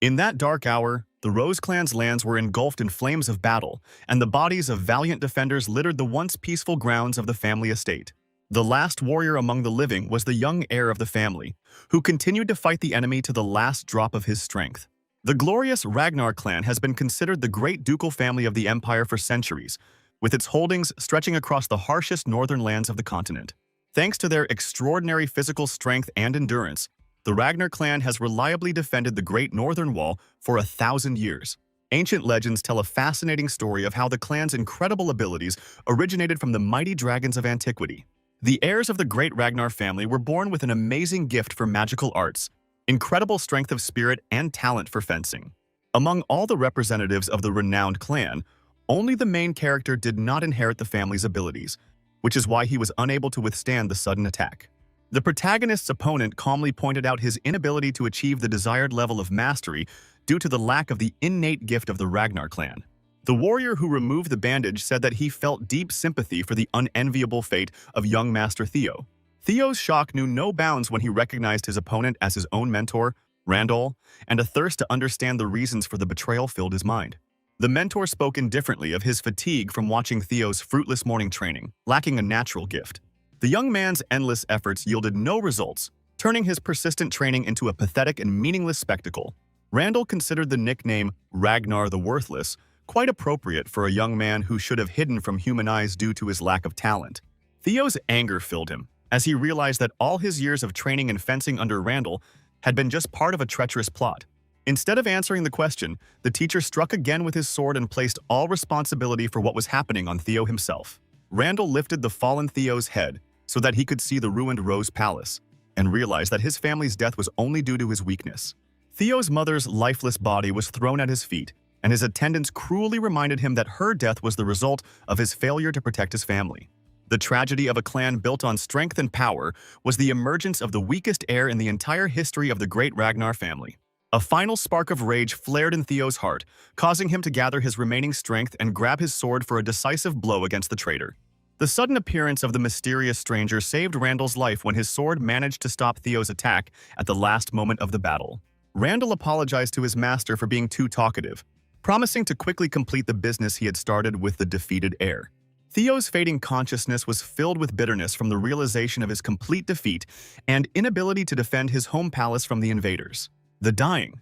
In that dark hour, the Rose Clan's lands were engulfed in flames of battle, and the bodies of valiant defenders littered the once peaceful grounds of the family estate. The last warrior among the living was the young heir of the family, who continued to fight the enemy to the last drop of his strength. The glorious Ragnar clan has been considered the great ducal family of the empire for centuries, with its holdings stretching across the harshest northern lands of the continent. Thanks to their extraordinary physical strength and endurance, the Ragnar clan has reliably defended the Great Northern Wall for 1,000 years. Ancient legends tell a fascinating story of how the clan's incredible abilities originated from the mighty dragons of antiquity. The heirs of the great Ragnar family were born with an amazing gift for magical arts, incredible strength of spirit, and talent for fencing. Among all the representatives of the renowned clan, only the main character did not inherit the family's abilities, which is why he was unable to withstand the sudden attack. The protagonist's opponent calmly pointed out his inability to achieve the desired level of mastery due to the lack of the innate gift of the Ragnar clan. The warrior who removed the bandage said that he felt deep sympathy for the unenviable fate of young Master Theo. Theo's shock knew no bounds when he recognized his opponent as his own mentor, Randall, and a thirst to understand the reasons for the betrayal filled his mind. The mentor spoke indifferently of his fatigue from watching Theo's fruitless morning training, lacking a natural gift. The young man's endless efforts yielded no results, turning his persistent training into a pathetic and meaningless spectacle. Randall considered the nickname Ragnar the Worthless quite appropriate for a young man who should have hidden from human eyes due to his lack of talent. Theo's anger filled him, as he realized that all his years of training and fencing under Randall had been just part of a treacherous plot. Instead of answering the question, the teacher struck again with his sword and placed all responsibility for what was happening on Theo himself. Randall lifted the fallen Theo's head so that he could see the ruined Rose Palace, and realized that his family's death was only due to his weakness. Theo's mother's lifeless body was thrown at his feet, and his attendants cruelly reminded him that her death was the result of his failure to protect his family. The tragedy of a clan built on strength and power was the emergence of the weakest heir in the entire history of the great Ragnar family. A final spark of rage flared in Theo's heart, causing him to gather his remaining strength and grab his sword for a decisive blow against the traitor. The sudden appearance of the mysterious stranger saved Randall's life when his sword managed to stop Theo's attack at the last moment of the battle. Randall apologized to his master for being too talkative, promising to quickly complete the business he had started with the defeated heir. Theo's fading consciousness was filled with bitterness from the realization of his complete defeat and inability to defend his home palace from the invaders. The dying.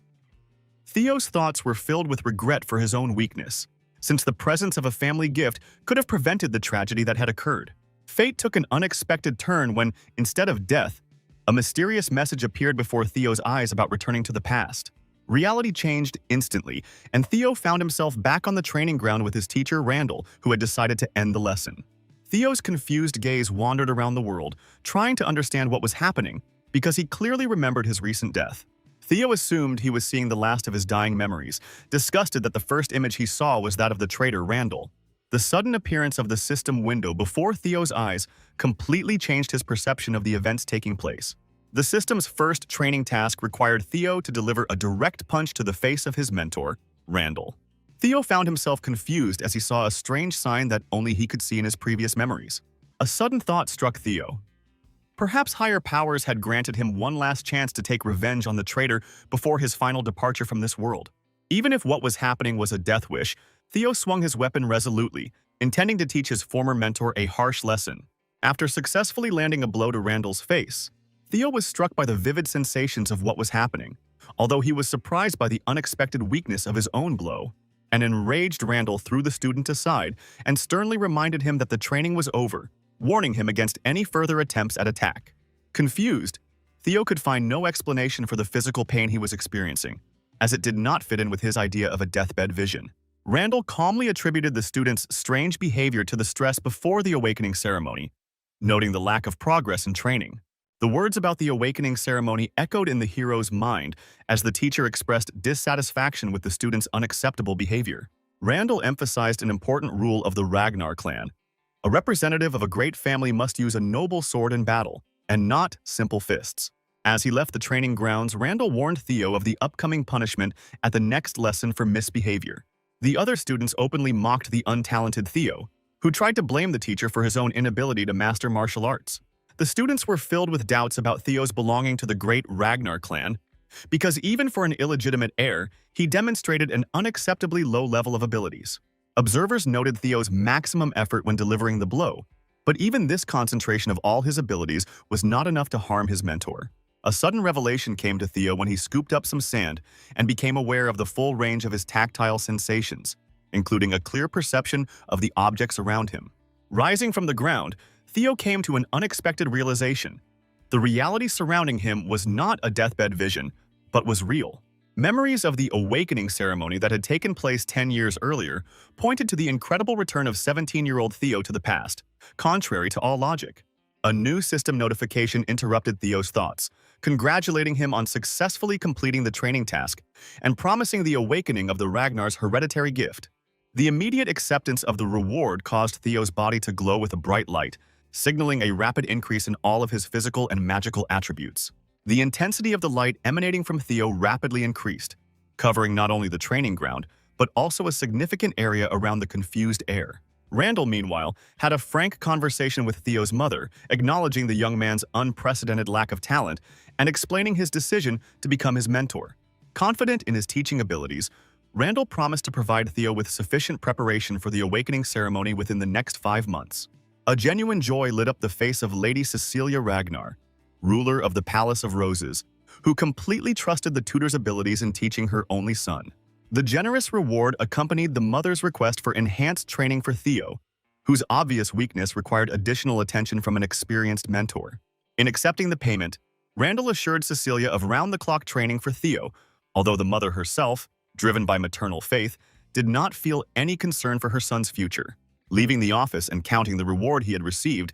Theo's thoughts were filled with regret for his own weakness, since the presence of a family gift could have prevented the tragedy that had occurred. Fate took an unexpected turn when, instead of death, a mysterious message appeared before Theo's eyes about returning to the past. Reality changed instantly, and Theo found himself back on the training ground with his teacher Randall, who had decided to end the lesson. Theo's confused gaze wandered around the world, trying to understand what was happening, because he clearly remembered his recent death. Theo assumed he was seeing the last of his dying memories, disgusted that the first image he saw was that of the traitor Randall. The sudden appearance of the system window before Theo's eyes completely changed his perception of the events taking place. The system's first training task required Theo to deliver a direct punch to the face of his mentor, Randall. Theo found himself confused as he saw a strange sign that only he could see in his previous memories. A sudden thought struck Theo. Perhaps higher powers had granted him one last chance to take revenge on the traitor before his final departure from this world. Even if what was happening was a death wish, Theo swung his weapon resolutely, intending to teach his former mentor a harsh lesson. After successfully landing a blow to Randall's face, Theo was struck by the vivid sensations of what was happening, although he was surprised by the unexpected weakness of his own blow. An enraged Randall threw the student aside and sternly reminded him that the training was over, warning him against any further attempts at attack. Confused, Theo could find no explanation for the physical pain he was experiencing, as it did not fit in with his idea of a deathbed vision. Randall calmly attributed the student's strange behavior to the stress before the awakening ceremony, noting the lack of progress in training. The words about the awakening ceremony echoed in the hero's mind as the teacher expressed dissatisfaction with the student's unacceptable behavior. Randall emphasized an important rule of the Ragnar clan. A representative of a great family must use a noble sword in battle, and not simple fists. As he left the training grounds, Randall warned Theo of the upcoming punishment at the next lesson for misbehavior. The other students openly mocked the untalented Theo, who tried to blame the teacher for his own inability to master martial arts. The students were filled with doubts about Theo's belonging to the great Ragnar clan, because even for an illegitimate heir, he demonstrated an unacceptably low level of abilities. Observers noted Theo's maximum effort when delivering the blow, but even this concentration of all his abilities was not enough to harm his mentor. A sudden revelation came to Theo when he scooped up some sand and became aware of the full range of his tactile sensations, including a clear perception of the objects around him. Rising from the ground, Theo came to an unexpected realization. The reality surrounding him was not a deathbed vision, but was real. Memories of the awakening ceremony that had taken place 10 years earlier pointed to the incredible return of 17-year-old Theo to the past, contrary to all logic. A new system notification interrupted Theo's thoughts, congratulating him on successfully completing the training task and promising the awakening of the Ragnar's hereditary gift. The immediate acceptance of the reward caused Theo's body to glow with a bright light, signaling a rapid increase in all of his physical and magical attributes. The intensity of the light emanating from Theo rapidly increased, covering not only the training ground, but also a significant area around the confused heir. Randall, meanwhile, had a frank conversation with Theo's mother, acknowledging the young man's unprecedented lack of talent and explaining his decision to become his mentor. Confident in his teaching abilities, Randall promised to provide Theo with sufficient preparation for the awakening ceremony within the next 5 months. A genuine joy lit up the face of Lady Cecilia Ragnar, ruler of the Palace of Roses, who completely trusted the tutor's abilities in teaching her only son. The generous reward accompanied the mother's request for enhanced training for Theo, whose obvious weakness required additional attention from an experienced mentor. In accepting the payment, Randall assured Cecilia of round-the-clock training for Theo, although the mother herself, driven by maternal faith, did not feel any concern for her son's future. Leaving the office and counting the reward he had received,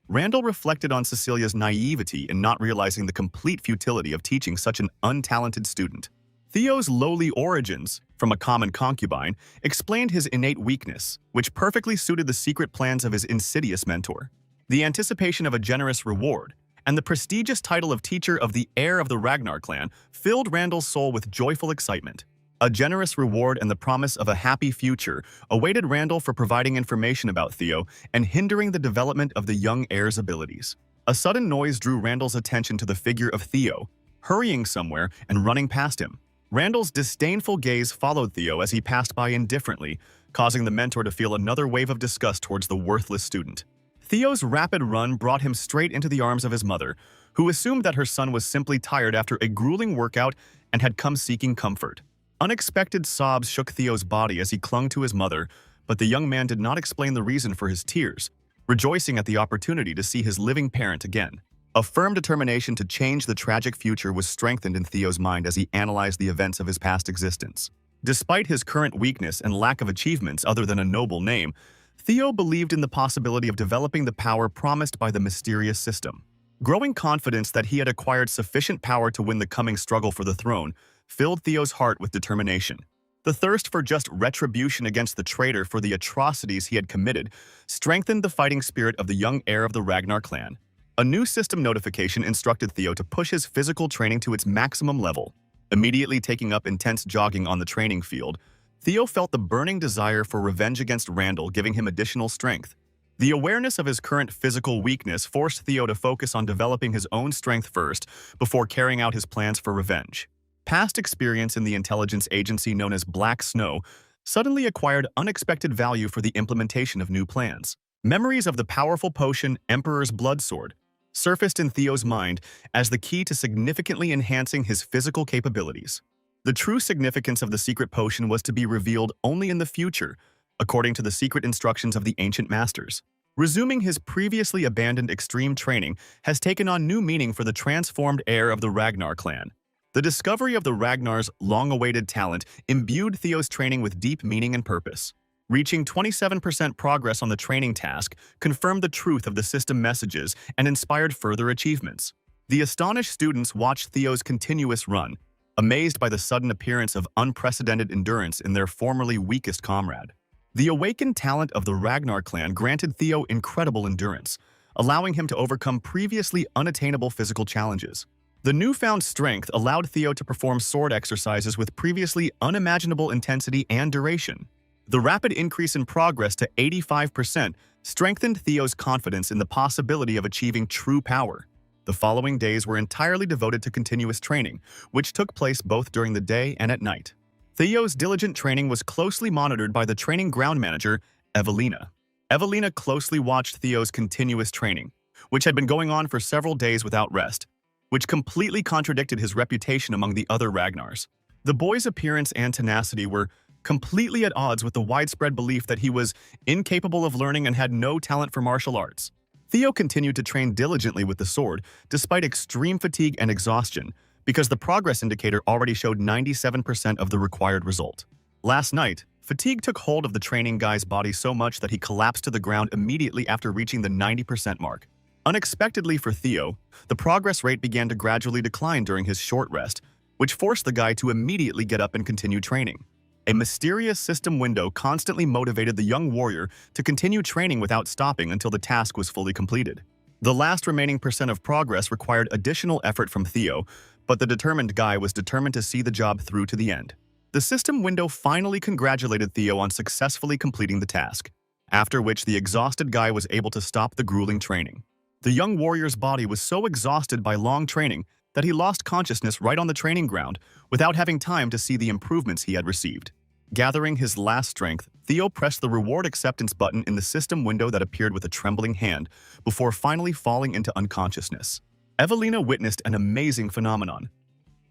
Randall reflected on Cecilia's naivety in not realizing the complete futility of teaching such an untalented student. Theo's lowly origins, from a common concubine, explained his innate weakness, which perfectly suited the secret plans of his insidious mentor. The anticipation of a generous reward and the prestigious title of teacher of the heir of the Ragnar clan filled Randall's soul with joyful excitement. A generous reward and the promise of a happy future awaited Randall for providing information about Theo and hindering the development of the young heir's abilities. A sudden noise drew Randall's attention to the figure of Theo, hurrying somewhere and running past him. Randall's disdainful gaze followed Theo as he passed by indifferently, causing the mentor to feel another wave of disgust towards the worthless student. Theo's rapid run brought him straight into the arms of his mother, who assumed that her son was simply tired after a grueling workout and had come seeking comfort. Unexpected sobs shook Theo's body as he clung to his mother, but the young man did not explain the reason for his tears, rejoicing at the opportunity to see his living parent again. A firm determination to change the tragic future was strengthened in Theo's mind as he analyzed the events of his past existence. Despite his current weakness and lack of achievements other than a noble name, Theo believed in the possibility of developing the power promised by the mysterious system. Growing confidence that he had acquired sufficient power to win the coming struggle for the throne filled Theo's heart with determination. The thirst for just retribution against the traitor for the atrocities he had committed strengthened the fighting spirit of the young heir of the Ragnar clan. A new system notification instructed Theo to push his physical training to its maximum level. Immediately taking up intense jogging on the training field, Theo felt the burning desire for revenge against Randall, giving him additional strength. The awareness of his current physical weakness forced Theo to focus on developing his own strength first before carrying out his plans for revenge. Past experience in the intelligence agency known as Black Snow suddenly acquired unexpected value for the implementation of new plans. Memories of the powerful potion Emperor's Blood Sword surfaced in Theo's mind as the key to significantly enhancing his physical capabilities. The true significance of the secret potion was to be revealed only in the future, according to the secret instructions of the ancient masters. Resuming his previously abandoned extreme training has taken on new meaning for the transformed heir of the Ragnar clan. The discovery of the Ragnar's long-awaited talent imbued Theo's training with deep meaning and purpose. Reaching 27% progress on the training task confirmed the truth of the system messages and inspired further achievements. The astonished students watched Theo's continuous run, amazed by the sudden appearance of unprecedented endurance in their formerly weakest comrade. The awakened talent of the Ragnar clan granted Theo incredible endurance, allowing him to overcome previously unattainable physical challenges. The newfound strength allowed Theo to perform sword exercises with previously unimaginable intensity and duration. The rapid increase in progress to 85% strengthened Theo's confidence in the possibility of achieving true power. The following days were entirely devoted to continuous training, which took place both during the day and at night. Theo's diligent training was closely monitored by the training ground manager, Evelina. Evelina closely watched Theo's continuous training, which had been going on for several days without rest, which completely contradicted his reputation among the other Ragnars. The boy's appearance and tenacity were completely at odds with the widespread belief that he was incapable of learning and had no talent for martial arts. Theo continued to train diligently with the sword, despite extreme fatigue and exhaustion, because the progress indicator already showed 97% of the required result. Last night, fatigue took hold of the training guy's body so much that he collapsed to the ground immediately after reaching the 90% mark. Unexpectedly for Theo, the progress rate began to gradually decline during his short rest, which forced the guy to immediately get up and continue training. A mysterious system window constantly motivated the young warrior to continue training without stopping until the task was fully completed. The last remaining percent of progress required additional effort from Theo, but the determined guy was determined to see the job through to the end. The system window finally congratulated Theo on successfully completing the task, after which the exhausted guy was able to stop the grueling training. The young warrior's body was so exhausted by long training that he lost consciousness right on the training ground without having time to see the improvements he had received. Gathering his last strength, Theo pressed the reward acceptance button in the system window that appeared with a trembling hand before finally falling into unconsciousness. Evelina witnessed an amazing phenomenon.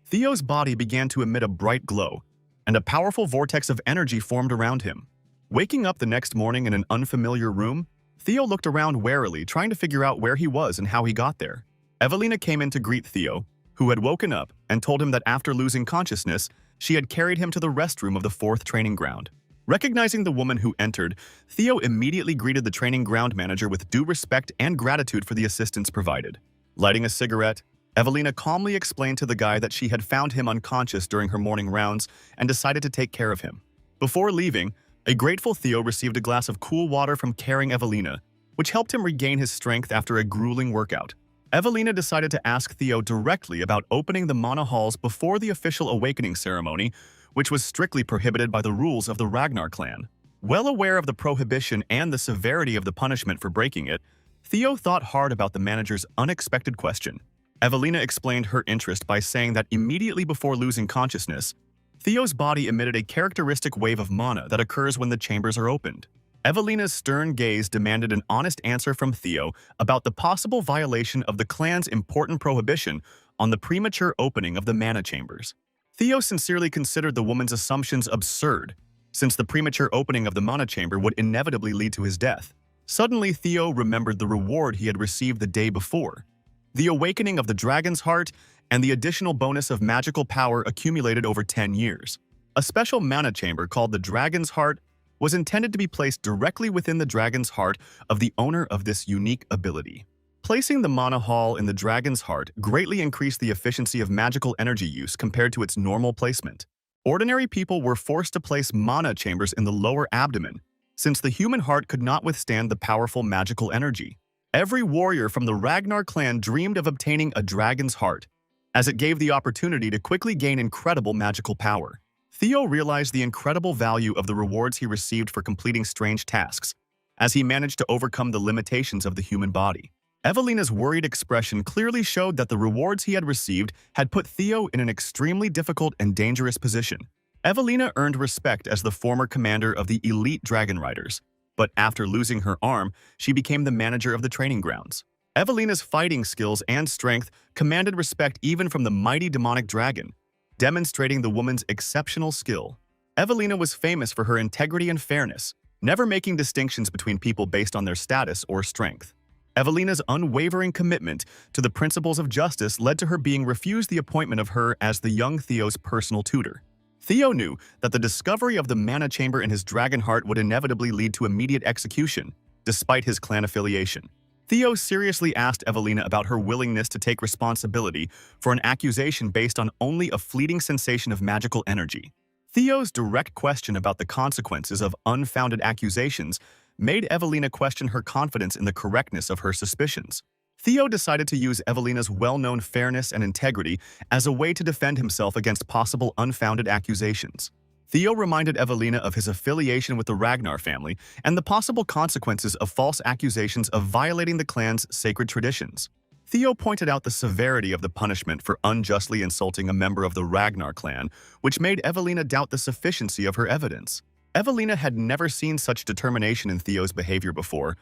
Theo's body began to emit a bright glow, and a powerful vortex of energy formed around him. Waking up the next morning in an unfamiliar room, Theo looked around warily, trying to figure out where he was and how he got there. Evelina came in to greet Theo, who had woken up, and told him that after losing consciousness, she had carried him to the restroom of the 4th training ground. Recognizing the woman who entered, Theo immediately greeted the training ground manager with due respect and gratitude for the assistance provided. Lighting a cigarette, Evelina calmly explained to the guy that she had found him unconscious during her morning rounds and decided to take care of him. Before leaving, a grateful Theo received a glass of cool water from caring Evelina, which helped him regain his strength after a grueling workout. Evelina decided to ask Theo directly about opening the mana halls before the official awakening ceremony, which was strictly prohibited by the rules of the Ragnar clan. Well aware of the prohibition and the severity of the punishment for breaking it, Theo thought hard about the manager's unexpected question. Evelina explained her interest by saying that immediately before losing consciousness, Theo's body emitted a characteristic wave of mana that occurs when the chambers are opened. Evelina's stern gaze demanded an honest answer from Theo about the possible violation of the clan's important prohibition on the premature opening of the mana chambers. Theo sincerely considered the woman's assumptions absurd, since the premature opening of the mana chamber would inevitably lead to his death. Suddenly, Theo remembered the reward he had received the day before: the awakening of the dragon's heart and the additional bonus of magical power accumulated over 10 years. A special mana chamber called the Dragon's Heart was intended to be placed directly within the dragon's heart of the owner of this unique ability. Placing the mana hall in the dragon's heart greatly increased the efficiency of magical energy use compared to its normal placement. Ordinary people were forced to place mana chambers in the lower abdomen, since the human heart could not withstand the powerful magical energy. Every warrior from the Ragnar clan dreamed of obtaining a dragon's heart, as it gave the opportunity to quickly gain incredible magical power. Theo realized the incredible value of the rewards he received for completing strange tasks, as he managed to overcome the limitations of the human body. Evelina's worried expression clearly showed that the rewards he had received had put Theo in an extremely difficult and dangerous position. Evelina earned respect as the former commander of the elite dragon riders, but after losing her arm, she became the manager of the training grounds. Evelina's fighting skills and strength commanded respect even from the mighty demonic dragon, demonstrating the woman's exceptional skill. Evelina was famous for her integrity and fairness, never making distinctions between people based on their status or strength. Evelina's unwavering commitment to the principles of justice led to her being refused the appointment of her as the young Theo's personal tutor. Theo knew that the discovery of the mana chamber in his dragon heart would inevitably lead to immediate execution, despite his clan affiliation. Theo seriously asked Evelina about her willingness to take responsibility for an accusation based on only a fleeting sensation of magical energy. Theo's direct question about the consequences of unfounded accusations made Evelina question her confidence in the correctness of her suspicions. Theo decided to use Evelina's well-known fairness and integrity as a way to defend himself against possible unfounded accusations. Theo reminded Evelina of his affiliation with the Ragnar family and the possible consequences of false accusations of violating the clan's sacred traditions. Theo pointed out the severity of the punishment for unjustly insulting a member of the Ragnar clan, which made Evelina doubt the sufficiency of her evidence. Evelina had never seen such determination in Theo's behavior before,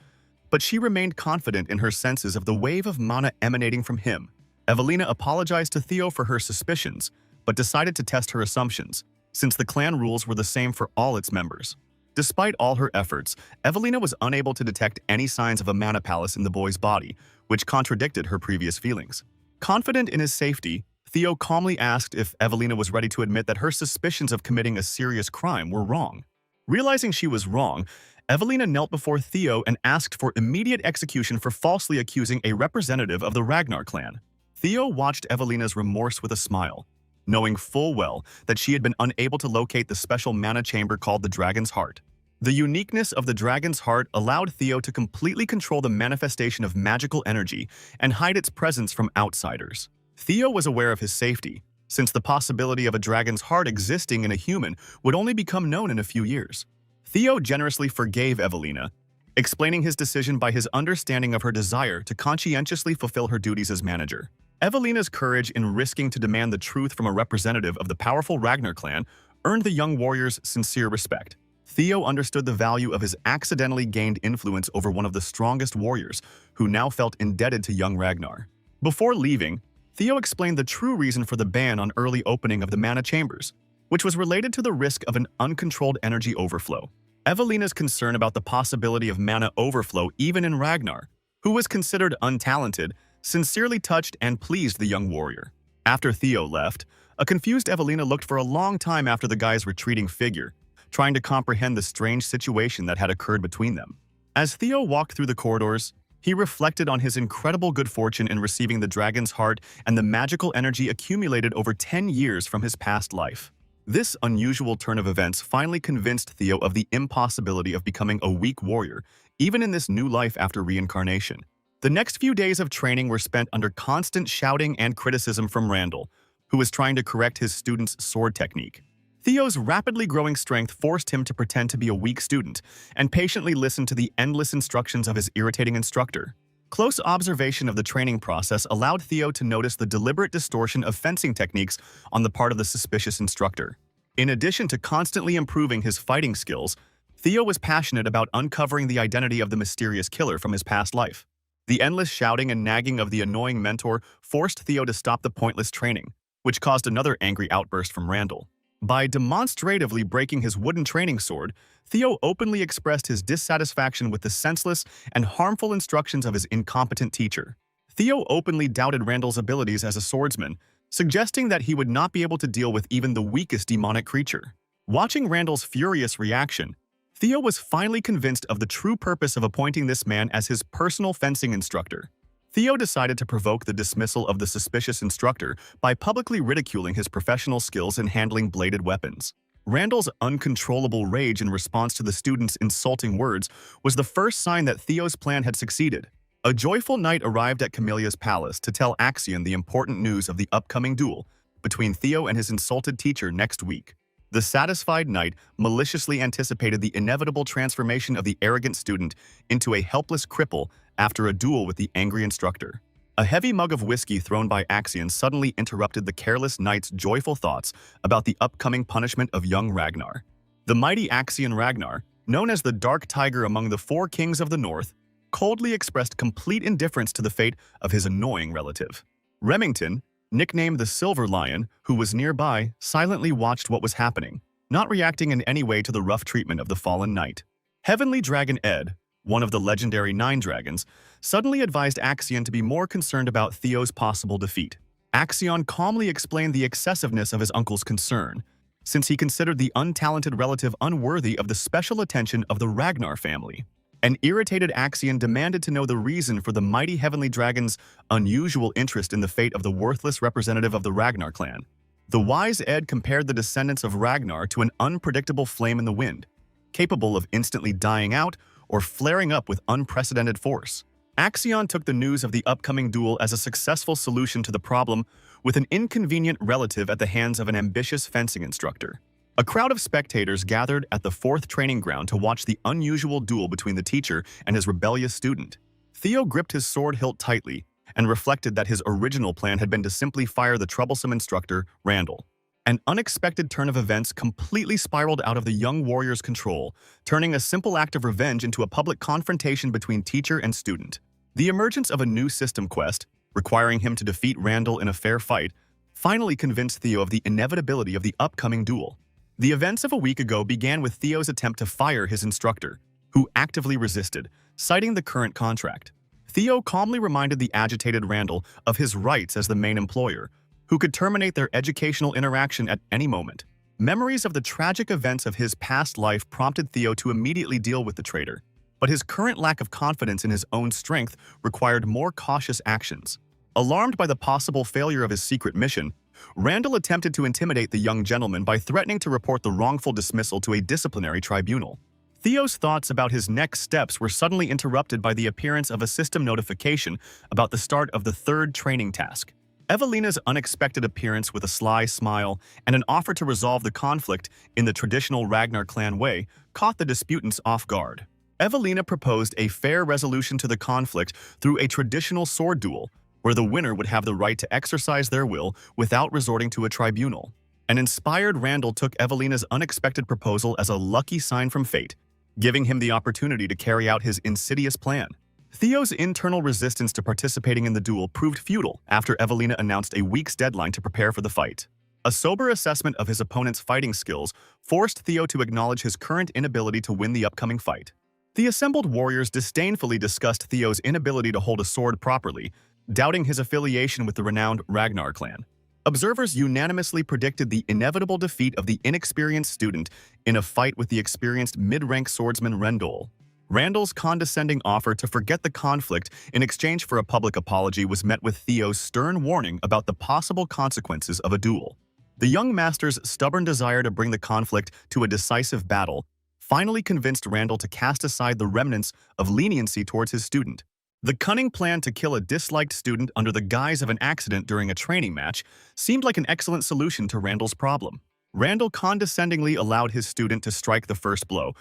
but she remained confident in her senses of the wave of mana emanating from him. Evelina apologized to Theo for her suspicions, but decided to test her assumptions, since the clan rules were the same for all its members. Despite all her efforts, Evelina was unable to detect any signs of a mana palace in the boy's body, which contradicted her previous feelings. Confident in his safety, Theo calmly asked if Evelina was ready to admit that her suspicions of committing a serious crime were wrong. Realizing she was wrong, Evelina knelt before Theo and asked for immediate execution for falsely accusing a representative of the Ragnar clan. Theo watched Evelina's remorse with a smile, knowing full well that she had been unable to locate the special mana chamber called the Dragon's Heart. The uniqueness of the Dragon's Heart allowed Theo to completely control the manifestation of magical energy and hide its presence from outsiders. Theo was aware of his safety, since the possibility of a dragon's heart existing in a human would only become known in a few years. Theo generously forgave Evelina, explaining his decision by his understanding of her desire to conscientiously fulfill her duties as manager. Evelina's courage in risking to demand the truth from a representative of the powerful Ragnar clan earned the young warrior's sincere respect. Theo understood the value of his accidentally gained influence over one of the strongest warriors, who now felt indebted to young Ragnar. Before leaving, Theo explained the true reason for the ban on early opening of the mana chambers, which was related to the risk of an uncontrolled energy overflow. Evelina's concern about the possibility of mana overflow even in Ragnar, who was considered untalented, sincerely touched and pleased the young warrior. After Theo left, a confused Evelina looked for a long time after the guy's retreating figure, trying to comprehend the strange situation that had occurred between them. As Theo walked through the corridors, he reflected on his incredible good fortune in receiving the Dragon's Heart and the magical energy accumulated over 10 years from his past life. This unusual turn of events finally convinced Theo of the impossibility of becoming a weak warrior, even in this new life after reincarnation. The next few days of training were spent under constant shouting and criticism from Randall, who was trying to correct his student's sword technique. Theo's rapidly growing strength forced him to pretend to be a weak student and patiently listen to the endless instructions of his irritating instructor. Close observation of the training process allowed Theo to notice the deliberate distortion of fencing techniques on the part of the suspicious instructor. In addition to constantly improving his fighting skills, Theo was passionate about uncovering the identity of the mysterious killer from his past life. The endless shouting and nagging of the annoying mentor forced Theo to stop the pointless training, which caused another angry outburst from Randall. By demonstratively breaking his wooden training sword, Theo openly expressed his dissatisfaction with the senseless and harmful instructions of his incompetent teacher. Theo openly doubted Randall's abilities as a swordsman, suggesting that he would not be able to deal with even the weakest demonic creature. Watching Randall's furious reaction, Theo was finally convinced of the true purpose of appointing this man as his personal fencing instructor. Theo decided to provoke the dismissal of the suspicious instructor by publicly ridiculing his professional skills in handling bladed weapons. Randall's uncontrollable rage in response to the student's insulting words was the first sign that Theo's plan had succeeded. A joyful knight arrived at Camelia's palace to tell Axion the important news of the upcoming duel between Theo and his insulted teacher next week. The satisfied knight maliciously anticipated the inevitable transformation of the arrogant student into a helpless cripple after a duel with the angry instructor. A heavy mug of whiskey thrown by Axion suddenly interrupted the careless knight's joyful thoughts about the upcoming punishment of young Ragnar. The mighty Axion Ragnar, known as the Dark Tiger among the four kings of the north, coldly expressed complete indifference to the fate of his annoying relative. Remington, nicknamed the Silver Lion, who was nearby, silently watched what was happening, not reacting in any way to the rough treatment of the fallen knight. Heavenly Dragon Ed, one of the legendary 9 dragons, suddenly advised Axion to be more concerned about Theo's possible defeat. Axion calmly explained the excessiveness of his uncle's concern, since he considered the untalented relative unworthy of the special attention of the Ragnar family. An irritated Axion demanded to know the reason for the mighty heavenly dragon's unusual interest in the fate of the worthless representative of the Ragnar clan. The wise Ed compared the descendants of Ragnar to an unpredictable flame in the wind, capable of instantly dying out or flaring up with unprecedented force. Axion took the news of the upcoming duel as a successful solution to the problem with an inconvenient relative at the hands of an ambitious fencing instructor. A crowd of spectators gathered at the 4th training ground to watch the unusual duel between the teacher and his rebellious student. Theo gripped his sword hilt tightly and reflected that his original plan had been to simply fire the troublesome instructor, Randall. An unexpected turn of events completely spiraled out of the young warrior's control, turning a simple act of revenge into a public confrontation between teacher and student. The emergence of a new system quest, requiring him to defeat Randall in a fair fight, finally convinced Theo of the inevitability of the upcoming duel. The events of a week ago began with Theo's attempt to fire his instructor, who actively resisted, citing the current contract. Theo calmly reminded the agitated Randall of his rights as the main employer, who could terminate their educational interaction at any moment. Memories of the tragic events of his past life prompted Theo to immediately deal with the traitor, but his current lack of confidence in his own strength required more cautious actions. Alarmed by the possible failure of his secret mission, Randall attempted to intimidate the young gentleman by threatening to report the wrongful dismissal to a disciplinary tribunal. Theo's thoughts about his next steps were suddenly interrupted by the appearance of a system notification about the start of the third training task. Evelina's unexpected appearance with a sly smile and an offer to resolve the conflict in the traditional Ragnar clan way caught the disputants off guard. Evelina proposed a fair resolution to the conflict through a traditional sword duel, where the winner would have the right to exercise their will without resorting to a tribunal. An inspired Randall took Evelina's unexpected proposal as a lucky sign from fate, giving him the opportunity to carry out his insidious plan. Theo's internal resistance to participating in the duel proved futile after Evelina announced a week's deadline to prepare for the fight. A sober assessment of his opponent's fighting skills forced Theo to acknowledge his current inability to win the upcoming fight. The assembled warriors disdainfully discussed Theo's inability to hold a sword properly, doubting his affiliation with the renowned Ragnar clan. Observers unanimously predicted the inevitable defeat of the inexperienced student in a fight with the experienced mid-rank swordsman Randall. Randall's condescending offer to forget the conflict in exchange for a public apology was met with Theo's stern warning about the possible consequences of a duel. The young master's stubborn desire to bring the conflict to a decisive battle finally convinced Randall to cast aside the remnants of leniency towards his student. The cunning plan to kill a disliked student under the guise of an accident during a training match seemed like an excellent solution to Randall's problem. Randall condescendingly allowed his student to strike the first blow,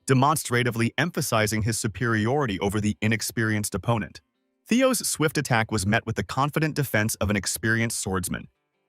demonstratively emphasizing his superiority over the inexperienced opponent. Theo's swift attack was met with the confident defense of an experienced swordsman,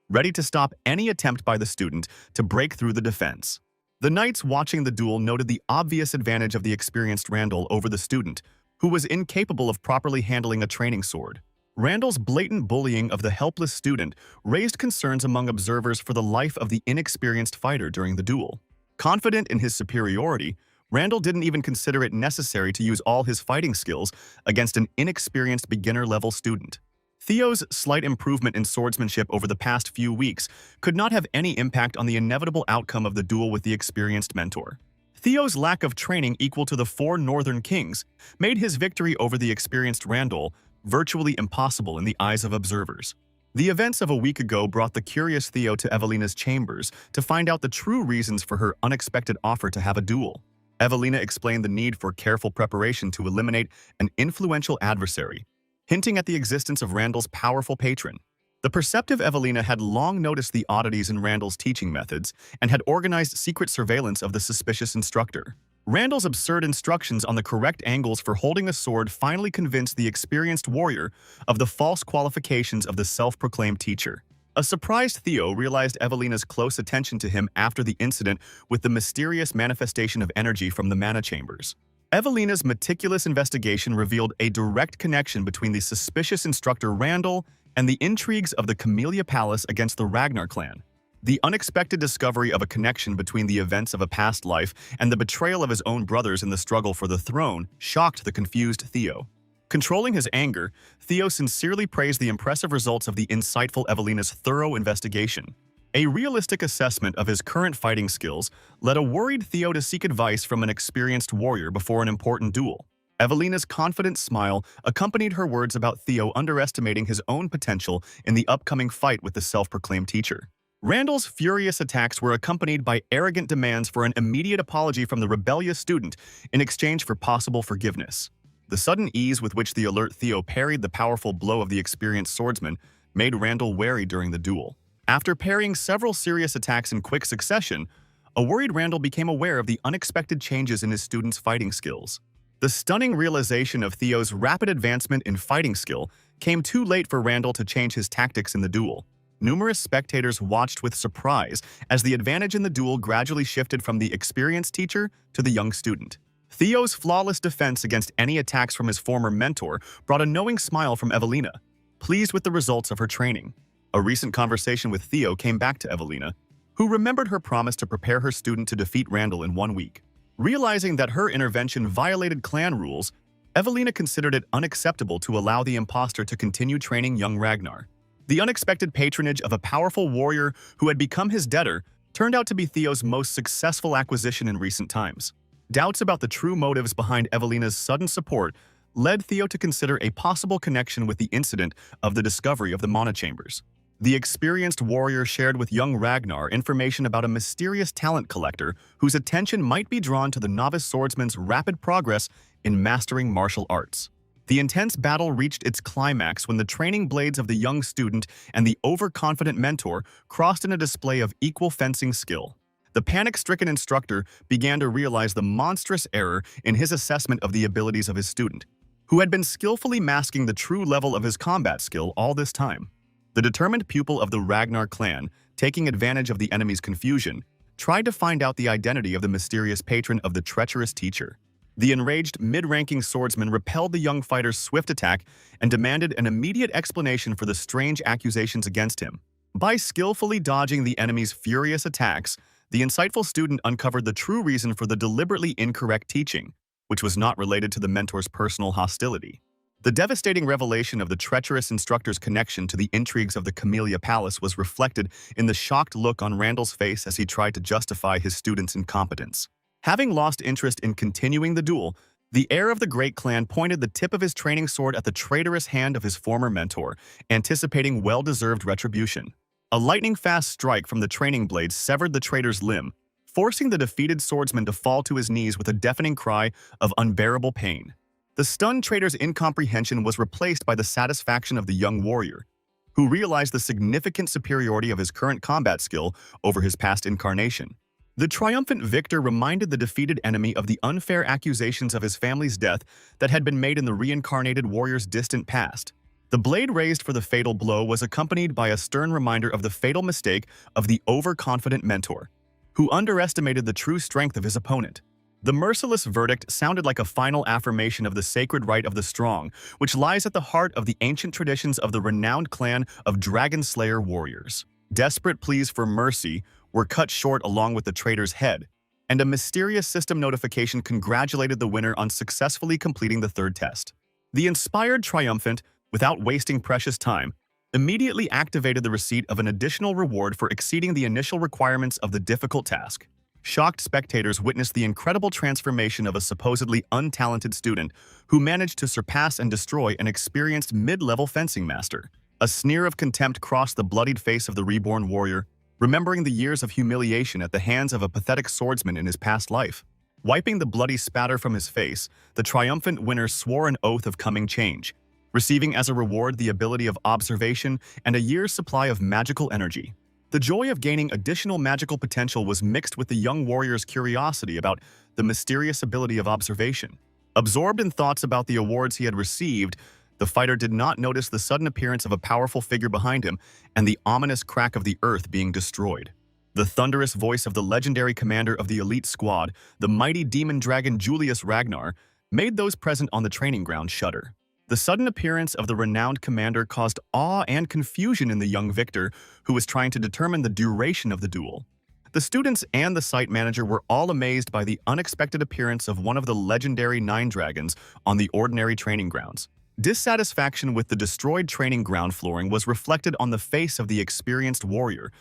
ready to stop any attempt by the student to break through the defense. The knights watching the duel noted the obvious advantage of the experienced Randall over the student, who was incapable of properly handling a training sword. Randall's blatant bullying of the helpless student raised concerns among observers for the life of the inexperienced fighter during the duel. Confident in his superiority, Randall didn't even consider it necessary to use all his fighting skills against an inexperienced beginner-level student. Theo's slight improvement in swordsmanship over the past few weeks could not have any impact on the inevitable outcome of the duel with the experienced mentor. Theo's lack of training equal to the 4 Northern Kings made his victory over the experienced Randall virtually impossible in the eyes of observers. The events of a week ago brought the curious Theo to Evelina's chambers to find out the true reasons for her unexpected offer to have a duel. Evelina explained the need for careful preparation to eliminate an influential adversary, hinting at the existence of Randall's powerful patron. The perceptive Evelina had long noticed the oddities in Randall's teaching methods and had organized secret surveillance of the suspicious instructor. Randall's absurd instructions on the correct angles for holding a sword finally convinced the experienced warrior of the false qualifications of the self-proclaimed teacher. A surprised Theo realized Evelina's close attention to him after the incident with the mysterious manifestation of energy from the mana chambers. Evelina's meticulous investigation revealed a direct connection between the suspicious instructor Randall and the intrigues of the Camellia Palace against the Ragnar clan. The unexpected discovery of a connection between the events of a past life and the betrayal of his own brothers in the struggle for the throne shocked the confused Theo. Controlling his anger, Theo sincerely praised the impressive results of the insightful Evelina's thorough investigation. A realistic assessment of his current fighting skills led a worried Theo to seek advice from an experienced warrior before an important duel. Evelina's confident smile accompanied her words about Theo underestimating his own potential in the upcoming fight with the self-proclaimed teacher. Randall's furious attacks were accompanied by arrogant demands for an immediate apology from the rebellious student in exchange for possible forgiveness. The sudden ease with which the alert Theo parried the powerful blow of the experienced swordsman made Randall wary during the duel. After parrying several serious attacks in quick succession, a worried Randall became aware of the unexpected changes in his student's fighting skills. The stunning realization of Theo's rapid advancement in fighting skill came too late for Randall to change his tactics in the duel. Numerous spectators watched with surprise as the advantage in the duel gradually shifted from the experienced teacher to the young student. Theo's flawless defense against any attacks from his former mentor brought a knowing smile from Evelina, pleased with the results of her training. A recent conversation with Theo came back to Evelina, who remembered her promise to prepare her student to defeat Randall in 1 week. Realizing that her intervention violated clan rules, Evelina considered it unacceptable to allow the imposter to continue training young Ragnar. The unexpected patronage of a powerful warrior who had become his debtor turned out to be Theo's most successful acquisition in recent times. Doubts about the true motives behind Evelina's sudden support led Theo to consider a possible connection with the incident of the discovery of the mana chambers. The experienced warrior shared with young Ragnar information about a mysterious talent collector whose attention might be drawn to the novice swordsman's rapid progress in mastering martial arts. The intense battle reached its climax when the training blades of the young student and the overconfident mentor crossed in a display of equal fencing skill. The panic-stricken instructor began to realize the monstrous error in his assessment of the abilities of his student, who had been skillfully masking the true level of his combat skill all this time. The determined pupil of the Ragnar clan, taking advantage of the enemy's confusion, tried to find out the identity of the mysterious patron of the treacherous teacher. The enraged mid-ranking swordsman repelled the young fighter's swift attack and demanded an immediate explanation for the strange accusations against him. By skillfully dodging the enemy's furious attacks, the insightful student uncovered the true reason for the deliberately incorrect teaching, which was not related to the mentor's personal hostility. The devastating revelation of the treacherous instructor's connection to the intrigues of the Camellia Palace was reflected in the shocked look on Randall's face as he tried to justify his student's incompetence. Having lost interest in continuing the duel, the heir of the great clan pointed the tip of his training sword at the traitorous hand of his former mentor, anticipating well-deserved retribution. A lightning-fast strike from the training blade severed the traitor's limb, forcing the defeated swordsman to fall to his knees with a deafening cry of unbearable pain. The stunned traitor's incomprehension was replaced by the satisfaction of the young warrior, who realized the significant superiority of his current combat skill over his past incarnation. The triumphant victor reminded the defeated enemy of the unfair accusations of his family's death that had been made in the reincarnated warrior's distant past. The blade raised for the fatal blow was accompanied by a stern reminder of the fatal mistake of the overconfident mentor, who underestimated the true strength of his opponent. The merciless verdict sounded like a final affirmation of the sacred right of the strong, which lies at the heart of the ancient traditions of the renowned clan of Dragon Slayer warriors. Desperate pleas for mercy were cut short along with the traitor's head, and a mysterious system notification congratulated the winner on successfully completing the third test. The inspired triumphant, without wasting precious time, immediately activated the receipt of an additional reward for exceeding the initial requirements of the difficult task. Shocked spectators witnessed the incredible transformation of a supposedly untalented student who managed to surpass and destroy an experienced mid-level fencing master. A sneer of contempt crossed the bloodied face of the reborn warrior, remembering the years of humiliation at the hands of a pathetic swordsman in his past life. Wiping the bloody spatter from his face, the triumphant winner swore an oath of coming change, receiving as a reward the ability of observation and a year's supply of magical energy. The joy of gaining additional magical potential was mixed with the young warrior's curiosity about the mysterious ability of observation. Absorbed in thoughts about the awards he had received, the fighter did not notice the sudden appearance of a powerful figure behind him and the ominous crack of the earth being destroyed. The thunderous voice of the legendary commander of the elite squad, the mighty demon dragon Julius Ragnar, made those present on the training ground shudder. The sudden appearance of the renowned commander caused awe and confusion in the young victor, who was trying to determine the duration of the duel. The students and the site manager were all amazed by the unexpected appearance of one of the legendary 9 dragons on the ordinary training grounds. Dissatisfaction with the destroyed training ground flooring was reflected on the face of the experienced warrior,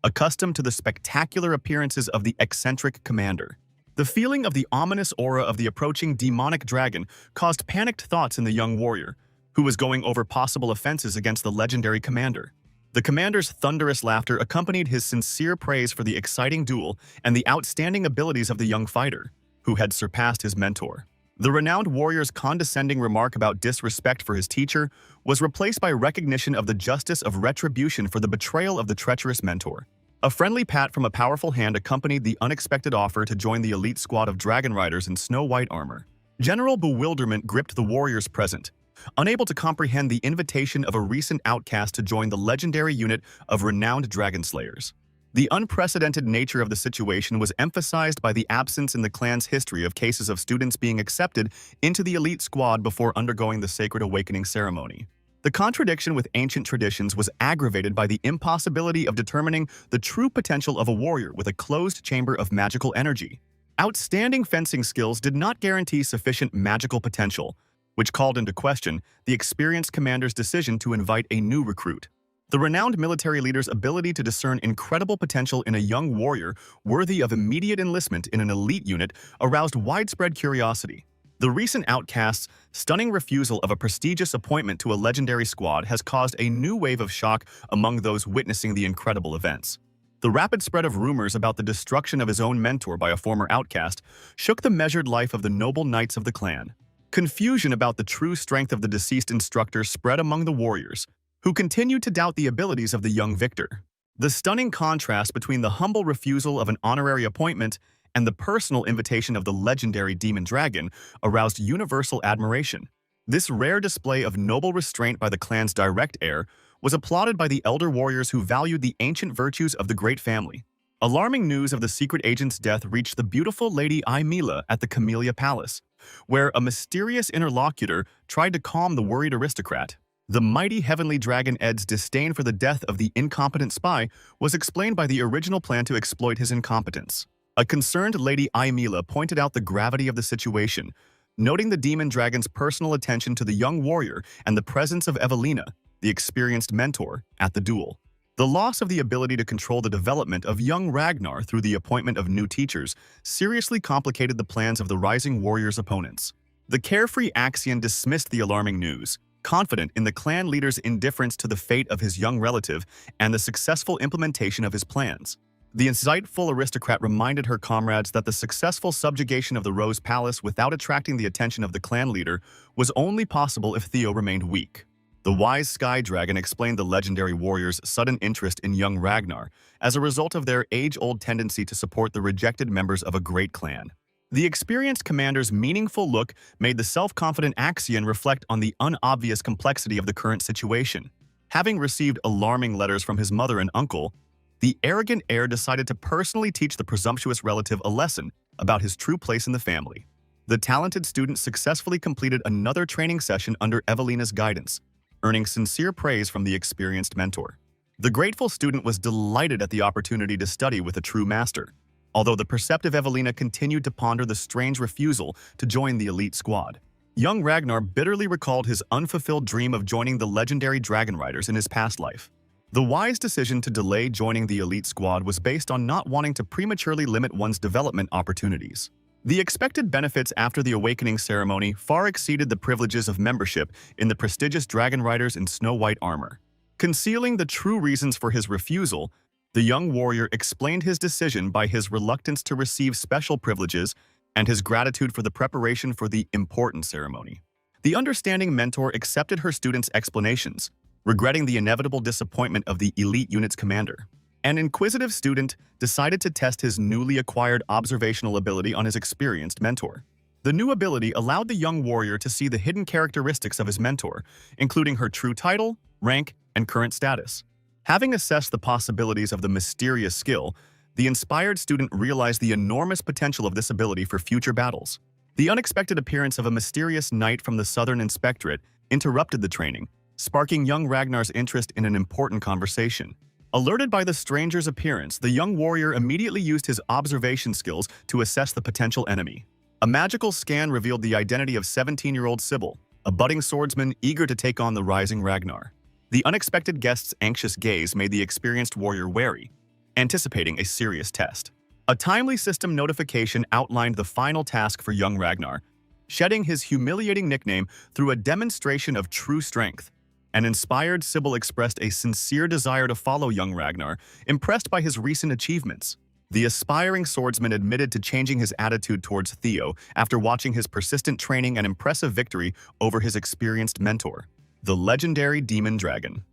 accustomed to the spectacular appearances of the eccentric commander. The feeling of the ominous aura of the approaching demonic dragon caused panicked thoughts in the young warrior, who was going over possible offenses against the legendary commander. The commander's thunderous laughter accompanied his sincere praise for the exciting duel and the outstanding abilities of the young fighter, who had surpassed his mentor. The renowned warrior's condescending remark about disrespect for his teacher was replaced by recognition of the justice of retribution for the betrayal of the treacherous mentor. A friendly pat from a powerful hand accompanied the unexpected offer to join the elite squad of dragon riders in snow-white armor. General bewilderment gripped the warriors present, unable to comprehend the invitation of a recent outcast to join the legendary unit of renowned dragon slayers. The unprecedented nature of the situation was emphasized by the absence in the clan's history of cases of students being accepted into the elite squad before undergoing the Sacred Awakening ceremony. The contradiction with ancient traditions was aggravated by the impossibility of determining the true potential of a warrior with a closed chamber of magical energy. Outstanding fencing skills did not guarantee sufficient magical potential, which called into question the experienced commander's decision to invite a new recruit. The renowned military leader's ability to discern incredible potential in a young warrior worthy of immediate enlistment in an elite unit aroused widespread curiosity. The recent outcast's stunning refusal of a prestigious appointment to a legendary squad has caused a new wave of shock among those witnessing the incredible events. The rapid spread of rumors about the destruction of his own mentor by a former outcast shook the measured life of the noble knights of the clan. Confusion about the true strength of the deceased instructor spread among the warriors, who continued to doubt the abilities of the young victor. The stunning contrast between the humble refusal of an honorary appointment and the personal invitation of the legendary demon dragon aroused universal admiration. This rare display of noble restraint by the clan's direct heir was applauded by the elder warriors who valued the ancient virtues of the great family. Alarming news of the secret agent's death reached the beautiful Lady Aimila at the Camellia Palace, where a mysterious interlocutor tried to calm the worried aristocrat. The mighty heavenly dragon Ed's disdain for the death of the incompetent spy was explained by the original plan to exploit his incompetence. A concerned Lady Aimila pointed out the gravity of the situation, noting the demon dragon's personal attention to the young warrior and the presence of Evelina, the experienced mentor, at the duel. The loss of the ability to control the development of young Ragnar through the appointment of new teachers seriously complicated the plans of the rising warrior's opponents. The carefree Axion dismissed the alarming news, confident in the clan leader's indifference to the fate of his young relative and the successful implementation of his plans. The insightful aristocrat reminded her comrades that the successful subjugation of the Rose Palace without attracting the attention of the clan leader was only possible if Theo remained weak. The wise Sky Dragon explained the legendary warrior's sudden interest in young Ragnar as a result of their age-old tendency to support the rejected members of a great clan. The experienced commander's meaningful look made the self-confident Axion reflect on the unobvious complexity of the current situation. Having received alarming letters from his mother and uncle, the arrogant heir decided to personally teach the presumptuous relative a lesson about his true place in the family. The talented student successfully completed another training session under Evelina's guidance, earning sincere praise from the experienced mentor. The grateful student was delighted at the opportunity to study with a true master, although the perceptive Evelina continued to ponder the strange refusal to join the elite squad. Young Ragnar bitterly recalled his unfulfilled dream of joining the legendary dragon riders in his past life. The wise decision to delay joining the elite squad was based on not wanting to prematurely limit one's development opportunities. The expected benefits after the awakening ceremony far exceeded the privileges of membership in the prestigious dragon riders in snow-white armor. Concealing the true reasons for his refusal, the young warrior explained his decision by his reluctance to receive special privileges and his gratitude for the preparation for the important ceremony. The understanding mentor accepted her student's explanations, regretting the inevitable disappointment of the elite unit's commander. An inquisitive student decided to test his newly acquired observational ability on his experienced mentor. The new ability allowed the young warrior to see the hidden characteristics of his mentor, including her true title, rank, and current status. Having assessed the possibilities of the mysterious skill, the inspired student realized the enormous potential of this ability for future battles. The unexpected appearance of a mysterious knight from the Southern Inspectorate interrupted the training, sparking young Ragnar's interest in an important conversation. Alerted by the stranger's appearance, the young warrior immediately used his observation skills to assess the potential enemy. A magical scan revealed the identity of 17-year-old Sybil, a budding swordsman eager to take on the rising Ragnar. The unexpected guest's anxious gaze made the experienced warrior wary, anticipating a serious test. A timely system notification outlined the final task for young Ragnar, shedding his humiliating nickname through a demonstration of true strength. An inspired Sybil expressed a sincere desire to follow young Ragnar, impressed by his recent achievements. The aspiring swordsman admitted to changing his attitude towards Theo after watching his persistent training and impressive victory over his experienced mentor, the legendary demon dragon.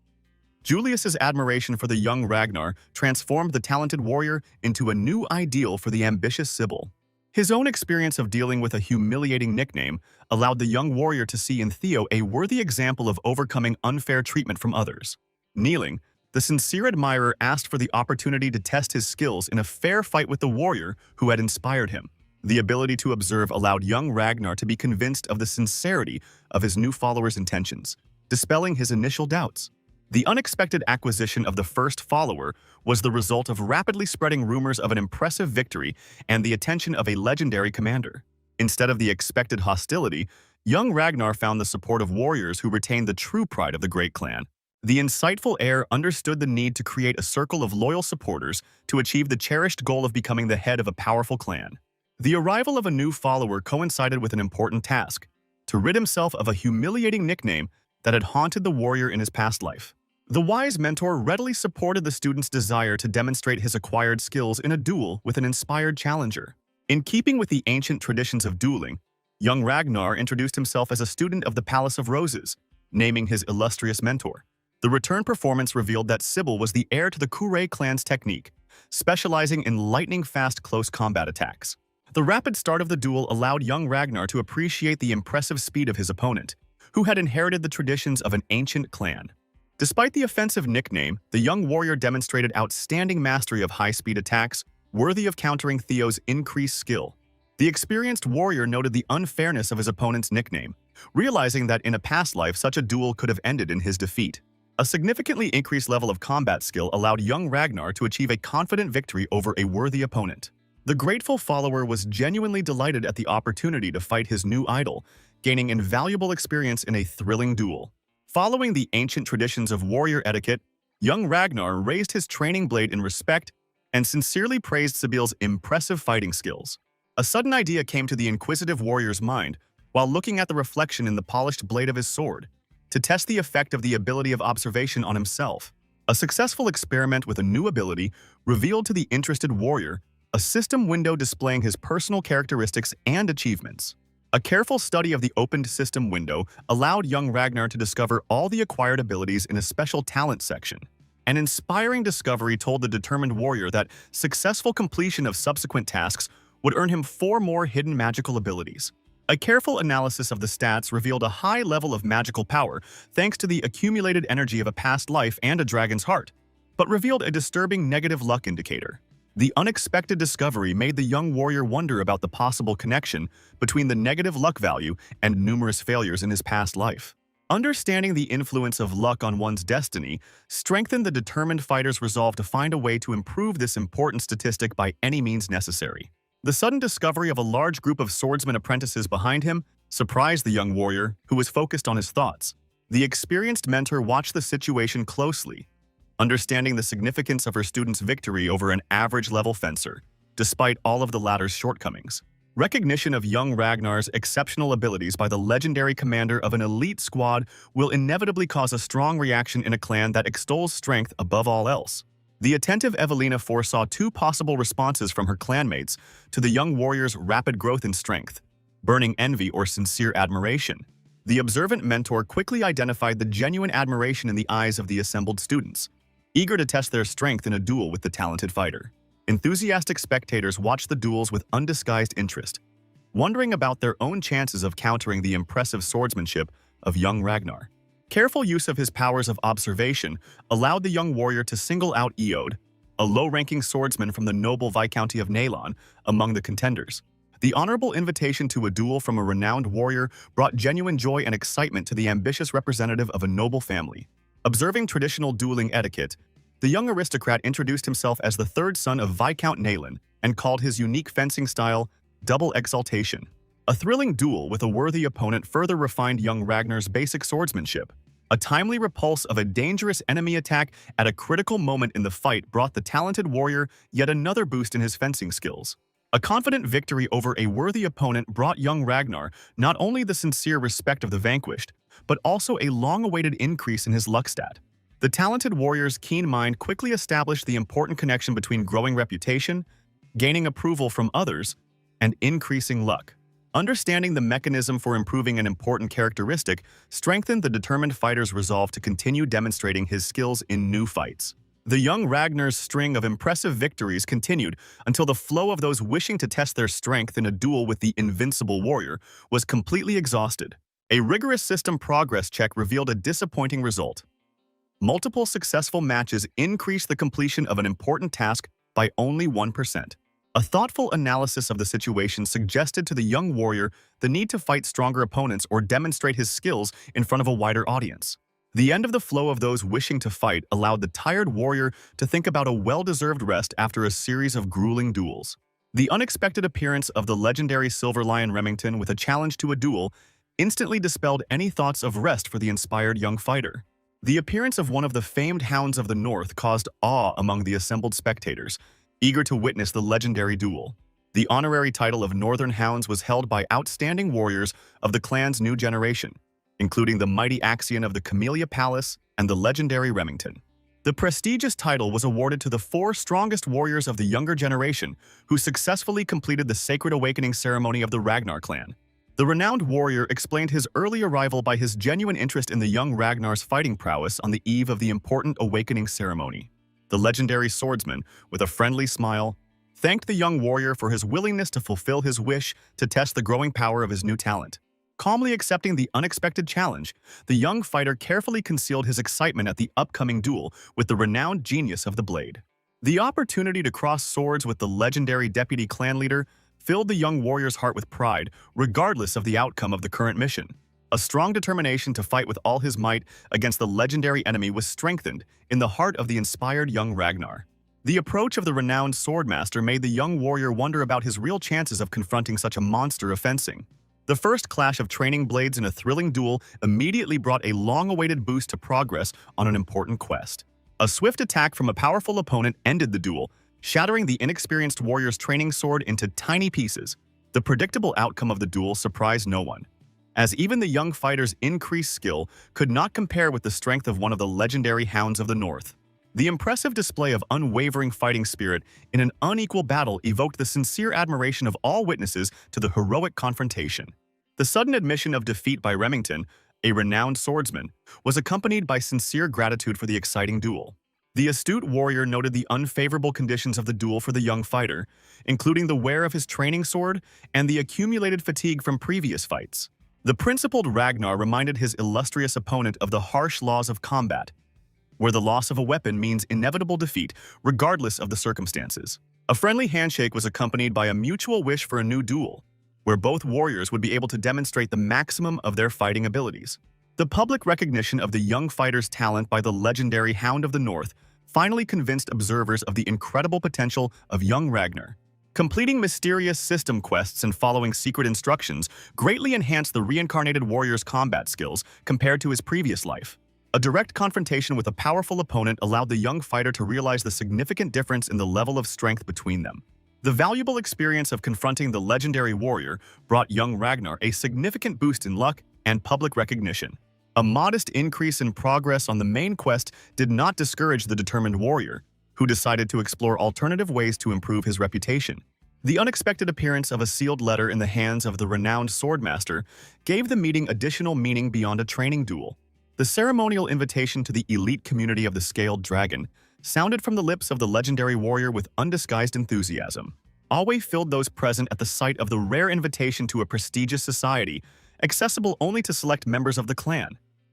Julius's admiration for the young Ragnar transformed the talented warrior into a new ideal for the ambitious Sybil. His own experience of dealing with a humiliating nickname allowed the young warrior to see in Theo a worthy example of overcoming unfair treatment from others. Kneeling, the sincere admirer asked for the opportunity to test his skills in a fair fight with the warrior who had inspired him. The ability to observe allowed young Ragnar to be convinced of the sincerity of his new follower's intentions, dispelling his initial doubts. The unexpected acquisition of the first follower was the result of rapidly spreading rumors of an impressive victory and the attention of a legendary commander. Instead of the expected hostility, young Ragnar found the support of warriors who retained the true pride of the great clan. The insightful heir understood the need to create a circle of loyal supporters to achieve the cherished goal of becoming the head of a powerful clan. The arrival of a new follower coincided with an important task: to rid himself of a humiliating nickname that had haunted the warrior in his past life. The wise mentor readily supported the student's desire to demonstrate his acquired skills in a duel with an inspired challenger. In keeping with the ancient traditions of dueling, young Ragnar introduced himself as a student of the Palace of Roses, naming his illustrious mentor. The return performance revealed that Sybil was the heir to the Kure clan's technique, specializing in lightning-fast close combat attacks. The rapid start of the duel allowed young Ragnar to appreciate the impressive speed of his opponent, who had inherited the traditions of an ancient clan. Despite the offensive nickname, the young warrior demonstrated outstanding mastery of high-speed attacks, worthy of countering Theo's increased skill. The experienced warrior noted the unfairness of his opponent's nickname, realizing that in a past life such a duel could have ended in his defeat. A significantly increased level of combat skill allowed young Ragnar to achieve a confident victory over a worthy opponent. The grateful follower was genuinely delighted at the opportunity to fight his new idol, gaining invaluable experience in a thrilling duel. Following the ancient traditions of warrior etiquette, young Ragnar raised his training blade in respect and sincerely praised Sybil's impressive fighting skills. A sudden idea came to the inquisitive warrior's mind while looking at the reflection in the polished blade of his sword, to test the effect of the ability of observation on himself. A successful experiment with a new ability revealed to the interested warrior a system window displaying his personal characteristics and achievements. A careful study of the opened system window allowed young Ragnar to discover all the acquired abilities in a special talent section. An inspiring discovery told the determined warrior that successful completion of subsequent tasks would earn him 4 more hidden magical abilities. A careful analysis of the stats revealed a high level of magical power thanks to the accumulated energy of a past life and a dragon's heart, but revealed a disturbing negative luck indicator. The unexpected discovery made the young warrior wonder about the possible connection between the negative luck value and numerous failures in his past life. Understanding the influence of luck on one's destiny strengthened the determined fighter's resolve to find a way to improve this important statistic by any means necessary. The sudden discovery of a large group of swordsman apprentices behind him surprised the young warrior, who was focused on his thoughts. The experienced mentor watched the situation closely, understanding the significance of her student's victory over an average-level fencer, despite all of the latter's shortcomings. Recognition of young Ragnar's exceptional abilities by the legendary commander of an elite squad will inevitably cause a strong reaction in a clan that extols strength above all else. The attentive Evelina foresaw 2 possible responses from her clanmates to the young warrior's rapid growth in strength: burning envy or sincere admiration. The observant mentor quickly identified the genuine admiration in the eyes of the assembled students, eager to test their strength in a duel with the talented fighter. Enthusiastic spectators watched the duels with undisguised interest, wondering about their own chances of countering the impressive swordsmanship of young Ragnar. Careful use of his powers of observation allowed the young warrior to single out Eod, a low-ranking swordsman from the noble Viscounty of Nalon, among the contenders. The honorable invitation to a duel from a renowned warrior brought genuine joy and excitement to the ambitious representative of a noble family. Observing traditional dueling etiquette, the young aristocrat introduced himself as the 3rd son of Viscount Nalon and called his unique fencing style Double Exaltation. A thrilling duel with a worthy opponent further refined young Ragnar's basic swordsmanship. A timely repulse of a dangerous enemy attack at a critical moment in the fight brought the talented warrior yet another boost in his fencing skills. A confident victory over a worthy opponent brought young Ragnar not only the sincere respect of the vanquished, but also a long-awaited increase in his luck stat. The talented warrior's keen mind quickly established the important connection between growing reputation, gaining approval from others, and increasing luck. Understanding the mechanism for improving an important characteristic strengthened the determined fighter's resolve to continue demonstrating his skills in new fights. The young Ragnar's string of impressive victories continued until the flow of those wishing to test their strength in a duel with the invincible warrior was completely exhausted. A rigorous system progress check revealed a disappointing result. Multiple successful matches increased the completion of an important task by only 1%. A thoughtful analysis of the situation suggested to the young warrior the need to fight stronger opponents or demonstrate his skills in front of a wider audience. The end of the flow of those wishing to fight allowed the tired warrior to think about a well-deserved rest after a series of grueling duels. The unexpected appearance of the legendary Silver Lion Remington with a challenge to a duel instantly dispelled any thoughts of rest for the inspired young fighter. The appearance of one of the famed Hounds of the North caused awe among the assembled spectators, eager to witness the legendary duel. The honorary title of Northern Hounds was held by outstanding warriors of the clan's new generation, including the mighty Axion of the Camellia Palace and the legendary Remington. The prestigious title was awarded to the 4 strongest warriors of the younger generation who successfully completed the Sacred Awakening ceremony of the Ragnar clan. The renowned warrior explained his early arrival by his genuine interest in the young Ragnar's fighting prowess on the eve of the important awakening ceremony. The legendary swordsman, with a friendly smile, thanked the young warrior for his willingness to fulfill his wish to test the growing power of his new talent. Calmly accepting the unexpected challenge, the young fighter carefully concealed his excitement at the upcoming duel with the renowned genius of the blade. The opportunity to cross swords with the legendary deputy clan leader filled the young warrior's heart with pride, regardless of the outcome of the current mission. A strong determination to fight with all his might against the legendary enemy was strengthened in the heart of the inspired young Ragnar. The approach of the renowned swordmaster made the young warrior wonder about his real chances of confronting such a monster of fencing. The first clash of training blades in a thrilling duel immediately brought a long-awaited boost to progress on an important quest. A swift attack from a powerful opponent ended the duel, shattering the inexperienced warrior's training sword into tiny pieces. The predictable outcome of the duel surprised no one, as even the young fighter's increased skill could not compare with the strength of one of the legendary Hounds of the North. The impressive display of unwavering fighting spirit in an unequal battle evoked the sincere admiration of all witnesses to the heroic confrontation. The sudden admission of defeat by Remington, a renowned swordsman, was accompanied by sincere gratitude for the exciting duel. The astute warrior noted the unfavorable conditions of the duel for the young fighter, including the wear of his training sword and the accumulated fatigue from previous fights. The principled Ragnar reminded his illustrious opponent of the harsh laws of combat, where the loss of a weapon means inevitable defeat, regardless of the circumstances. A friendly handshake was accompanied by a mutual wish for a new duel, where both warriors would be able to demonstrate the maximum of their fighting abilities. The public recognition of the young fighter's talent by the legendary Hound of the North finally convinced observers of the incredible potential of young Ragnar. Completing mysterious system quests and following secret instructions greatly enhanced the reincarnated warrior's combat skills compared to his previous life. A direct confrontation with a powerful opponent allowed the young fighter to realize the significant difference in the level of strength between them. The valuable experience of confronting the legendary warrior brought young Ragnar a significant boost in luck and public recognition. A modest increase in progress on the main quest did not discourage the determined warrior, who decided to explore alternative ways to improve his reputation. The unexpected appearance of a sealed letter in the hands of the renowned swordmaster gave the meeting additional meaning beyond a training duel. The ceremonial invitation to the elite community of the Scaled Dragon sounded from the lips of the legendary warrior with undisguised enthusiasm. Awe filled those present at the sight of the rare invitation to a prestigious society, accessible only to select members of the clan.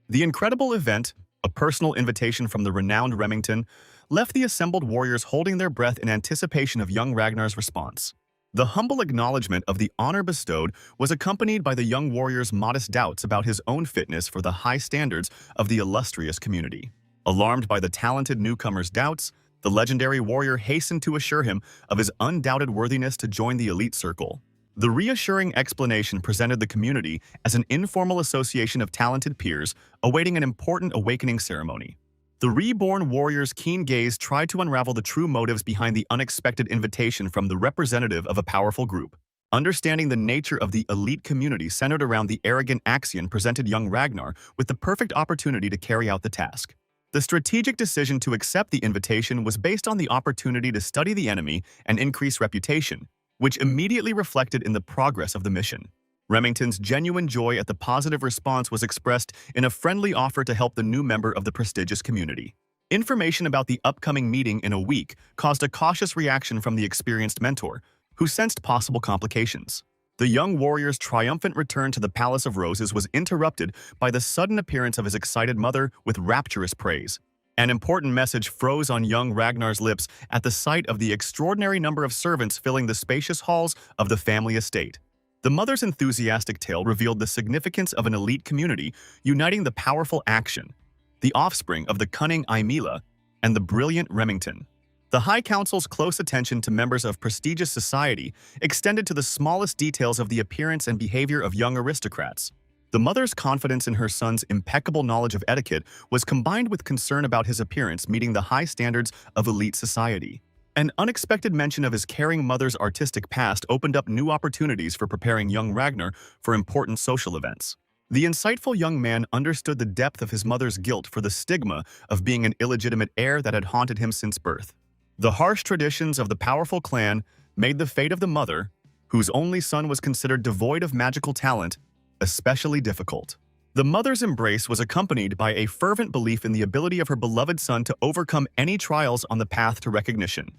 The incredible event, a personal invitation from the renowned Remington, left the assembled warriors holding their breath in anticipation of young Ragnar's response. The humble acknowledgement of the honor bestowed was accompanied by the young warrior's modest doubts about his own fitness for the high standards of the illustrious community. Alarmed by the talented newcomer's doubts, the legendary warrior hastened to assure him of his undoubted worthiness to join the elite circle. The reassuring explanation presented the community as an informal association of talented peers awaiting an important awakening ceremony. The reborn warrior's keen gaze tried to unravel the true motives behind the unexpected invitation from the representative of a powerful group. Understanding the nature of the elite community centered around the arrogant Axion presented young Ragnar with the perfect opportunity to carry out the task. The strategic decision to accept the invitation was based on the opportunity to study the enemy and increase reputation, which immediately reflected in the progress of the mission. Remington's genuine joy at the positive response was expressed in a friendly offer to help the new member of the prestigious community. Information about the upcoming meeting in a week caused a cautious reaction from the experienced mentor, who sensed possible complications. The young warrior's triumphant return to the Palace of Roses was interrupted by the sudden appearance of his excited mother with rapturous praise. An important message froze on young Ragnar's lips at the sight of the extraordinary number of servants filling the spacious halls of the family estate. The mother's enthusiastic tale revealed the significance of an elite community uniting the powerful Action, the offspring of the cunning Ymila, and the brilliant Remington. The High Council's close attention to members of prestigious society extended to the smallest details of the appearance and behavior of young aristocrats. The mother's confidence in her son's impeccable knowledge of etiquette was combined with concern about his appearance meeting the high standards of elite society. An unexpected mention of his caring mother's artistic past opened up new opportunities for preparing young Ragnar for important social events. The insightful young man understood the depth of his mother's guilt for the stigma of being an illegitimate heir that had haunted him since birth. The harsh traditions of the powerful clan made the fate of the mother, whose only son was considered devoid of magical talent, especially difficult. The mother's embrace was accompanied by a fervent belief in the ability of her beloved son to overcome any trials on the path to recognition.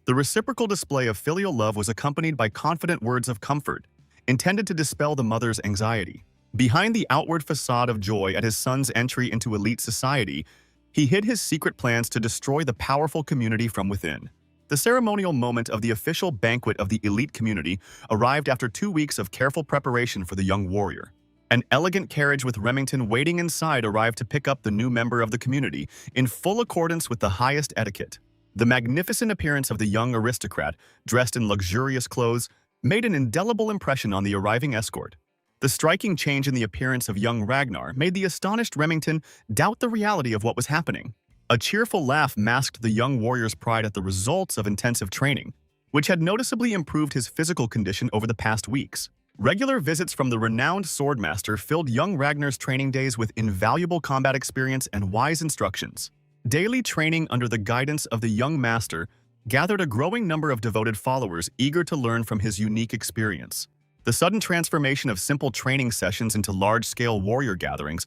The reciprocal display of filial love was accompanied by confident words of comfort, intended to dispel the mother's anxiety. Behind the outward facade of joy at his son's entry into elite society, he hid his secret plans to destroy the powerful community from within. The ceremonial moment of the official banquet of the elite community arrived after 2 weeks of careful preparation for the young warrior. An elegant carriage with Remington waiting inside arrived to pick up the new member of the community, in full accordance with the highest etiquette. The magnificent appearance of the young aristocrat, dressed in luxurious clothes, made an indelible impression on the arriving escort. The striking change in the appearance of young Ragnar made the astonished Remington doubt the reality of what was happening. A cheerful laugh masked the young warrior's pride at the results of intensive training, which had noticeably improved his physical condition over the past weeks. Regular visits from the renowned swordmaster filled young Ragnar's training days with invaluable combat experience and wise instructions. Daily training under the guidance of the young master gathered a growing number of devoted followers eager to learn from his unique experience. The sudden transformation of simple training sessions into large-scale warrior gatherings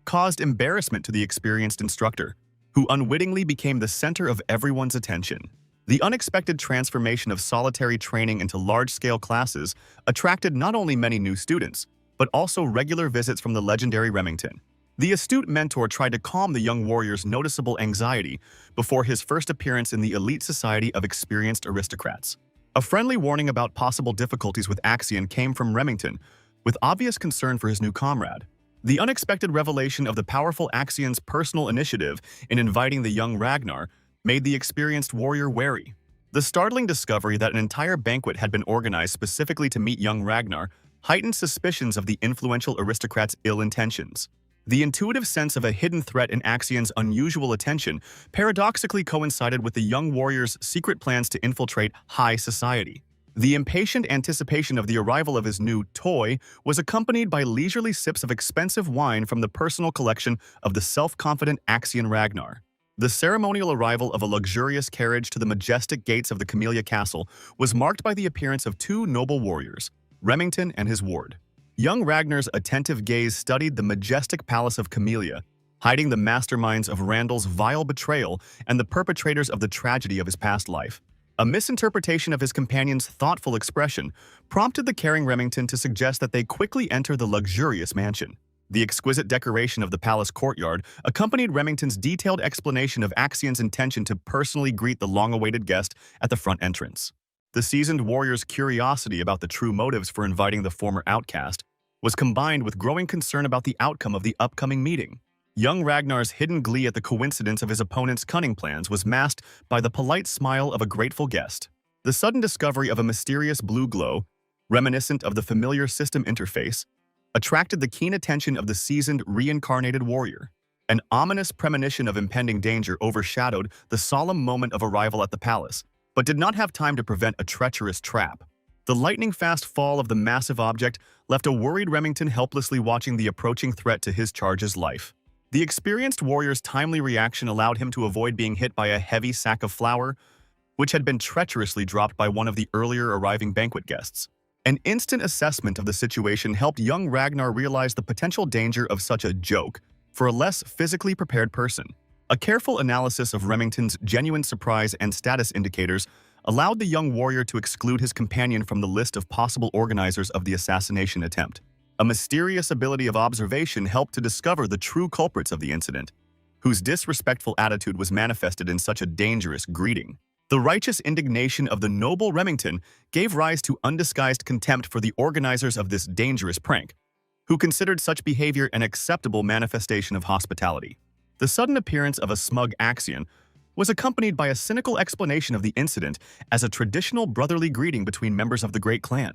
caused embarrassment to the experienced instructor, who unwittingly became the center of everyone's attention. The unexpected transformation of solitary training into large-scale classes attracted not only many new students, but also regular visits from the legendary Remington. The astute mentor tried to calm the young warrior's noticeable anxiety before his first appearance in the elite society of experienced aristocrats. A friendly warning about possible difficulties with Axion came from Remington, with obvious concern for his new comrade. The unexpected revelation of the powerful Axion's personal initiative in inviting the young Ragnar made the experienced warrior wary. The startling discovery that an entire banquet had been organized specifically to meet young Ragnar heightened suspicions of the influential aristocrat's ill intentions. The intuitive sense of a hidden threat in Axion's unusual attention paradoxically coincided with the young warrior's secret plans to infiltrate high society. The impatient anticipation of the arrival of his new toy was accompanied by leisurely sips of expensive wine from the personal collection of the self-confident Axion Ragnar. The ceremonial arrival of a luxurious carriage to the majestic gates of the Camellia Castle was marked by the appearance of 2 noble warriors, Remington and his ward. Young Ragnar's attentive gaze studied the majestic palace of Camellia, hiding the masterminds of Randall's vile betrayal and the perpetrators of the tragedy of his past life. A misinterpretation of his companion's thoughtful expression prompted the caring Remington to suggest that they quickly enter the luxurious mansion. The exquisite decoration of the palace courtyard accompanied Remington's detailed explanation of Axion's intention to personally greet the long-awaited guest at the front entrance. The seasoned warrior's curiosity about the true motives for inviting the former outcast was combined with growing concern about the outcome of the upcoming meeting. Young Ragnar's hidden glee at the coincidence of his opponent's cunning plans was masked by the polite smile of a grateful guest. The sudden discovery of a mysterious blue glow, reminiscent of the familiar system interface, attracted the keen attention of the seasoned, reincarnated warrior. An ominous premonition of impending danger overshadowed the solemn moment of arrival at the palace, but did not have time to prevent a treacherous trap. The lightning-fast fall of the massive object left a worried Remington helplessly watching the approaching threat to his charge's life. The experienced warrior's timely reaction allowed him to avoid being hit by a heavy sack of flour, which had been treacherously dropped by one of the earlier arriving banquet guests. An instant assessment of the situation helped young Ragnar realize the potential danger of such a joke for a less physically prepared person. A careful analysis of Remington's genuine surprise and status indicators allowed the young warrior to exclude his companion from the list of possible organizers of the assassination attempt. A mysterious ability of observation helped to discover the true culprits of the incident, whose disrespectful attitude was manifested in such a dangerous greeting. The righteous indignation of the noble Remington gave rise to undisguised contempt for the organizers of this dangerous prank, who considered such behavior an acceptable manifestation of hospitality. The sudden appearance of a smug Axion was accompanied by a cynical explanation of the incident as a traditional brotherly greeting between members of the great clan.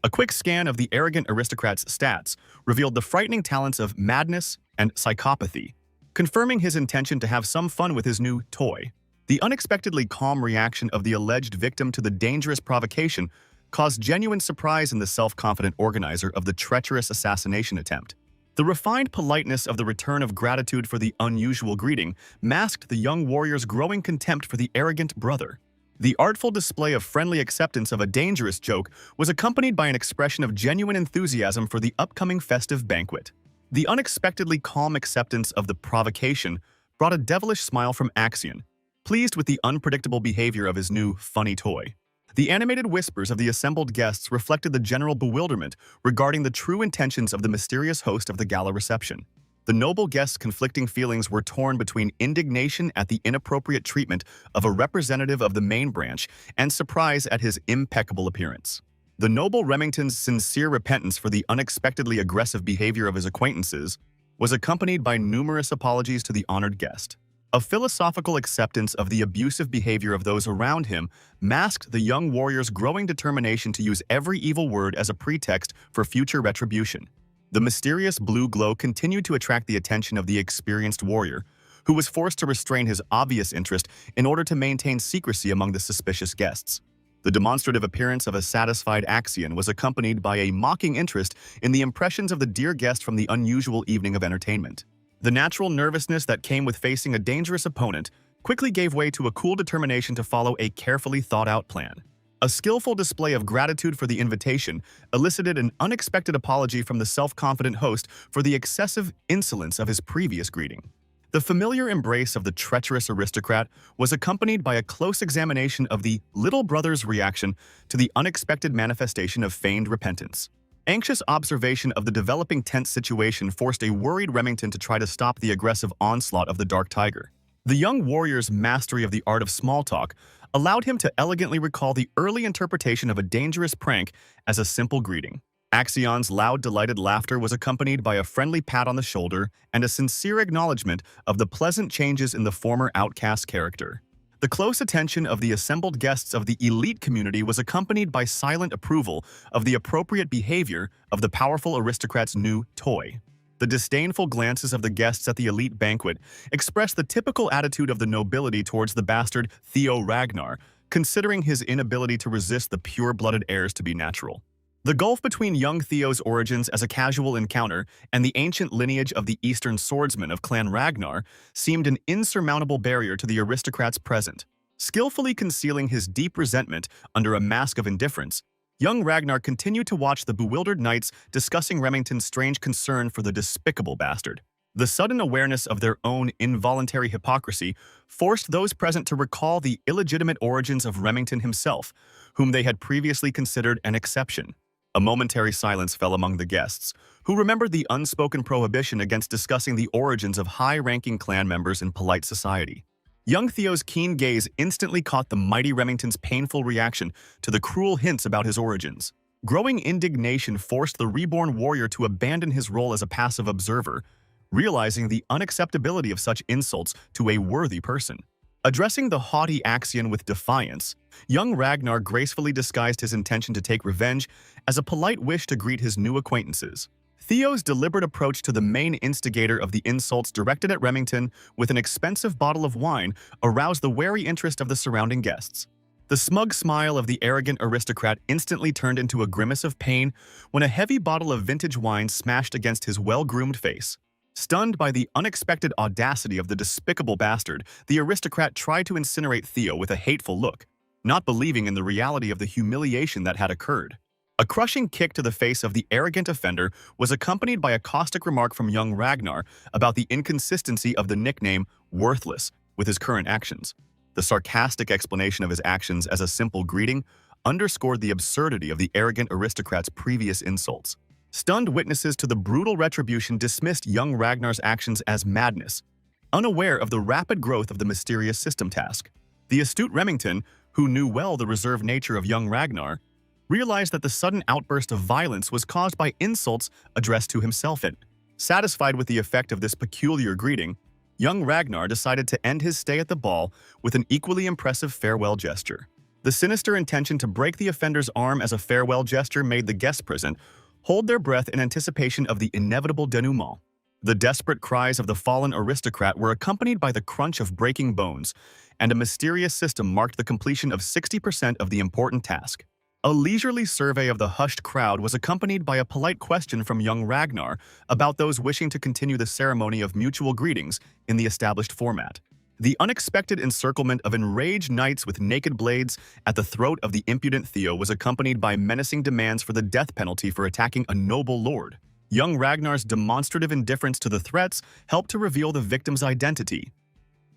A quick scan of the arrogant aristocrat's stats revealed the frightening talents of madness and psychopathy, confirming his intention to have some fun with his new toy. The unexpectedly calm reaction of the alleged victim to the dangerous provocation caused genuine surprise in the self-confident organizer of the treacherous assassination attempt. The refined politeness of the return of gratitude for the unusual greeting masked the young warrior's growing contempt for the arrogant brother. The artful display of friendly acceptance of a dangerous joke was accompanied by an expression of genuine enthusiasm for the upcoming festive banquet. The unexpectedly calm acceptance of the provocation brought a devilish smile from Axion, pleased with the unpredictable behavior of his new, funny toy. The animated whispers of the assembled guests reflected the general bewilderment regarding the true intentions of the mysterious host of the gala reception. The noble guests' conflicting feelings were torn between indignation at the inappropriate treatment of a representative of the main branch and surprise at his impeccable appearance. The noble Remington's sincere repentance for the unexpectedly aggressive behavior of his acquaintances was accompanied by numerous apologies to the honored guest. A philosophical acceptance of the abusive behavior of those around him masked the young warrior's growing determination to use every evil word as a pretext for future retribution. The mysterious blue glow continued to attract the attention of the experienced warrior, who was forced to restrain his obvious interest in order to maintain secrecy among the suspicious guests. The demonstrative appearance of a satisfied Axion was accompanied by a mocking interest in the impressions of the dear guest from the unusual evening of entertainment. The natural nervousness that came with facing a dangerous opponent quickly gave way to a cool determination to follow a carefully thought-out plan. A skillful display of gratitude for the invitation elicited an unexpected apology from the self-confident host for the excessive insolence of his previous greeting. The familiar embrace of the treacherous aristocrat was accompanied by a close examination of the little brother's reaction to the unexpected manifestation of feigned repentance. Anxious observation of the developing tense situation forced a worried Remington to try to stop the aggressive onslaught of the Dark Tiger. The young warrior's mastery of the art of small talk allowed him to elegantly recall the early interpretation of a dangerous prank as a simple greeting. Axion's loud, delighted laughter was accompanied by a friendly pat on the shoulder and a sincere acknowledgement of the pleasant changes in the former outcast character. The close attention of the assembled guests of the elite community was accompanied by silent approval of the appropriate behavior of the powerful aristocrat's new toy. The disdainful glances of the guests at the elite banquet expressed the typical attitude of the nobility towards the bastard Theo Ragnar, considering his inability to resist the pure-blooded heirs to be natural. The gulf between young Theo's origins as a casual encounter and the ancient lineage of the Eastern swordsmen of Clan Ragnar seemed an insurmountable barrier to the aristocrat's present. Skillfully concealing his deep resentment under a mask of indifference, young Ragnar continued to watch the bewildered knights discussing Remington's strange concern for the despicable bastard. The sudden awareness of their own involuntary hypocrisy forced those present to recall the illegitimate origins of Remington himself, whom they had previously considered an exception. A momentary silence fell among the guests, who remembered the unspoken prohibition against discussing the origins of high-ranking clan members in polite society. Young Theo's keen gaze instantly caught the mighty Remington's painful reaction to the cruel hints about his origins. Growing indignation forced the reborn warrior to abandon his role as a passive observer, realizing the unacceptability of such insults to a worthy person. Addressing the haughty Axion with defiance, young Ragnar gracefully disguised his intention to take revenge as a polite wish to greet his new acquaintances. Theo's deliberate approach to the main instigator of the insults directed at Remington with an expensive bottle of wine aroused the wary interest of the surrounding guests. The smug smile of the arrogant aristocrat instantly turned into a grimace of pain when a heavy bottle of vintage wine smashed against his well-groomed face. Stunned by the unexpected audacity of the despicable bastard, the aristocrat tried to incinerate Theo with a hateful look, not believing in the reality of the humiliation that had occurred. A crushing kick to the face of the arrogant offender was accompanied by a caustic remark from young Ragnar about the inconsistency of the nickname Worthless with his current actions. The sarcastic explanation of his actions as a simple greeting underscored the absurdity of the arrogant aristocrat's previous insults. Stunned witnesses to the brutal retribution dismissed young Ragnar's actions as madness, unaware of the rapid growth of the mysterious system task. The astute Remington, who knew well the reserved nature of young Ragnar, realized that the sudden outburst of violence was caused by insults addressed to himself. And, satisfied with the effect of this peculiar greeting, young Ragnar decided to end his stay at the ball with an equally impressive farewell gesture. The sinister intention to break the offender's arm as a farewell gesture made the guests present hold their breath in anticipation of the inevitable denouement. The desperate cries of the fallen aristocrat were accompanied by the crunch of breaking bones, and a mysterious system marked the completion of 60% of the important task. A leisurely survey of the hushed crowd was accompanied by a polite question from young Ragnar about those wishing to continue the ceremony of mutual greetings in the established format. The unexpected encirclement of enraged knights with naked blades at the throat of the impudent Theo was accompanied by menacing demands for the death penalty for attacking a noble lord. Young Ragnar's demonstrative indifference to the threats helped to reveal the victim's identity.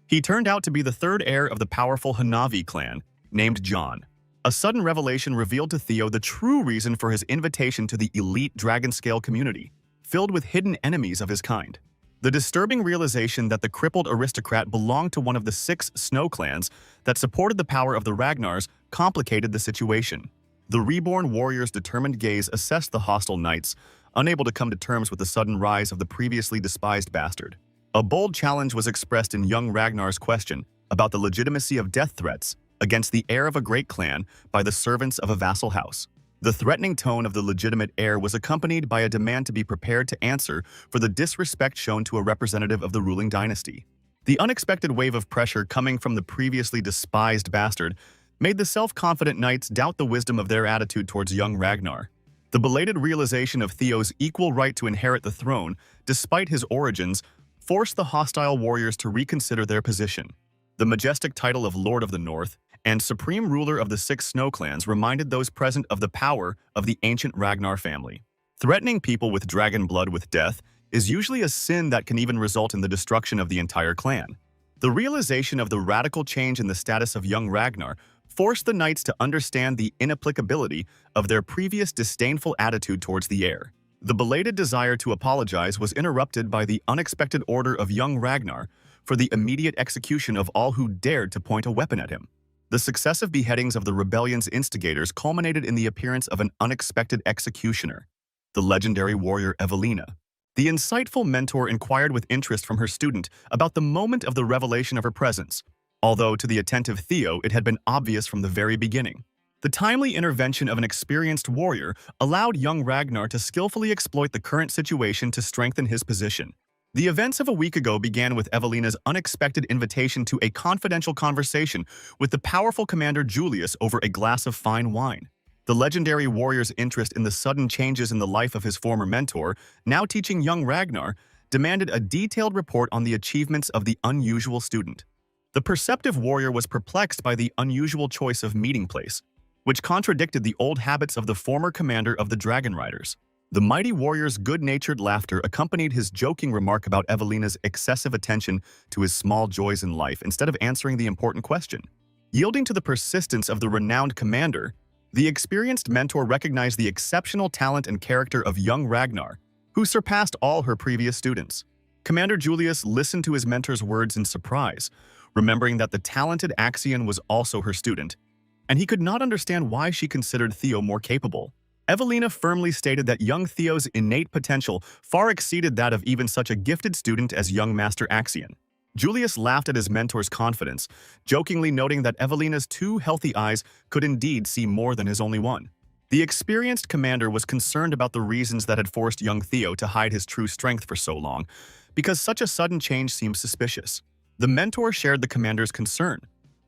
He turned out to be the third heir of the powerful Hanavi clan, named John. A sudden revelation revealed to Theo the true reason for his invitation to the elite Dragonscale community, filled with hidden enemies of his kind. The disturbing realization that the crippled aristocrat belonged to one of the 6 snow clans that supported the power of the Ragnars complicated the situation. The reborn warrior's determined gaze assessed the hostile knights, unable to come to terms with the sudden rise of the previously despised bastard. A bold challenge was expressed in young Ragnar's question about the legitimacy of death threats against the heir of a great clan by the servants of a vassal house. The threatening tone of the legitimate heir was accompanied by a demand to be prepared to answer for the disrespect shown to a representative of the ruling dynasty. The unexpected wave of pressure coming from the previously despised bastard made the self-confident knights doubt the wisdom of their attitude towards young Ragnar. The belated realization of Theo's equal right to inherit the throne, despite his origins, forced the hostile warriors to reconsider their position. The majestic title of Lord of the North and supreme ruler of the 6 snow clans reminded those present of the power of the ancient Ragnar family. Threatening people with dragon blood with death is usually a sin that can even result in the destruction of the entire clan. The realization of the radical change in the status of young Ragnar forced the knights to understand the inapplicability of their previous disdainful attitude towards the heir. The belated desire to apologize was interrupted by the unexpected order of young Ragnar for the immediate execution of all who dared to point a weapon at him. The successive beheadings of the rebellion's instigators culminated in the appearance of an unexpected executioner, the legendary warrior Evelina. The insightful mentor inquired with interest from her student about the moment of the revelation of her presence, although to the attentive Theo it had been obvious from the very beginning. The timely intervention of an experienced warrior allowed young Ragnar to skillfully exploit the current situation to strengthen his position. The events of a week ago began with Evelina's unexpected invitation to a confidential conversation with the powerful commander Julius over a glass of fine wine. The legendary warrior's interest in the sudden changes in the life of his former mentor, now teaching young Ragnar, demanded a detailed report on the achievements of the unusual student. The perceptive warrior was perplexed by the unusual choice of meeting place, which contradicted the old habits of the former commander of the Dragon Riders. The mighty warrior's good-natured laughter accompanied his joking remark about Evelina's excessive attention to his small joys in life instead of answering the important question. Yielding to the persistence of the renowned commander, the experienced mentor recognized the exceptional talent and character of young Ragnar, who surpassed all her previous students. Commander Julius listened to his mentor's words in surprise, remembering that the talented Axion was also her student, and he could not understand why she considered Theo more capable. Evelina firmly stated that young Theo's innate potential far exceeded that of even such a gifted student as young Master Axion. Julius laughed at his mentor's confidence, jokingly noting that Evelina's 2 healthy eyes could indeed see more than his only one. The experienced commander was concerned about the reasons that had forced young Theo to hide his true strength for so long, because such a sudden change seemed suspicious. The mentor shared the commander's concern,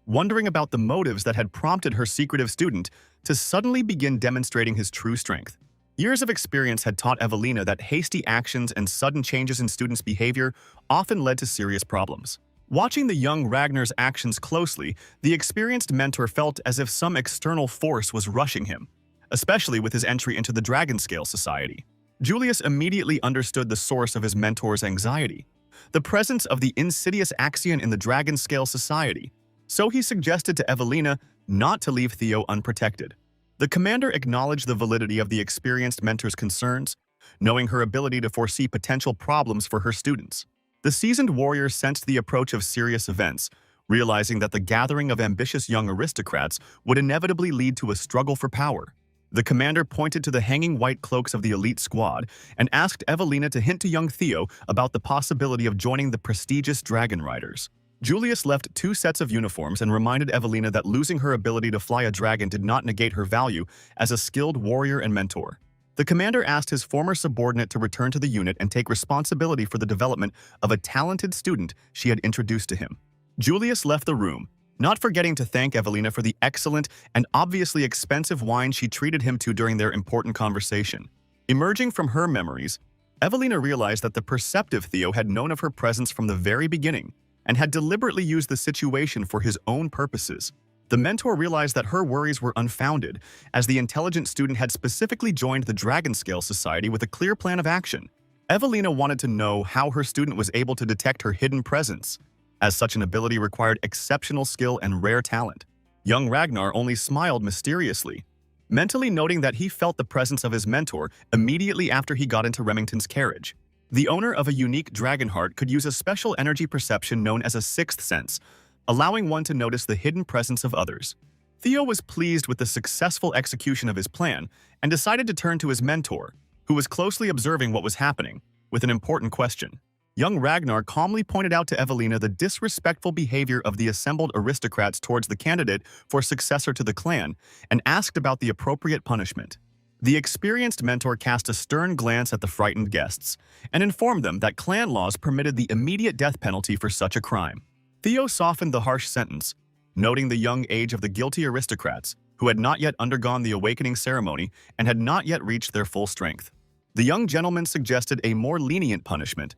wondering about the motives that had prompted her secretive student to suddenly begin demonstrating his true strength. Years of experience had taught Evelina that hasty actions and sudden changes in students' behavior often led to serious problems. Watching the young Ragnar's actions closely, the experienced mentor felt as if some external force was rushing him. especially with his entry into the Dragon Scale Society. Julius immediately understood the source of his mentor's anxiety, the presence of the insidious Axion in the Dragon Scale Society, so he suggested to Evelina not to leave Theo unprotected. The commander acknowledged the validity of the experienced mentor's concerns, knowing her ability to foresee potential problems for her students. The seasoned warrior sensed the approach of serious events, realizing that the gathering of ambitious young aristocrats would inevitably lead to a struggle for power. The commander pointed to the hanging white cloaks of the elite squad and asked Evelina to hint to young Theo about the possibility of joining the prestigious Dragon Riders. Julius left 2 sets of uniforms and reminded Evelina that losing her ability to fly a dragon did not negate her value as a skilled warrior and mentor. The commander asked his former subordinate to return to the unit and take responsibility for the development of a talented student she had introduced to him. Julius left the room, not forgetting to thank Evelina for the excellent and obviously expensive wine she treated him to during their important conversation. Emerging from her memories, Evelina realized that the perceptive Theo had known of her presence from the very beginning and had deliberately used the situation for his own purposes. The mentor realized that her worries were unfounded, as the intelligent student had specifically joined the Dragon Scale Society with a clear plan of action. Evelina wanted to know how her student was able to detect her hidden presence, as such an ability required exceptional skill and rare talent. Young Ragnar only smiled mysteriously, mentally noting that he felt the presence of his mentor immediately after he got into Remington's carriage. The owner of a unique dragon heart could use a special energy perception known as a sixth sense, allowing one to notice the hidden presence of others. Theo was pleased with the successful execution of his plan and decided to turn to his mentor, who was closely observing what was happening, with an important question. Young Ragnar calmly pointed out to Evelina the disrespectful behavior of the assembled aristocrats towards the candidate for successor to the clan and asked about the appropriate punishment. The experienced mentor cast a stern glance at the frightened guests and informed them that clan laws permitted the immediate death penalty for such a crime. Theo softened the harsh sentence, noting the young age of the guilty aristocrats who had not yet undergone the awakening ceremony and had not yet reached their full strength. The young gentleman suggested a more lenient punishment,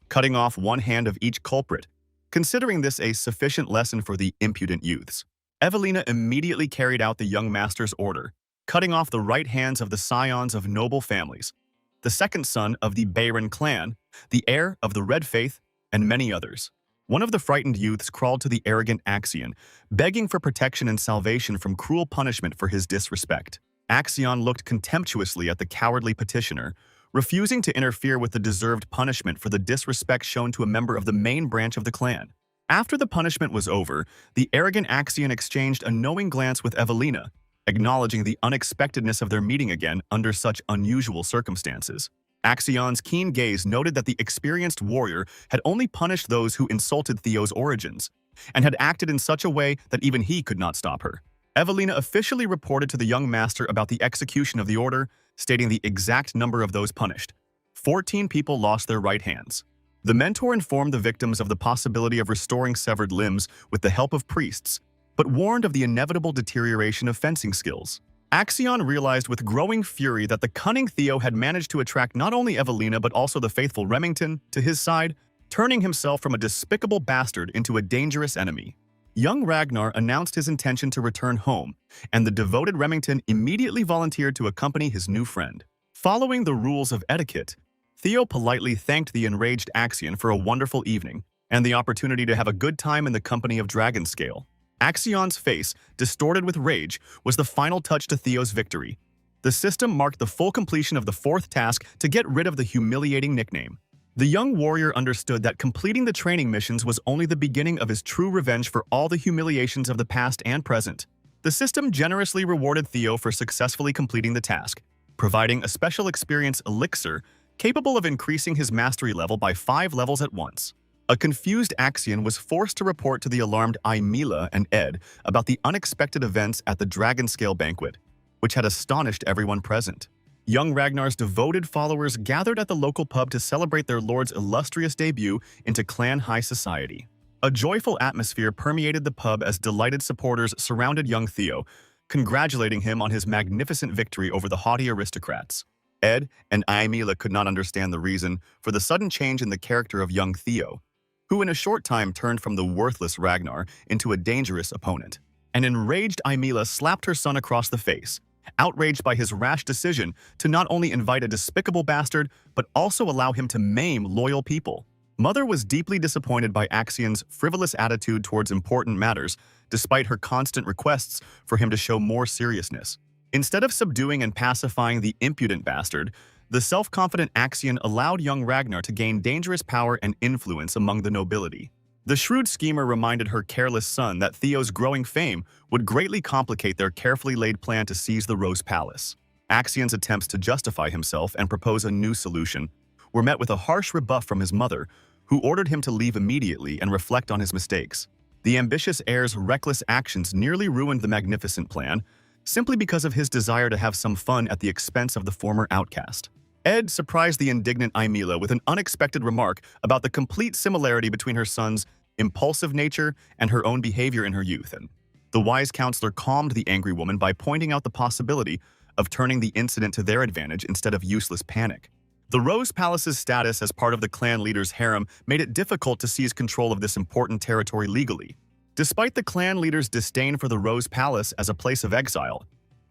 cutting off one hand of each culprit, considering this a sufficient lesson for the impudent youths. Evelina immediately carried out the young master's order, cutting off the right hands of the scions of noble families, the second son of the Bayron clan, the heir of the Red Faith, and many others. One of the frightened youths crawled to the arrogant Axion, begging for protection and salvation from cruel punishment for his disrespect. Axion looked contemptuously at the cowardly petitioner, refusing to interfere with the deserved punishment for the disrespect shown to a member of the main branch of the clan. After the punishment was over, the arrogant Axion exchanged a knowing glance with Evelina, acknowledging the unexpectedness of their meeting again under such unusual circumstances. Axion's keen gaze noted that the experienced warrior had only punished those who insulted Theo's origins, and had acted in such a way that even he could not stop her. Evelina officially reported to the young master about the execution of the order, stating the exact number of those punished. 14 people lost their right hands. The mentor informed the victims of the possibility of restoring severed limbs with the help of priests, but warned of the inevitable deterioration of fencing skills. Axion realized with growing fury that the cunning Theo had managed to attract not only Evelina but also the faithful Remington to his side, turning himself from a despicable bastard into a dangerous enemy. Young Ragnar announced his intention to return home, and the devoted Remington immediately volunteered to accompany his new friend. Following the rules of etiquette, Theo politely thanked the enraged Axion for a wonderful evening and the opportunity to have a good time in the company of Dragonscale. Axion's face, distorted with rage, was the final touch to Theo's victory. The system marked the full completion of the 4th task to get rid of the humiliating nickname. The young warrior understood that completing the training missions was only the beginning of his true revenge for all the humiliations of the past and present. The system generously rewarded Theo for successfully completing the task, providing a special experience elixir capable of increasing his mastery level by 5 levels at once. A confused Axion was forced to report to the alarmed Aimila and Ed about the unexpected events at the Dragonscale banquet, which had astonished everyone present. Young Ragnar's devoted followers gathered at the local pub to celebrate their lord's illustrious debut into clan high society. A joyful atmosphere permeated the pub as delighted supporters surrounded young Theo, congratulating him on his magnificent victory over the haughty aristocrats. Ed and Aimila could not understand the reason for the sudden change in the character of young Theo, who in a short time turned from the worthless Ragnar into a dangerous opponent. An enraged Aimila slapped her son across the face, outraged by his rash decision to not only invite a despicable bastard, but also allow him to maim loyal people. Mother was deeply disappointed by Axion's frivolous attitude towards important matters, despite her constant requests for him to show more seriousness. Instead of subduing and pacifying the impudent bastard, the self-confident Axion allowed young Ragnar to gain dangerous power and influence among the nobility. The shrewd schemer reminded her careless son that Theo's growing fame would greatly complicate their carefully laid plan to seize the Rose Palace. Axion's attempts to justify himself and propose a new solution were met with a harsh rebuff from his mother, who ordered him to leave immediately and reflect on his mistakes. The ambitious heir's reckless actions nearly ruined the magnificent plan, simply because of his desire to have some fun at the expense of the former outcast. Ed surprised the indignant Aimila with an unexpected remark about the complete similarity between her son's impulsive nature and her own behavior in her youth, and the wise counselor calmed the angry woman by pointing out the possibility of turning the incident to their advantage instead of useless panic. The Rose Palace's status as part of the clan leader's harem made it difficult to seize control of this important territory legally. Despite the clan leader's disdain for the Rose Palace as a place of exile,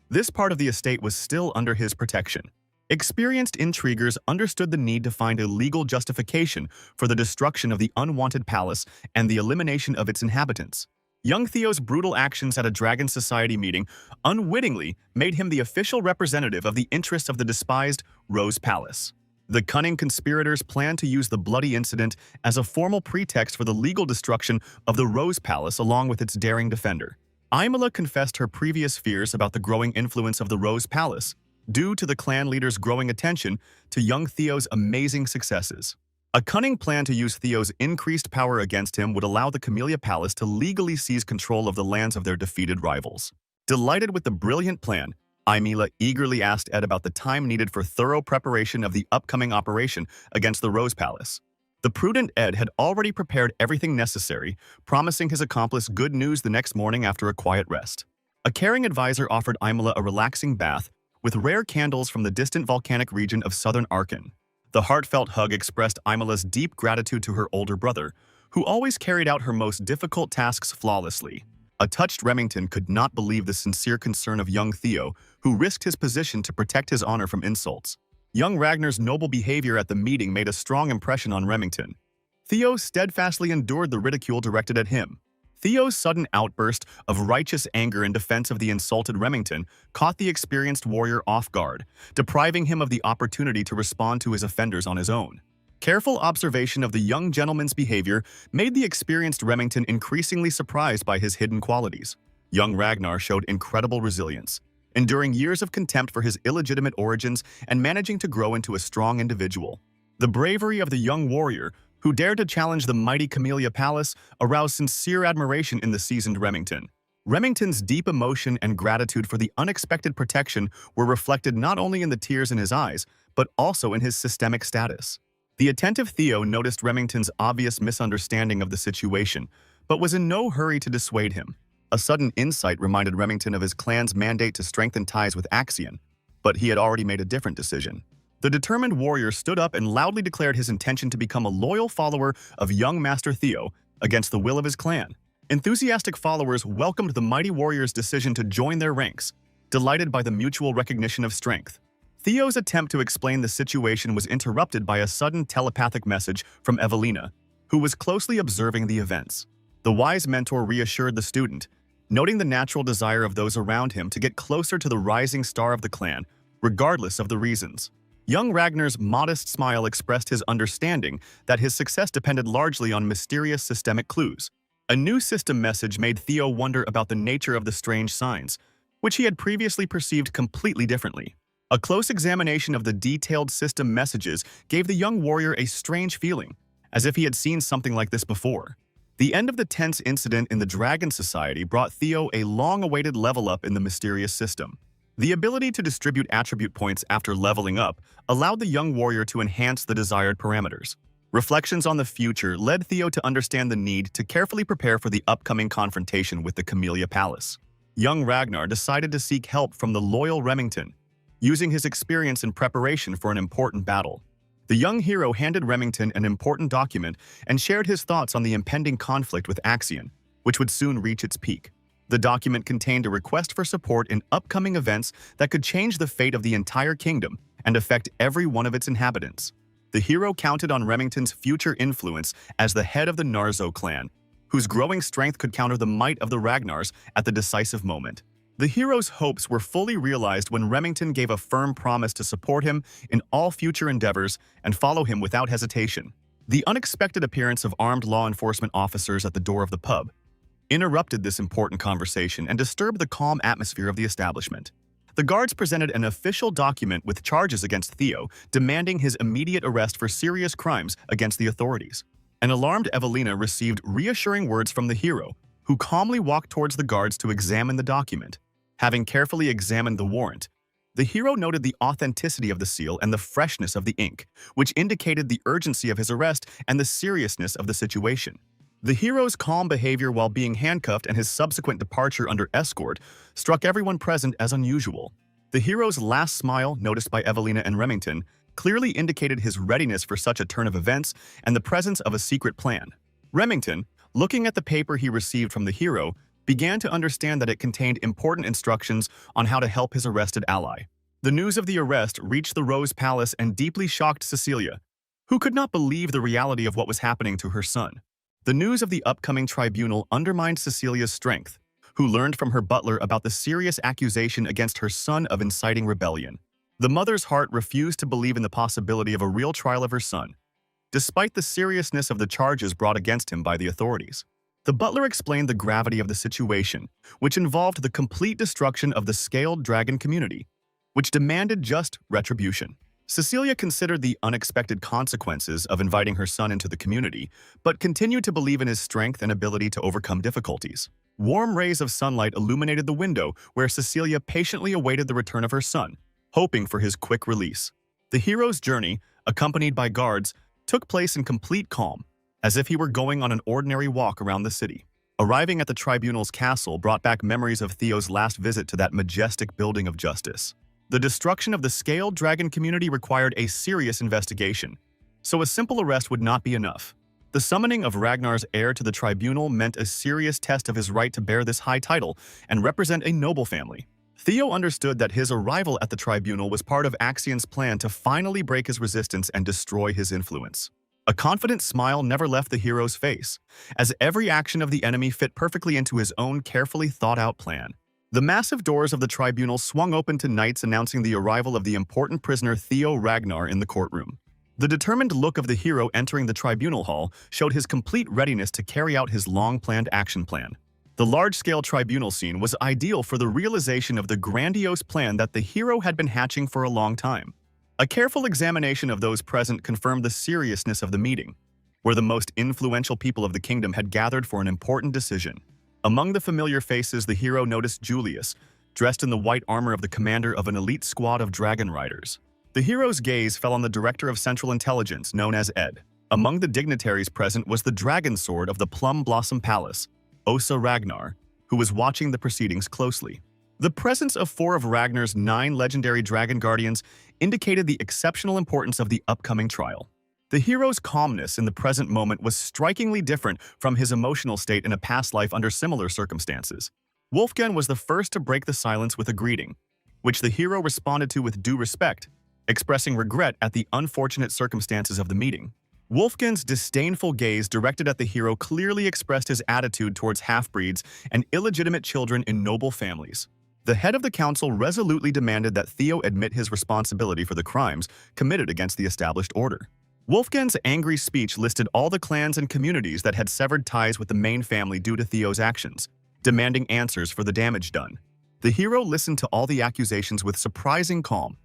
this part of the estate was still under his protection. Experienced intriguers understood the need to find a legal justification for the destruction of the unwanted palace and the elimination of its inhabitants. Young Theo's brutal actions at a Dragon Society meeting unwittingly made him the official representative of the interests of the despised Rose Palace. The cunning conspirators planned to use the bloody incident as a formal pretext for the legal destruction of the Rose Palace along with its daring defender. Aimila confessed her previous fears about the growing influence of the Rose Palace, due to the clan leader's growing attention to young Theo's amazing successes. A cunning plan to use Theo's increased power against him would allow the Camellia Palace to legally seize control of the lands of their defeated rivals. Delighted with the brilliant plan, Aimila eagerly asked Ed about the time needed for thorough preparation of the upcoming operation against the Rose Palace. The prudent Ed had already prepared everything necessary, promising his accomplice good news the next morning after a quiet rest. A caring advisor offered Aimila a relaxing bath with rare candles from the distant volcanic region of southern Arkan. The heartfelt hug expressed Aimila's deep gratitude to her older brother, who always carried out her most difficult tasks flawlessly. A touched Remington could not believe the sincere concern of young Theo, who risked his position to protect his honor from insults. Young Ragnar's noble behavior at the meeting made a strong impression on Remington. Theo steadfastly endured the ridicule directed at him. Theo's sudden outburst of righteous anger in defense of the insulted Remington caught the experienced warrior off guard, depriving him of the opportunity to respond to his offenders on his own. Careful observation of the young gentleman's behavior made the experienced Remington increasingly surprised by his hidden qualities. Young Ragnar showed incredible resilience, enduring years of contempt for his illegitimate origins and managing to grow into a strong individual. The bravery of the young warrior, who dared to challenge the mighty Camellia Palace, aroused sincere admiration in the seasoned Remington. Remington's deep emotion and gratitude for the unexpected protection were reflected not only in the tears in his eyes, but also in his systemic status. The attentive Theo noticed Remington's obvious misunderstanding of the situation, but was in no hurry to dissuade him. A sudden insight reminded Remington of his clan's mandate to strengthen ties with Axion, but he had already made a different decision. The determined warrior stood up and loudly declared his intention to become a loyal follower of young Master Theo against the will of his clan. Enthusiastic followers welcomed the mighty warrior's decision to join their ranks, delighted by the mutual recognition of strength. Theo's attempt to explain the situation was interrupted by a sudden telepathic message from Evelina, who was closely observing the events. The wise mentor reassured the student, noting the natural desire of those around him to get closer to the rising star of the clan, regardless of the reasons. Young Ragnar's modest smile expressed his understanding that his success depended largely on mysterious systemic clues. A new system message made Theo wonder about the nature of the strange signs, which he had previously perceived completely differently. A close examination of the detailed system messages gave the young warrior a strange feeling, as if he had seen something like this before. The end of the tense incident in the Dragon Society brought Theo a long-awaited level up in the mysterious system. The ability to distribute attribute points after leveling up allowed the young warrior to enhance the desired parameters. Reflections on the future led Theo to understand the need to carefully prepare for the upcoming confrontation with the Camellia Palace. Young Ragnar decided to seek help from the loyal Remington, using his experience in preparation for an important battle. The young hero handed Remington an important document and shared his thoughts on the impending conflict with Axion, which would soon reach its peak. The document contained a request for support in upcoming events that could change the fate of the entire kingdom and affect every one of its inhabitants. The hero counted on Remington's future influence as the head of the Narzo clan, whose growing strength could counter the might of the Ragnars at the decisive moment. The hero's hopes were fully realized when Remington gave a firm promise to support him in all future endeavors and follow him without hesitation. The unexpected appearance of armed law enforcement officers at the door of the pub interrupted this important conversation and disturbed the calm atmosphere of the establishment. The guards presented an official document with charges against Theo, demanding his immediate arrest for serious crimes against the authorities. An alarmed Evelina received reassuring words from the hero, who calmly walked towards the guards to examine the document. Having carefully examined the warrant, the hero noted the authenticity of the seal and the freshness of the ink, which indicated the urgency of his arrest and the seriousness of the situation. The hero's calm behavior while being handcuffed and his subsequent departure under escort struck everyone present as unusual. The hero's last smile, noticed by Evelina and Remington, clearly indicated his readiness for such a turn of events and the presence of a secret plan. Remington, looking at the paper he received from the hero, began to understand that it contained important instructions on how to help his arrested ally. The news of the arrest reached the Rose Palace and deeply shocked Cecilia, who could not believe the reality of what was happening to her son. The news of the upcoming tribunal undermined Cecilia's strength, who learned from her butler about the serious accusation against her son of inciting rebellion. The mother's heart refused to believe in the possibility of a real trial of her son, despite the seriousness of the charges brought against him by the authorities. The butler explained the gravity of the situation, which involved the complete destruction of the scaled dragon community, which demanded just retribution. Cecilia considered the unexpected consequences of inviting her son into the community, but continued to believe in his strength and ability to overcome difficulties. Warm rays of sunlight illuminated the window where Cecilia patiently awaited the return of her son, hoping for his quick release. The hero's journey, accompanied by guards, took place in complete calm, as if he were going on an ordinary walk around the city. Arriving at the tribunal's castle brought back memories of Theo's last visit to that majestic building of justice. The destruction of the scaled dragon community required a serious investigation, so a simple arrest would not be enough. The summoning of Ragnar's heir to the tribunal meant a serious test of his right to bear this high title and represent a noble family. Theo understood that his arrival at the tribunal was part of Axion's plan to finally break his resistance and destroy his influence. A confident smile never left the hero's face, as every action of the enemy fit perfectly into his own carefully thought-out plan. The massive doors of the tribunal swung open to knights announcing the arrival of the important prisoner Theo Ragnar in the courtroom. The determined look of the hero entering the tribunal hall showed his complete readiness to carry out his long-planned action plan. The large-scale tribunal scene was ideal for the realization of the grandiose plan that the hero had been hatching for a long time. A careful examination of those present confirmed the seriousness of the meeting, where the most influential people of the kingdom had gathered for an important decision. Among the familiar faces, the hero noticed Julius, dressed in the white armor of the commander of an elite squad of dragon riders. The hero's gaze fell on the director of Central Intelligence, known as Ed. Among the dignitaries present was the dragon sword of the Plum Blossom Palace, Osa Ragnar, who was watching the proceedings closely. The presence of 4 of Ragnar's 9 legendary dragon guardians indicated the exceptional importance of the upcoming trial. The hero's calmness in the present moment was strikingly different from his emotional state in a past life under similar circumstances. Wolfgang was the first to break the silence with a greeting, which the hero responded to with due respect, expressing regret at the unfortunate circumstances of the meeting. Wolfgang's disdainful gaze directed at the hero clearly expressed his attitude towards half-breeds and illegitimate children in noble families. The head of the council resolutely demanded that Theo admit his responsibility for the crimes committed against the established order. Wolfgang's angry speech listed all the clans and communities that had severed ties with the main family due to Theo's actions, demanding answers for the damage done. The hero listened to all the accusations with surprising calm,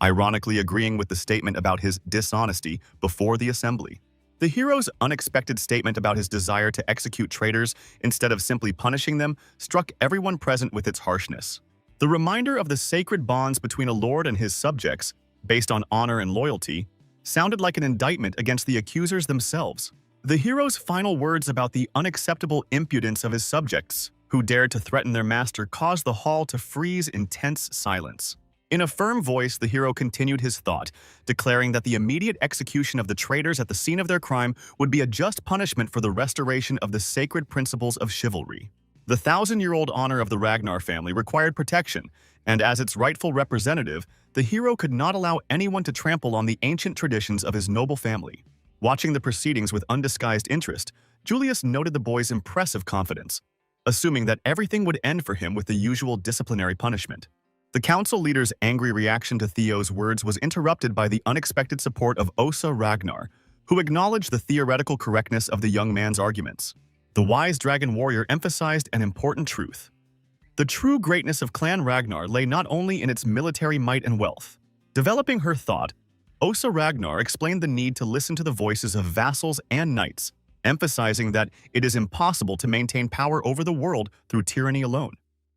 ironically agreeing with the statement about his dishonesty before the assembly. The hero's unexpected statement about his desire to execute traitors instead of simply punishing them struck everyone present with its harshness. The reminder of the sacred bonds between a lord and his subjects, based on honor and loyalty, sounded like an indictment against the accusers themselves. The hero's final words about the unacceptable impudence of his subjects, who dared to threaten their master, caused the hall to freeze in tense silence. In a firm voice, the hero continued his thought, declaring that the immediate execution of the traitors at the scene of their crime would be a just punishment for the restoration of the sacred principles of chivalry. The thousand-year-old honor of the Ragnar family required protection, and as its rightful representative, the hero could not allow anyone to trample on the ancient traditions of his noble family. Watching the proceedings with undisguised interest, Julius noted the boy's impressive confidence, assuming that everything would end for him with the usual disciplinary punishment. The council leader's angry reaction to Theo's words was interrupted by the unexpected support of Osa Ragnar, who acknowledged the theoretical correctness of the young man's arguments. The wise dragon warrior emphasized an important truth. The true greatness of Clan Ragnar lay not only in its military might and wealth. Developing her thought, Osa Ragnar explained the need to listen to the voices of vassals and knights, emphasizing that it is impossible to maintain power over the world through tyranny alone.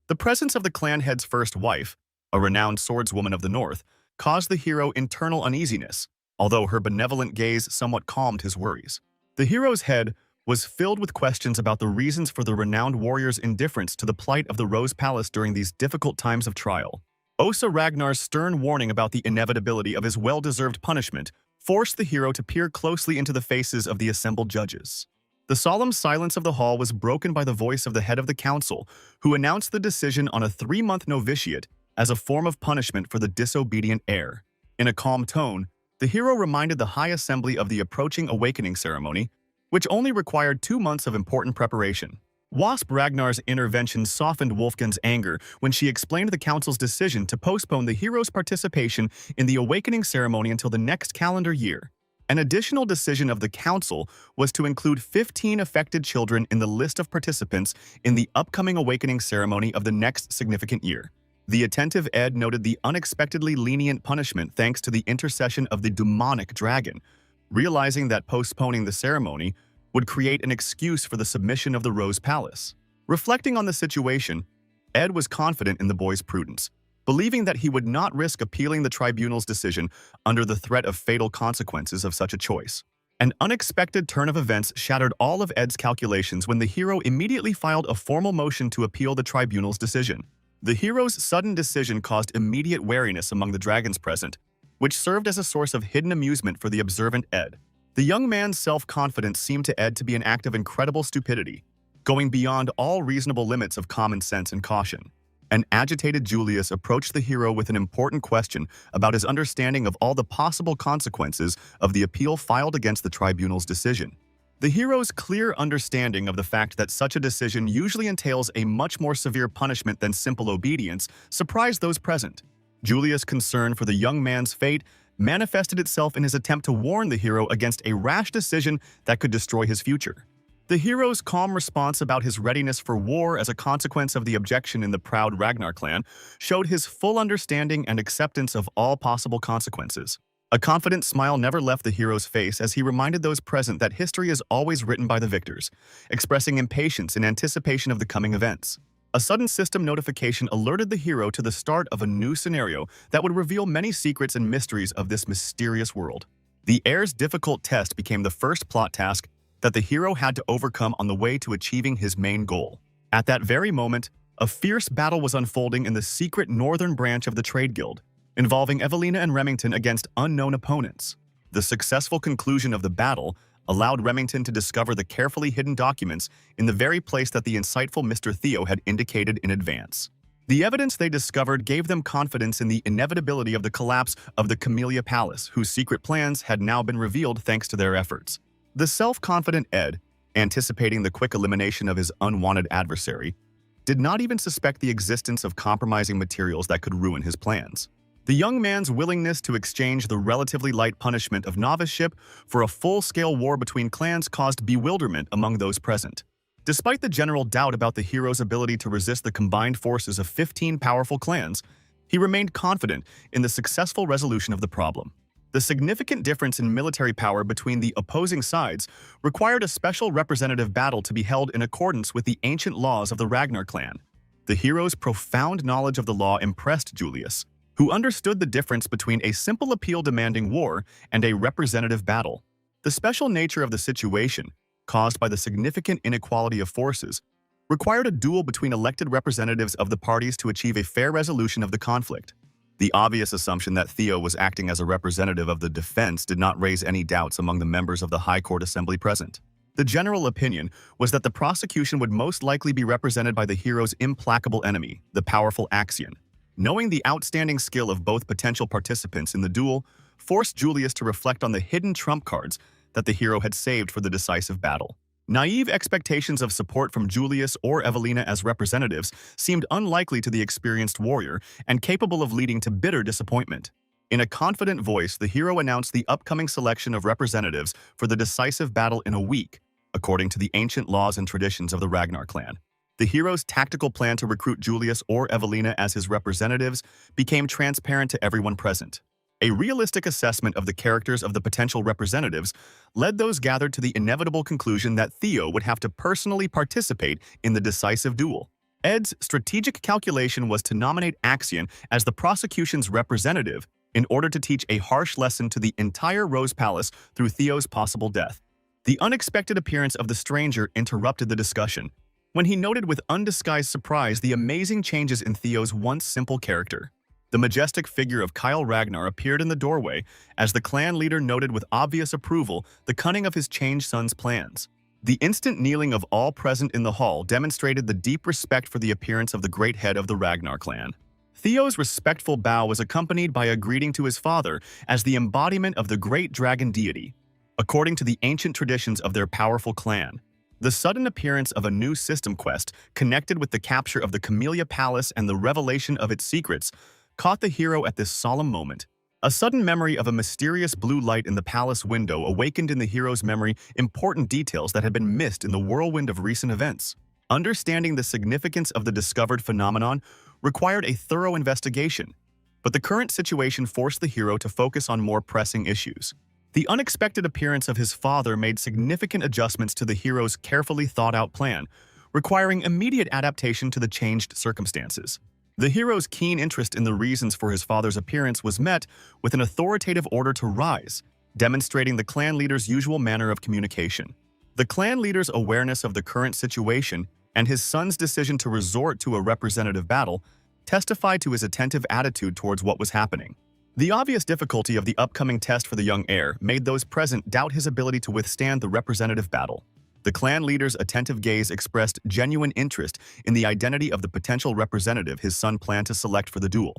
The presence of the clan head's first wife, a renowned swordswoman of the north, caused the hero internal uneasiness, although her benevolent gaze somewhat calmed his worries. The hero's head was filled with questions about the reasons for the renowned warrior's indifference to the plight of the Rose Palace during these difficult times of trial. Osa Ragnar's stern warning about the inevitability of his well-deserved punishment forced the hero to peer closely into the faces of the assembled judges. The solemn silence of the hall was broken by the voice of the head of the council, who announced the decision on a 3-month novitiate as a form of punishment for the disobedient heir. In a calm tone, the hero reminded the High Assembly of the approaching awakening ceremony, which only required 2 months of important preparation. Wasp Ragnar's intervention softened Wolfgang's anger when she explained the council's decision to postpone the hero's participation in the awakening ceremony until the next calendar year. An additional decision of the council was to include 15 affected children in the list of participants in the upcoming awakening ceremony of the next significant year. The attentive Ed noted the unexpectedly lenient punishment thanks to the intercession of the demonic dragon, realizing that postponing the ceremony would create an excuse for the submission of the Rose Palace. Reflecting on the situation, Ed was confident in the boy's prudence, believing that he would not risk appealing the tribunal's decision under the threat of fatal consequences of such a choice. An unexpected turn of events shattered all of Ed's calculations when the hero immediately filed a formal motion to appeal the tribunal's decision. The hero's sudden decision caused immediate wariness among the dragons present, which served as a source of hidden amusement for the observant Ed. The young man's self-confidence seemed to Ed to be an act of incredible stupidity, going beyond all reasonable limits of common sense and caution. An agitated Julius approached the hero with an important question about his understanding of all the possible consequences of the appeal filed against the tribunal's decision. The hero's clear understanding of the fact that such a decision usually entails a much more severe punishment than simple obedience surprised those present. Julius' concern for the young man's fate manifested itself in his attempt to warn the hero against a rash decision that could destroy his future. The hero's calm response about his readiness for war as a consequence of the objection in the proud Ragnar clan showed his full understanding and acceptance of all possible consequences. A confident smile never left the hero's face as he reminded those present that history is always written by the victors, expressing impatience in anticipation of the coming events. A sudden system notification alerted the hero to the start of a new scenario that would reveal many secrets and mysteries of this mysterious world. The heir's difficult test became the first plot task that the hero had to overcome on the way to achieving his main goal. At that very moment, a fierce battle was unfolding in the secret northern branch of the Trade Guild, involving Evelina and Remington against unknown opponents. The successful conclusion of the battle allowed Remington to discover the carefully hidden documents in the very place that the insightful Mr. Theo had indicated in advance. The evidence they discovered gave them confidence in the inevitability of the collapse of the Camellia Palace, whose secret plans had now been revealed thanks to their efforts. The self-confident Ed, anticipating the quick elimination of his unwanted adversary, did not even suspect the existence of compromising materials that could ruin his plans. The young man's willingness to exchange the relatively light punishment of noviceship for a full-scale war between clans caused bewilderment among those present. Despite the general doubt about the hero's ability to resist the combined forces of 15 powerful clans, he remained confident in the successful resolution of the problem. The significant difference in military power between the opposing sides required a special representative battle to be held in accordance with the ancient laws of the Ragnar clan. The hero's profound knowledge of the law impressed Julius, who understood the difference between a simple appeal demanding war and a representative battle. The special nature of the situation, caused by the significant inequality of forces, required a duel between elected representatives of the parties to achieve a fair resolution of the conflict. The obvious assumption that Theo was acting as a representative of the defense did not raise any doubts among the members of the High Court Assembly present. The general opinion was that the prosecution would most likely be represented by the hero's implacable enemy, the powerful Axion. Knowing the outstanding skill of both potential participants in the duel forced Julius to reflect on the hidden trump cards that the hero had saved for the decisive battle. Naive expectations of support from Julius or Evelina as representatives seemed unlikely to the experienced warrior and capable of leading to bitter disappointment. In a confident voice, the hero announced the upcoming selection of representatives for the decisive battle in a week, according to the ancient laws and traditions of the Ragnar clan. The hero's tactical plan to recruit Julius or Evelina as his representatives became transparent to everyone present. A realistic assessment of the characters of the potential representatives led those gathered to the inevitable conclusion that Theo would have to personally participate in the decisive duel. Ed's strategic calculation was to nominate Axion as the prosecution's representative in order to teach a harsh lesson to the entire Rose Palace through Theo's possible death. The unexpected appearance of the stranger interrupted the discussion, when he noted with undisguised surprise the amazing changes in Theo's once simple character. The majestic figure of Kyle Ragnar appeared in the doorway as the clan leader noted with obvious approval the cunning of his changed son's plans. The instant kneeling of all present in the hall demonstrated the deep respect for the appearance of the great head of the Ragnar clan. Theo's respectful bow was accompanied by a greeting to his father as the embodiment of the great dragon deity. According to the ancient traditions of their powerful clan, the sudden appearance of a new system quest connected with the capture of the Camellia Palace and the revelation of its secrets caught the hero at this solemn moment. A sudden memory of a mysterious blue light in the palace window awakened in the hero's memory important details that had been missed in the whirlwind of recent events. Understanding the significance of the discovered phenomenon required a thorough investigation, but the current situation forced the hero to focus on more pressing issues. The unexpected appearance of his father made significant adjustments to the hero's carefully thought-out plan, requiring immediate adaptation to the changed circumstances. The hero's keen interest in the reasons for his father's appearance was met with an authoritative order to rise, demonstrating the clan leader's usual manner of communication. The clan leader's awareness of the current situation and his son's decision to resort to a representative battle testified to his attentive attitude towards what was happening. The obvious difficulty of the upcoming test for the young heir made those present doubt his ability to withstand the representative battle. The clan leader's attentive gaze expressed genuine interest in the identity of the potential representative his son planned to select for the duel.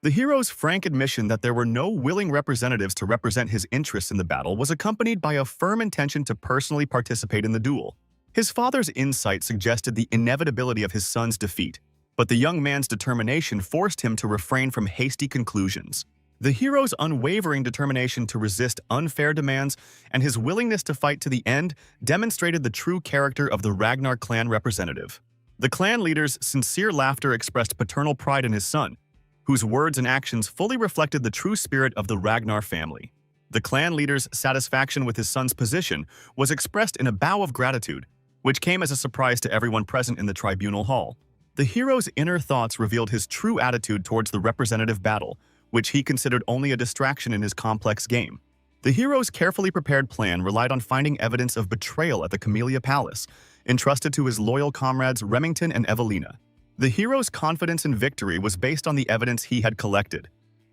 The hero's frank admission that there were no willing representatives to represent his interests in the battle was accompanied by a firm intention to personally participate in the duel. His father's insight suggested the inevitability of his son's defeat, but the young man's determination forced him to refrain from hasty conclusions. The hero's unwavering determination to resist unfair demands and his willingness to fight to the end demonstrated the true character of the Ragnar clan representative. The clan leader's sincere laughter expressed paternal pride in his son, whose words and actions fully reflected the true spirit of the Ragnar family. The clan leader's satisfaction with his son's position was expressed in a bow of gratitude, which came as a surprise to everyone present in the tribunal hall. The hero's inner thoughts revealed his true attitude towards the representative battle, which he considered only a distraction in his complex game. The hero's carefully prepared plan relied on finding evidence of betrayal at the Camellia Palace, entrusted to his loyal comrades Remington and Evelina. The hero's confidence in victory was based on the evidence he had collected,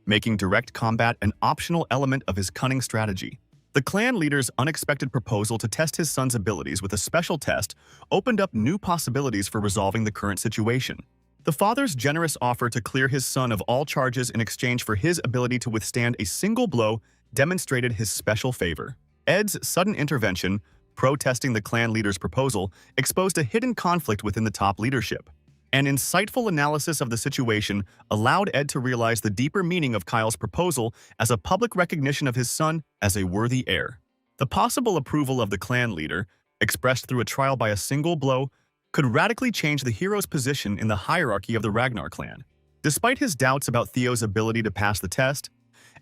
making direct combat an optional element of his cunning strategy. The clan leader's unexpected proposal to test his son's abilities with a special test opened up new possibilities for resolving the current situation. The father's generous offer to clear his son of all charges in exchange for his ability to withstand a single blow demonstrated his special favor. Ed's sudden intervention, protesting the clan leader's proposal, exposed a hidden conflict within the top leadership. An insightful analysis of the situation allowed Ed to realize the deeper meaning of Kyle's proposal as a public recognition of his son as a worthy heir. The possible approval of the clan leader, expressed through a trial by a single blow, could radically change the hero's position in the hierarchy of the Ragnar clan. Despite his doubts about Theo's ability to pass the test,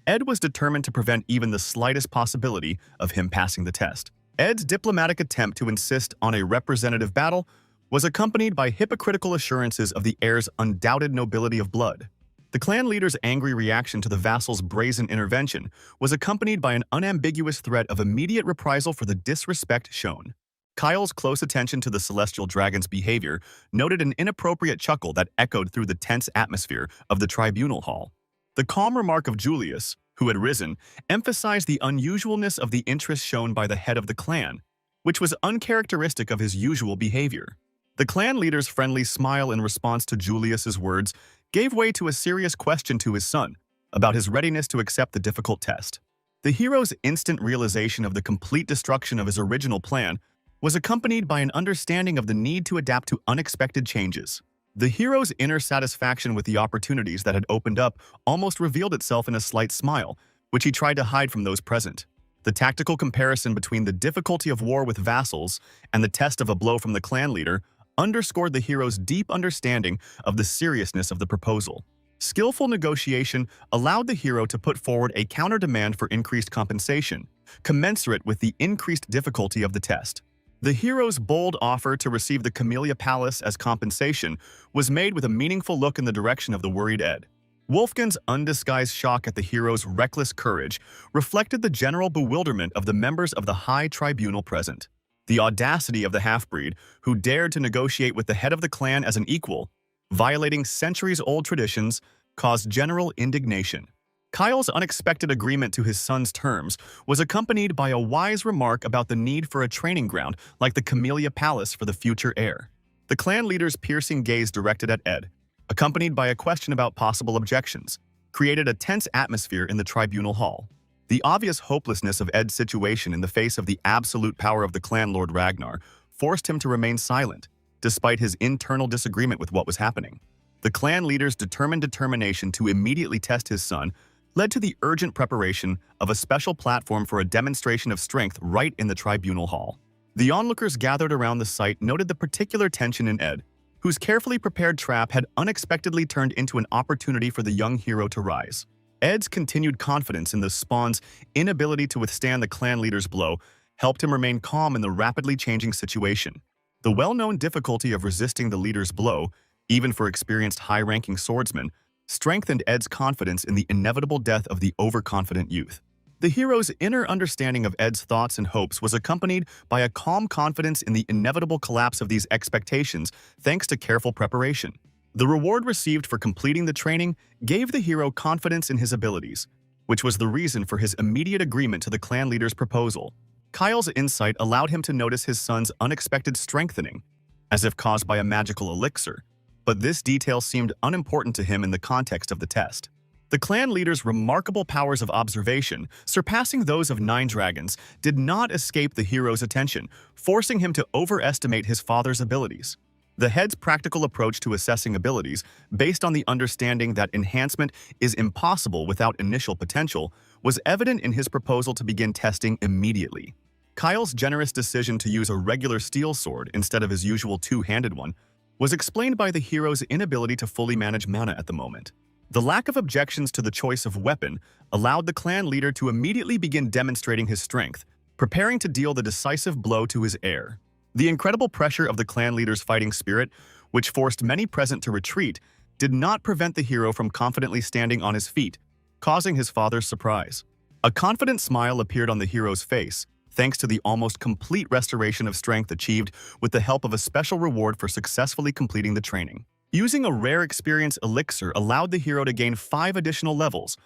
Ed was determined to prevent even the slightest possibility of him passing the test. Ed's diplomatic attempt to insist on a representative battle was accompanied by hypocritical assurances of the heir's undoubted nobility of blood. The clan leader's angry reaction to the vassal's brazen intervention was accompanied by an unambiguous threat of immediate reprisal for the disrespect shown. Kyle's close attention to the celestial dragon's behavior noted an inappropriate chuckle that echoed through the tense atmosphere of the tribunal hall. The calm remark of Julius, who had risen, emphasized the unusualness of the interest shown by the head of the clan, which was uncharacteristic of his usual behavior. The clan leader's friendly smile in response to Julius's words gave way to a serious question to his son about his readiness to accept the difficult test. The hero's instant realization of the complete destruction of his original plan was accompanied by an understanding of the need to adapt to unexpected changes. The hero's inner satisfaction with the opportunities that had opened up almost revealed itself in a slight smile, which he tried to hide from those present. The tactical comparison between the difficulty of war with vassals and the test of a blow from the clan leader underscored the hero's deep understanding of the seriousness of the proposal. Skillful negotiation allowed the hero to put forward a counter-demand for increased compensation, commensurate with the increased difficulty of the test. The hero's bold offer to receive the Camellia Palace as compensation was made with a meaningful look in the direction of the worried Ed. Wolfgan's undisguised shock at the hero's reckless courage reflected the general bewilderment of the members of the High Tribunal present. The audacity of the half-breed, who dared to negotiate with the head of the clan as an equal, violating centuries-old traditions, caused general indignation. Kyle's unexpected agreement to his son's terms was accompanied by a wise remark about the need for a training ground like the Camellia Palace for the future heir. The clan leader's piercing gaze directed at Ed, accompanied by a question about possible objections, created a tense atmosphere in the tribunal hall. The obvious hopelessness of Ed's situation in the face of the absolute power of the clan Lord Ragnar forced him to remain silent, despite his internal disagreement with what was happening. The clan leader's determined determination to immediately test his son led to the urgent preparation of a special platform for a demonstration of strength right in the tribunal hall. The onlookers gathered around the site noted the particular tension in Ed, whose carefully prepared trap had unexpectedly turned into an opportunity for the young hero to rise. Ed's continued confidence in the Spawn's inability to withstand the clan leader's blow helped him remain calm in the rapidly changing situation. The well-known difficulty of resisting the leader's blow, even for experienced high-ranking swordsmen, strengthened Ed's confidence in the inevitable death of the overconfident youth. The hero's inner understanding of Ed's thoughts and hopes was accompanied by a calm confidence in the inevitable collapse of these expectations thanks to careful preparation. The reward received for completing the training gave the hero confidence in his abilities, which was the reason for his immediate agreement to the clan leader's proposal. Kyle's insight allowed him to notice his son's unexpected strengthening, as if caused by a magical elixir, but this detail seemed unimportant to him in the context of the test. The clan leader's remarkable powers of observation, surpassing those of 9 dragons, did not escape the hero's attention, forcing him to overestimate his father's abilities. The head's practical approach to assessing abilities, based on the understanding that enhancement is impossible without initial potential, was evident in his proposal to begin testing immediately. Kyle's generous decision to use a regular steel sword instead of his usual two-handed one was explained by the hero's inability to fully manage mana at the moment. The lack of objections to the choice of weapon allowed the clan leader to immediately begin demonstrating his strength, preparing to deal the decisive blow to his heir. The incredible pressure of the clan leader's fighting spirit, which forced many present to retreat, did not prevent the hero from confidently standing on his feet, causing his father's surprise. A confident smile appeared on the hero's face, thanks to the almost complete restoration of strength achieved with the help of a special reward for successfully completing the training. Using a rare experience elixir allowed the hero to gain 5 additional levels,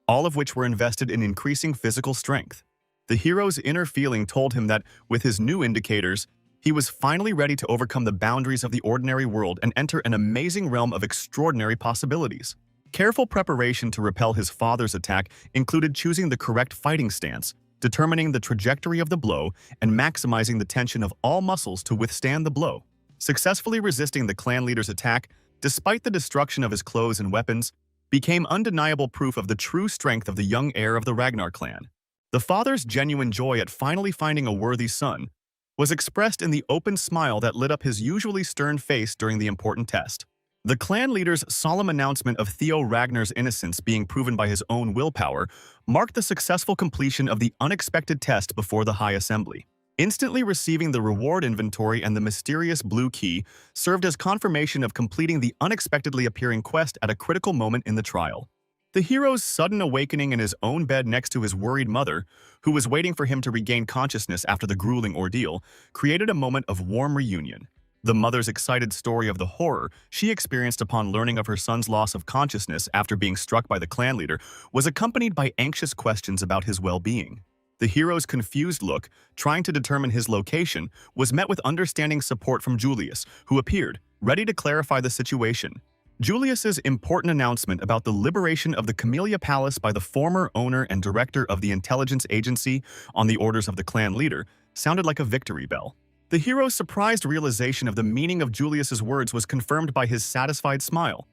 all of which were invested in increasing physical strength. The hero's inner feeling told him that, with his new indicators, he was finally ready to overcome the boundaries of the ordinary world and enter an amazing realm of extraordinary possibilities. Careful preparation to repel his father's attack included choosing the correct fighting stance, determining the trajectory of the blow, and maximizing the tension of all muscles to withstand the blow. Successfully resisting the clan leader's attack, despite the destruction of his clothes and weapons, became undeniable proof of the true strength of the young heir of the Ragnar clan. The father's genuine joy at finally finding a worthy son was expressed in the open smile that lit up his usually stern face during the important test. The clan leader's solemn announcement of Theo Ragnar's innocence being proven by his own willpower marked the successful completion of the unexpected test before the High Assembly. Instantly receiving the reward inventory and the mysterious blue key served as confirmation of completing the unexpectedly appearing quest at a critical moment in the trial. The hero's sudden awakening in his own bed next to his worried mother, who was waiting for him to regain consciousness after the grueling ordeal, created a moment of warm reunion. The mother's excited story of the horror she experienced upon learning of her son's loss of consciousness after being struck by the clan leader was accompanied by anxious questions about his well-being. The hero's confused look, trying to determine his location, was met with understanding support from Julius, who appeared, ready to clarify the situation. Julius's important announcement about the liberation of the Camellia Palace by the former owner and director of the intelligence agency on the orders of the clan leader sounded like a victory bell. The hero's surprised realization of the meaning of Julius's words was confirmed by his satisfied smile.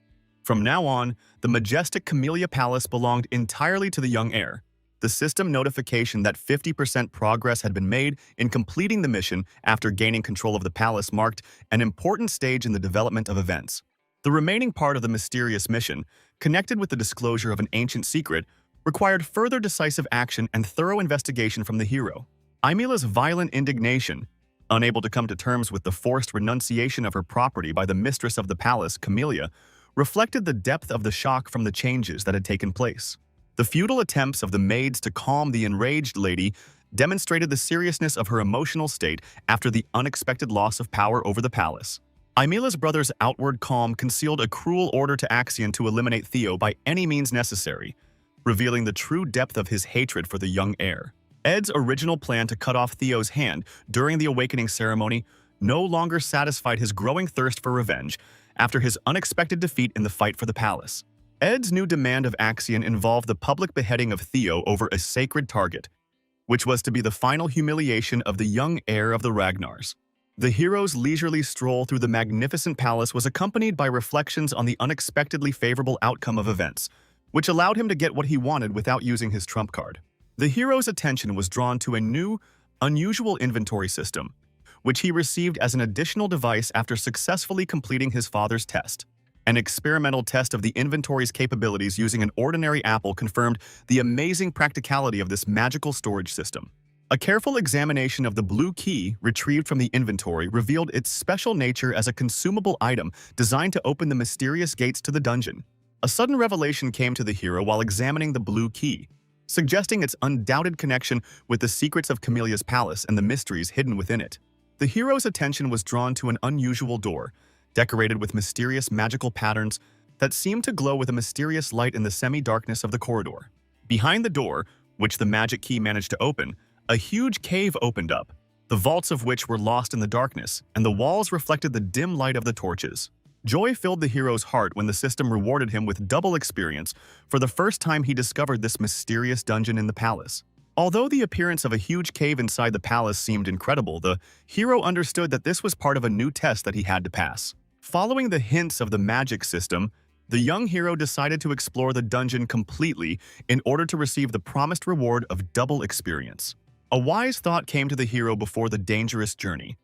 From now on, the majestic Camellia Palace belonged entirely to the young heir. The system notification that 50% progress had been made in completing the mission after gaining control of the palace marked an important stage in the development of events. The remaining part of the mysterious mission, connected with the disclosure of an ancient secret, required further decisive action and thorough investigation from the hero. Aimila's violent indignation, unable to come to terms with the forced renunciation of her property by the mistress of the palace, Camellia, reflected the depth of the shock from the changes that had taken place. The futile attempts of the maids to calm the enraged lady demonstrated the seriousness of her emotional state after the unexpected loss of power over the palace. Aimila's brother's outward calm concealed a cruel order to Axion to eliminate Theo by any means necessary, revealing the true depth of his hatred for the young heir. Ed's original plan to cut off Theo's hand during the awakening ceremony no longer satisfied his growing thirst for revenge after his unexpected defeat in the fight for the palace. Ed's new demand of Axion involved the public beheading of Theo over a sacred target, which was to be the final humiliation of the young heir of the Ragnars. The hero's leisurely stroll through the magnificent palace was accompanied by reflections on the unexpectedly favorable outcome of events, which allowed him to get what he wanted without using his trump card. The hero's attention was drawn to a new, unusual inventory system, which he received as an additional device after successfully completing his father's test. An experimental test of the inventory's capabilities using an ordinary apple confirmed the amazing practicality of this magical storage system. A careful examination of the blue key retrieved from the inventory revealed its special nature as a consumable item designed to open the mysterious gates to the dungeon. A sudden revelation came to the hero while examining the blue key, suggesting its undoubted connection with the secrets of Camellia's palace and the mysteries hidden within it. The hero's attention was drawn to an unusual door, decorated with mysterious magical patterns that seemed to glow with a mysterious light in the semi-darkness of the corridor. Behind the door, which the magic key managed to open, a huge cave opened up, the vaults of which were lost in the darkness, and the walls reflected the dim light of the torches. Joy filled the hero's heart when the system rewarded him with double experience for the first time he discovered this mysterious dungeon in the palace. Although the appearance of a huge cave inside the palace seemed incredible, the hero understood that this was part of a new test that he had to pass. Following the hints of the magic system, the young hero decided to explore the dungeon completely in order to receive the promised reward of double experience. A wise thought came to the hero before the dangerous journey.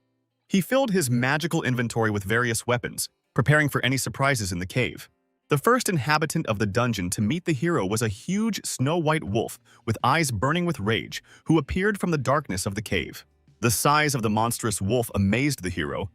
He filled his magical inventory with various weapons, preparing for any surprises in the cave. The first inhabitant of the dungeon to meet the hero was a huge snow-white wolf with eyes burning with rage, who appeared from the darkness of the cave. The size of the monstrous wolf amazed the hero.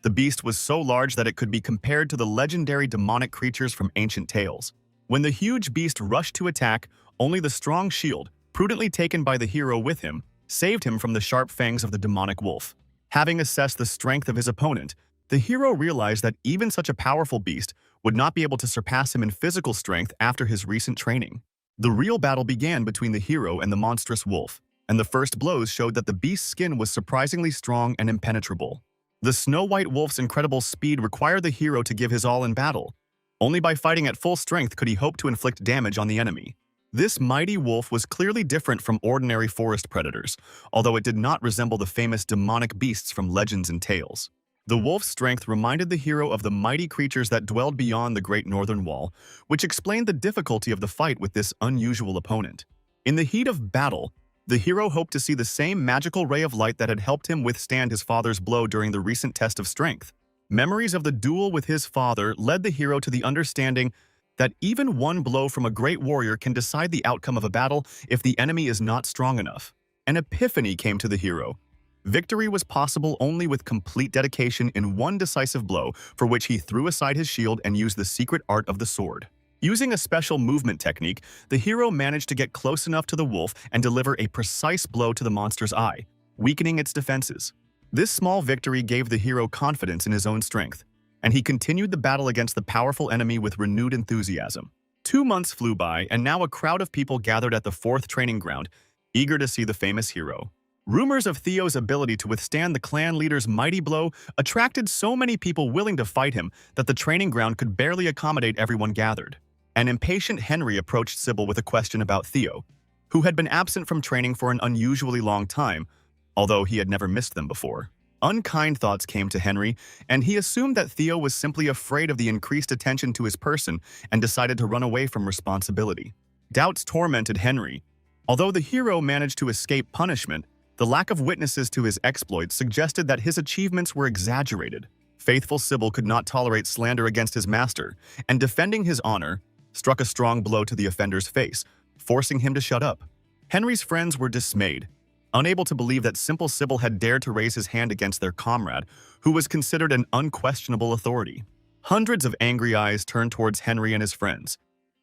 The beast was so large that it could be compared to the legendary demonic creatures from ancient tales. When the huge beast rushed to attack, only the strong shield, prudently taken by the hero with him, saved him from the sharp fangs of the demonic wolf. Having assessed the strength of his opponent, the hero realized that even such a powerful beast would not be able to surpass him in physical strength after his recent training. The real battle began between the hero and the monstrous wolf, and the first blows showed that the beast's skin was surprisingly strong and impenetrable. The snow-white wolf's incredible speed required the hero to give his all in battle. Only by fighting at full strength could he hope to inflict damage on the enemy. This mighty wolf was clearly different from ordinary forest predators, although it did not resemble the famous demonic beasts from legends and tales. The wolf's strength reminded the hero of the mighty creatures that dwelled beyond the Great Northern Wall, which explained the difficulty of the fight with this unusual opponent. In the heat of battle, the hero hoped to see the same magical ray of light that had helped him withstand his father's blow during the recent test of strength. Memories of the duel with his father led the hero to the understanding that even one blow from a great warrior can decide the outcome of a battle if the enemy is not strong enough. An epiphany came to the hero. Victory was possible only with complete dedication in one decisive blow, for which he threw aside his shield and used the secret art of the sword. Using a special movement technique, the hero managed to get close enough to the wolf and deliver a precise blow to the monster's eye, weakening its defenses. This small victory gave the hero confidence in his own strength, and he continued the battle against the powerful enemy with renewed enthusiasm. 2 months flew by, and now a crowd of people gathered at the fourth training ground, eager to see the famous hero. Rumors of Theo's ability to withstand the clan leader's mighty blow attracted so many people willing to fight him that the training ground could barely accommodate everyone gathered. An impatient Henry approached Sybil with a question about Theo, who had been absent from training for an unusually long time, although he had never missed them before. Unkind thoughts came to Henry, and he assumed that Theo was simply afraid of the increased attention to his person and decided to run away from responsibility. Doubts tormented Henry. Although the hero managed to escape punishment, the lack of witnesses to his exploits suggested that his achievements were exaggerated. Faithful Sybil could not tolerate slander against his master, and defending his honor, struck a strong blow to the offender's face, forcing him to shut up. Henry's friends were dismayed, unable to believe that simple Sybil had dared to raise his hand against their comrade, who was considered an unquestionable authority. Hundreds of angry eyes turned towards Henry and his friends,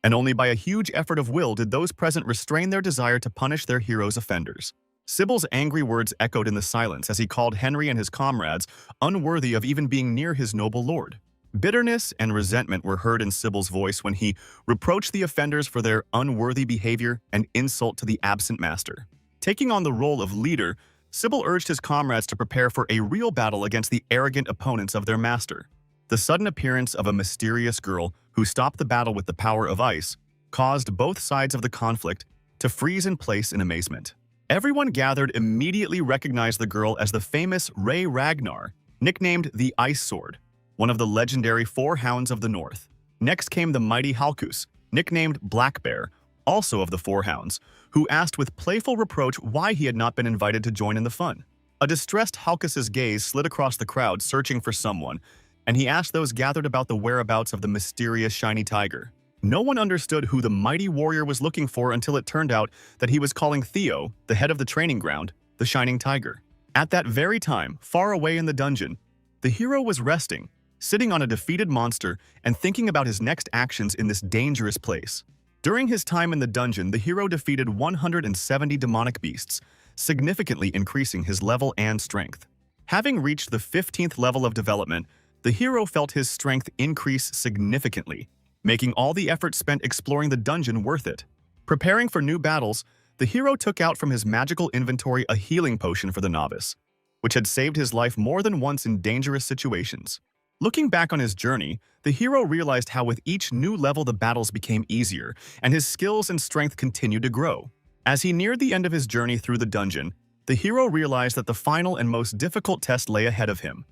and only by a huge effort of will did those present restrain their desire to punish their hero's offenders. Sybil's angry words echoed in the silence as he called Henry and his comrades unworthy of even being near his noble lord. Bitterness and resentment were heard in Sybil's voice when he reproached the offenders for their unworthy behavior and insult to the absent master. Taking on the role of leader, Sybil urged his comrades to prepare for a real battle against the arrogant opponents of their master. The sudden appearance of a mysterious girl who stopped the battle with the power of ice caused both sides of the conflict to freeze in place in amazement. Everyone gathered immediately recognized the girl as the famous Ray Ragnar, nicknamed the Ice Sword, one of the legendary four hounds of the north. Next came the mighty Halkus, nicknamed Black Bear, also of the Four Hounds, who asked with playful reproach why he had not been invited to join in the fun. A distressed Halkus's gaze slid across the crowd searching for someone, and he asked those gathered about the whereabouts of the mysterious shiny tiger. No one understood who the mighty warrior was looking for until it turned out that he was calling Theo, the head of the training ground, the shining tiger. At that very time, far away in the dungeon, the hero was resting, sitting on a defeated monster and thinking about his next actions in this dangerous place. During his time in the dungeon, the hero defeated 170 demonic beasts, significantly increasing his level and strength. Having reached the 15th level of development, the hero felt his strength increase significantly, making all the effort spent exploring the dungeon worth it. Preparing for new battles, the hero took out from his magical inventory a healing potion for the novice, which had saved his life more than once in dangerous situations. Looking back on his journey, the hero realized how with each new level the battles became easier, and his skills and strength continued to grow. As he neared the end of his journey through the dungeon, the hero realized that the final and most difficult test lay ahead of him,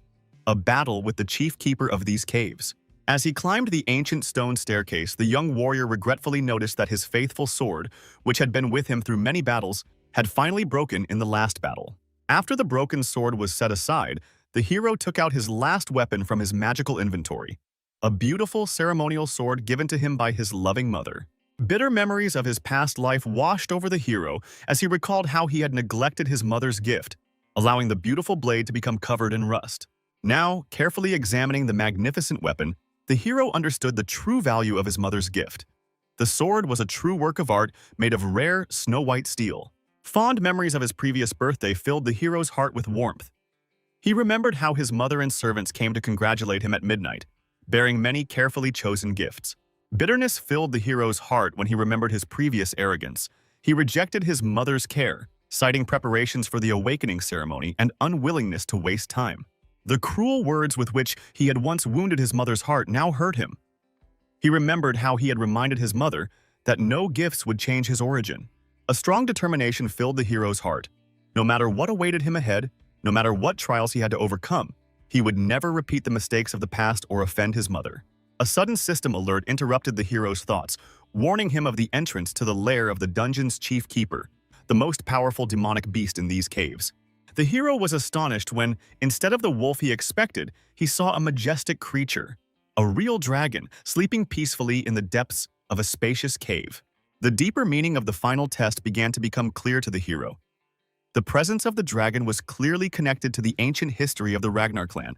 a battle with the chief keeper of these caves. As he climbed the ancient stone staircase, the young warrior regretfully noticed that his faithful sword, which had been with him through many battles, had finally broken in the last battle. After the broken sword was set aside, the hero took out his last weapon from his magical inventory, a beautiful ceremonial sword given to him by his loving mother. Bitter memories of his past life washed over the hero as he recalled how he had neglected his mother's gift, allowing the beautiful blade to become covered in rust. Now, carefully examining the magnificent weapon, the hero understood the true value of his mother's gift. The sword was a true work of art made of rare, snow-white steel. Fond memories of his previous birthday filled the hero's heart with warmth. He remembered how his mother and servants came to congratulate him at midnight, bearing many carefully chosen gifts. Bitterness filled the hero's heart when he remembered his previous arrogance. He rejected his mother's care, citing preparations for the awakening ceremony and unwillingness to waste time. The cruel words with which he had once wounded his mother's heart now hurt him. He remembered how he had reminded his mother that no gifts would change his origin. A strong determination filled the hero's heart. No matter what awaited him ahead, no matter what trials he had to overcome, he would never repeat the mistakes of the past or offend his mother. A sudden system alert interrupted the hero's thoughts, warning him of the entrance to the lair of the dungeon's chief keeper, the most powerful demonic beast in these caves. The hero was astonished when, instead of the wolf he expected, he saw a majestic creature, a real dragon, sleeping peacefully in the depths of a spacious cave. The deeper meaning of the final test began to become clear to the hero. The presence of the dragon was clearly connected to the ancient history of the Ragnar clan,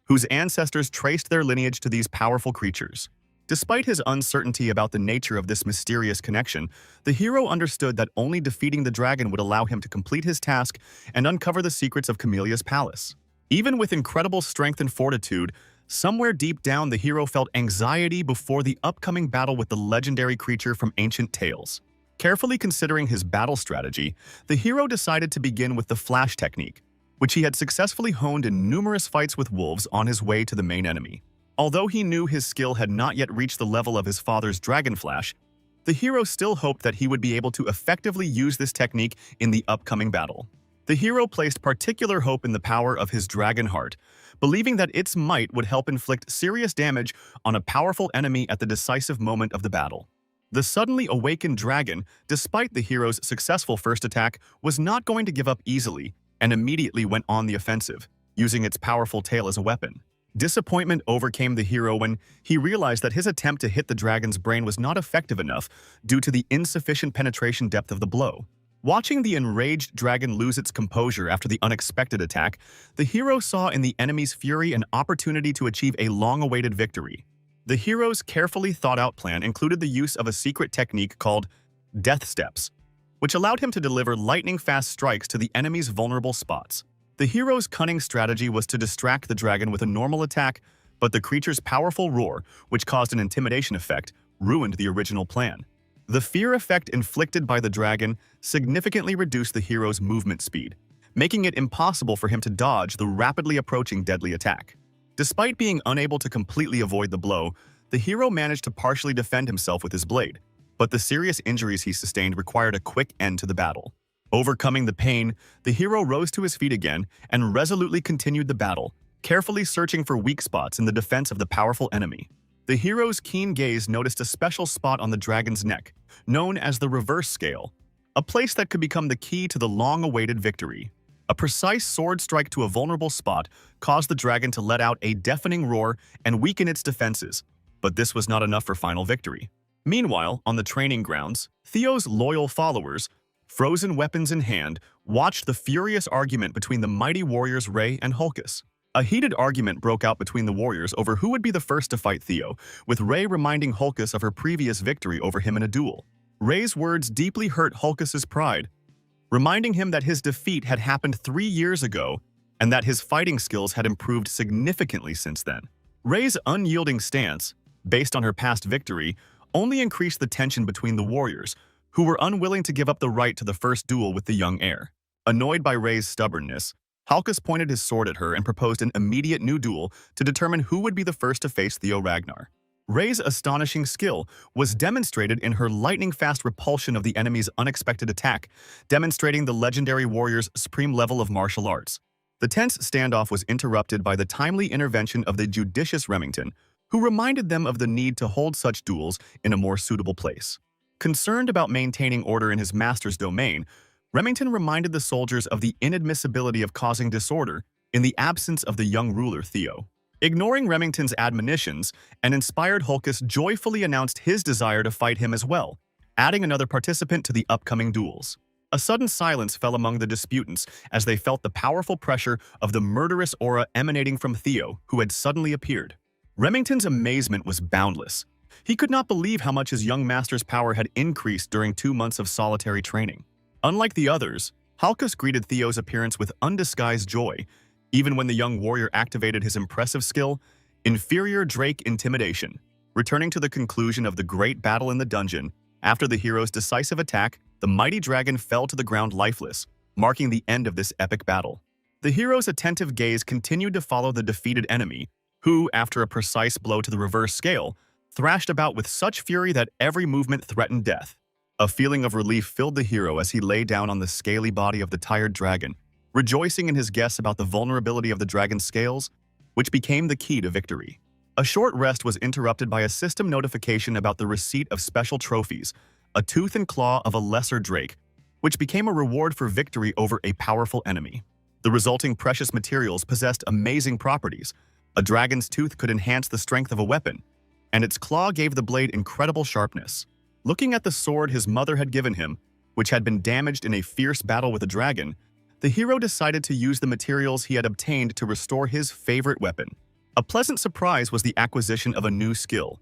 whose ancestors traced their lineage to these powerful creatures. Despite his uncertainty about the nature of this mysterious connection, the hero understood that only defeating the dragon would allow him to complete his task and uncover the secrets of Camelia's palace. Even with incredible strength and fortitude, somewhere deep down the hero felt anxiety before the upcoming battle with the legendary creature from ancient tales. Carefully considering his battle strategy, the hero decided to begin with the flash technique, which he had successfully honed in numerous fights with wolves on his way to the main enemy. Although he knew his skill had not yet reached the level of his father's Dragon Flash, the hero still hoped that he would be able to effectively use this technique in the upcoming battle. The hero placed particular hope in the power of his Dragon Heart, believing that its might would help inflict serious damage on a powerful enemy at the decisive moment of the battle. The suddenly awakened dragon, despite the hero's successful first attack, was not going to give up easily and immediately went on the offensive, using its powerful tail as a weapon. Disappointment overcame the hero when he realized that his attempt to hit the dragon's brain was not effective enough due to the insufficient penetration depth of the blow. Watching the enraged dragon lose its composure after the unexpected attack, the hero saw in the enemy's fury an opportunity to achieve a long-awaited victory. The hero's carefully thought-out plan included the use of a secret technique called Death Steps, which allowed him to deliver lightning-fast strikes to the enemy's vulnerable spots. The hero's cunning strategy was to distract the dragon with a normal attack, but the creature's powerful roar, which caused an intimidation effect, ruined the original plan. The fear effect inflicted by the dragon significantly reduced the hero's movement speed, making it impossible for him to dodge the rapidly approaching deadly attack. Despite being unable to completely avoid the blow, the hero managed to partially defend himself with his blade, but the serious injuries he sustained required a quick end to the battle. Overcoming the pain, the hero rose to his feet again and resolutely continued the battle, carefully searching for weak spots in the defense of the powerful enemy. The hero's keen gaze noticed a special spot on the dragon's neck, known as the reverse scale, a place that could become the key to the long-awaited victory. A precise sword strike to a vulnerable spot caused the dragon to let out a deafening roar and weaken its defenses, but this was not enough for final victory. Meanwhile, on the training grounds, Theo's loyal followers, frozen weapons in hand, watched the furious argument between the mighty warriors Ray and Hulkus. A heated argument broke out between the warriors over who would be the first to fight Theo, with Ray reminding Hulkus of her previous victory over him in a duel. Ray's words deeply hurt Hulkus's pride, reminding him that his defeat had happened 3 years ago and that his fighting skills had improved significantly since then. Ray's unyielding stance, based on her past victory, only increased the tension between the warriors, who were unwilling to give up the right to the first duel with the young heir. Annoyed by Ray's stubbornness, Hulkus pointed his sword at her and proposed an immediate new duel to determine who would be the first to face Theo Ragnar. Ray's astonishing skill was demonstrated in her lightning-fast repulsion of the enemy's unexpected attack, demonstrating the legendary warrior's supreme level of martial arts. The tense standoff was interrupted by the timely intervention of the judicious Remington, who reminded them of the need to hold such duels in a more suitable place. Concerned about maintaining order in his master's domain, Remington reminded the soldiers of the inadmissibility of causing disorder in the absence of the young ruler Theo. Ignoring Remington's admonitions, an inspired Hulkus joyfully announced his desire to fight him as well, adding another participant to the upcoming duels. A sudden silence fell among the disputants as they felt the powerful pressure of the murderous aura emanating from Theo, who had suddenly appeared. Remington's amazement was boundless. He could not believe how much his young master's power had increased during 2 months of solitary training. Unlike the others, Hulkus greeted Theo's appearance with undisguised joy, even when the young warrior activated his impressive skill, Inferior Drake Intimidation. Returning to the conclusion of the great battle in the dungeon, after the hero's decisive attack, the mighty dragon fell to the ground lifeless, marking the end of this epic battle. The hero's attentive gaze continued to follow the defeated enemy, who, after a precise blow to the reverse scale, thrashed about with such fury that every movement threatened death. A feeling of relief filled the hero as he lay down on the scaly body of the tired dragon, rejoicing in his guess about the vulnerability of the dragon's scales, which became the key to victory. A short rest was interrupted by a system notification about the receipt of special trophies, a tooth and claw of a lesser drake, which became a reward for victory over a powerful enemy. The resulting precious materials possessed amazing properties. A dragon's tooth could enhance the strength of a weapon, and its claw gave the blade incredible sharpness. Looking at the sword his mother had given him, which had been damaged in a fierce battle with a dragon, the hero decided to use the materials he had obtained to restore his favorite weapon. A pleasant surprise was the acquisition of a new skill,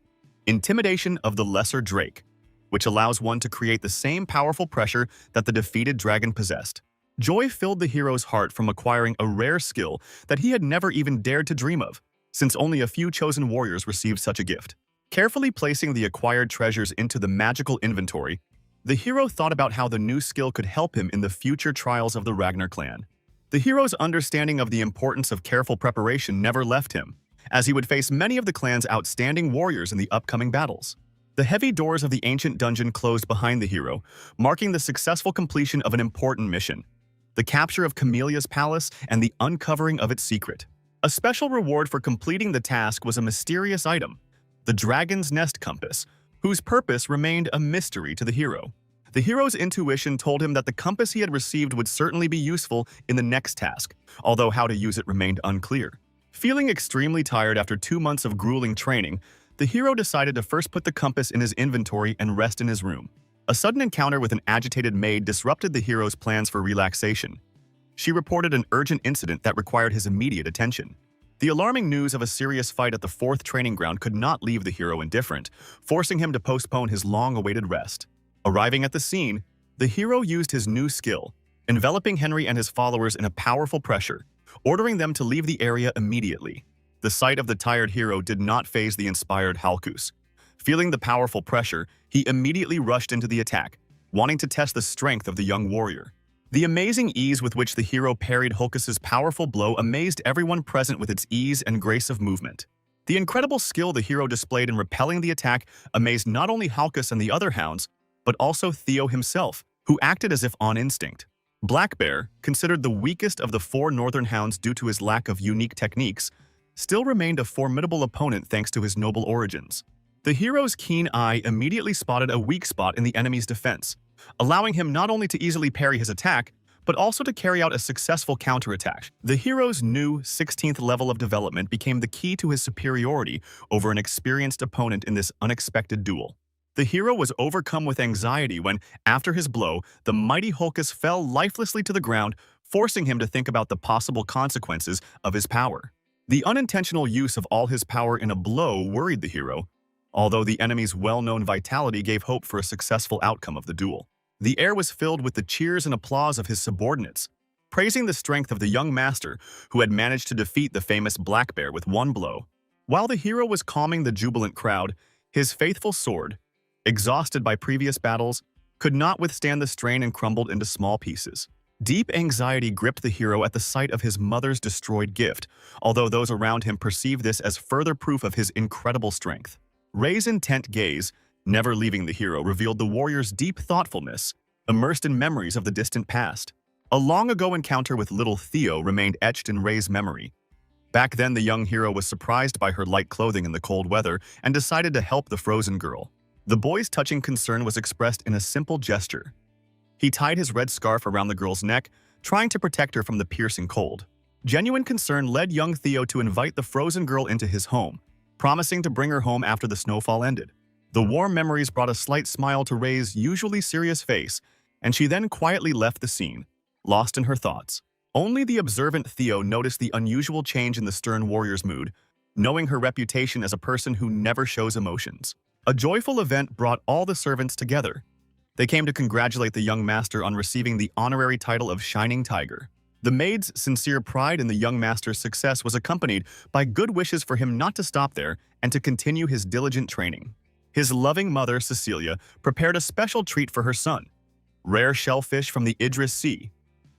Intimidation of the Lesser Drake, which allows one to create the same powerful pressure that the defeated dragon possessed. Joy filled the hero's heart from acquiring a rare skill that he had never even dared to dream of, since only a few chosen warriors received such a gift. Carefully placing the acquired treasures into the magical inventory, The hero thought about how the new skill could help him in the future trials of the Ragnar clan. The hero's understanding of the importance of careful preparation never left him, as he would face many of the clan's outstanding warriors in the upcoming battles. The heavy doors of the ancient dungeon closed behind the hero, marking the successful completion of an important mission: the capture of Camellia's palace and the uncovering of its secret. A special reward for completing the task was a mysterious item, the Dragon's Nest Compass, whose purpose remained a mystery to the hero. The hero's intuition told him that the compass he had received would certainly be useful in the next task, although how to use it remained unclear. Feeling extremely tired after 2 months of grueling training, the hero decided to first put the compass in his inventory and rest in his room. A sudden encounter with an agitated maid disrupted the hero's plans for relaxation. She reported an urgent incident that required his immediate attention. The alarming news of a serious fight at the 4th training ground could not leave the hero indifferent, forcing him to postpone his long-awaited rest. Arriving at the scene, the hero used his new skill, enveloping Henry and his followers in a powerful pressure, ordering them to leave the area immediately. The sight of the tired hero did not faze the inspired Halkus. Feeling the powerful pressure, he immediately rushed into the attack, wanting to test the strength of the young warrior. The amazing ease with which the hero parried Halkus's powerful blow amazed everyone present with its ease and grace of movement. The incredible skill the hero displayed in repelling the attack amazed not only Halkus and the other hounds, but also Theo himself, who acted as if on instinct. Black Bear, considered the weakest of the 4 northern hounds due to his lack of unique techniques, still remained a formidable opponent thanks to his noble origins. The hero's keen eye immediately spotted a weak spot in the enemy's defense, allowing him not only to easily parry his attack, but also to carry out a successful counterattack. The hero's new 16th level of development became the key to his superiority over an experienced opponent in this unexpected duel. The hero was overcome with anxiety when, after his blow, the mighty Halkus fell lifelessly to the ground, forcing him to think about the possible consequences of his power. The unintentional use of all his power in a blow worried the hero, although the enemy's well-known vitality gave hope for a successful outcome of the duel. The air was filled with the cheers and applause of his subordinates, praising the strength of the young master who had managed to defeat the famous Black Bear with one blow. While the hero was calming the jubilant crowd, his faithful sword, exhausted by previous battles, could not withstand the strain and crumbled into small pieces. Deep anxiety gripped the hero at the sight of his mother's destroyed gift, although those around him perceived this as further proof of his incredible strength. Ray's intent gaze, never leaving the hero, revealed the warrior's deep thoughtfulness, immersed in memories of the distant past. A long-ago encounter with little Theo remained etched in Ray's memory. Back then, the young hero was surprised by her light clothing in the cold weather and decided to help the frozen girl. The boy's touching concern was expressed in a simple gesture. He tied his red scarf around the girl's neck, trying to protect her from the piercing cold. Genuine concern led young Theo to invite the frozen girl into his home, promising to bring her home after the snowfall ended. The warm memories brought a slight smile to Ray's usually serious face, and she then quietly left the scene, lost in her thoughts. Only the observant Theo noticed the unusual change in the stern warrior's mood, knowing her reputation as a person who never shows emotions. A joyful event brought all the servants together. They came to congratulate the young master on receiving the honorary title of Shining Tiger. The maid's sincere pride in the young master's success was accompanied by good wishes for him not to stop there and to continue his diligent training. His loving mother, Cecilia, prepared a special treat for her son: rare shellfish from the Idris Sea,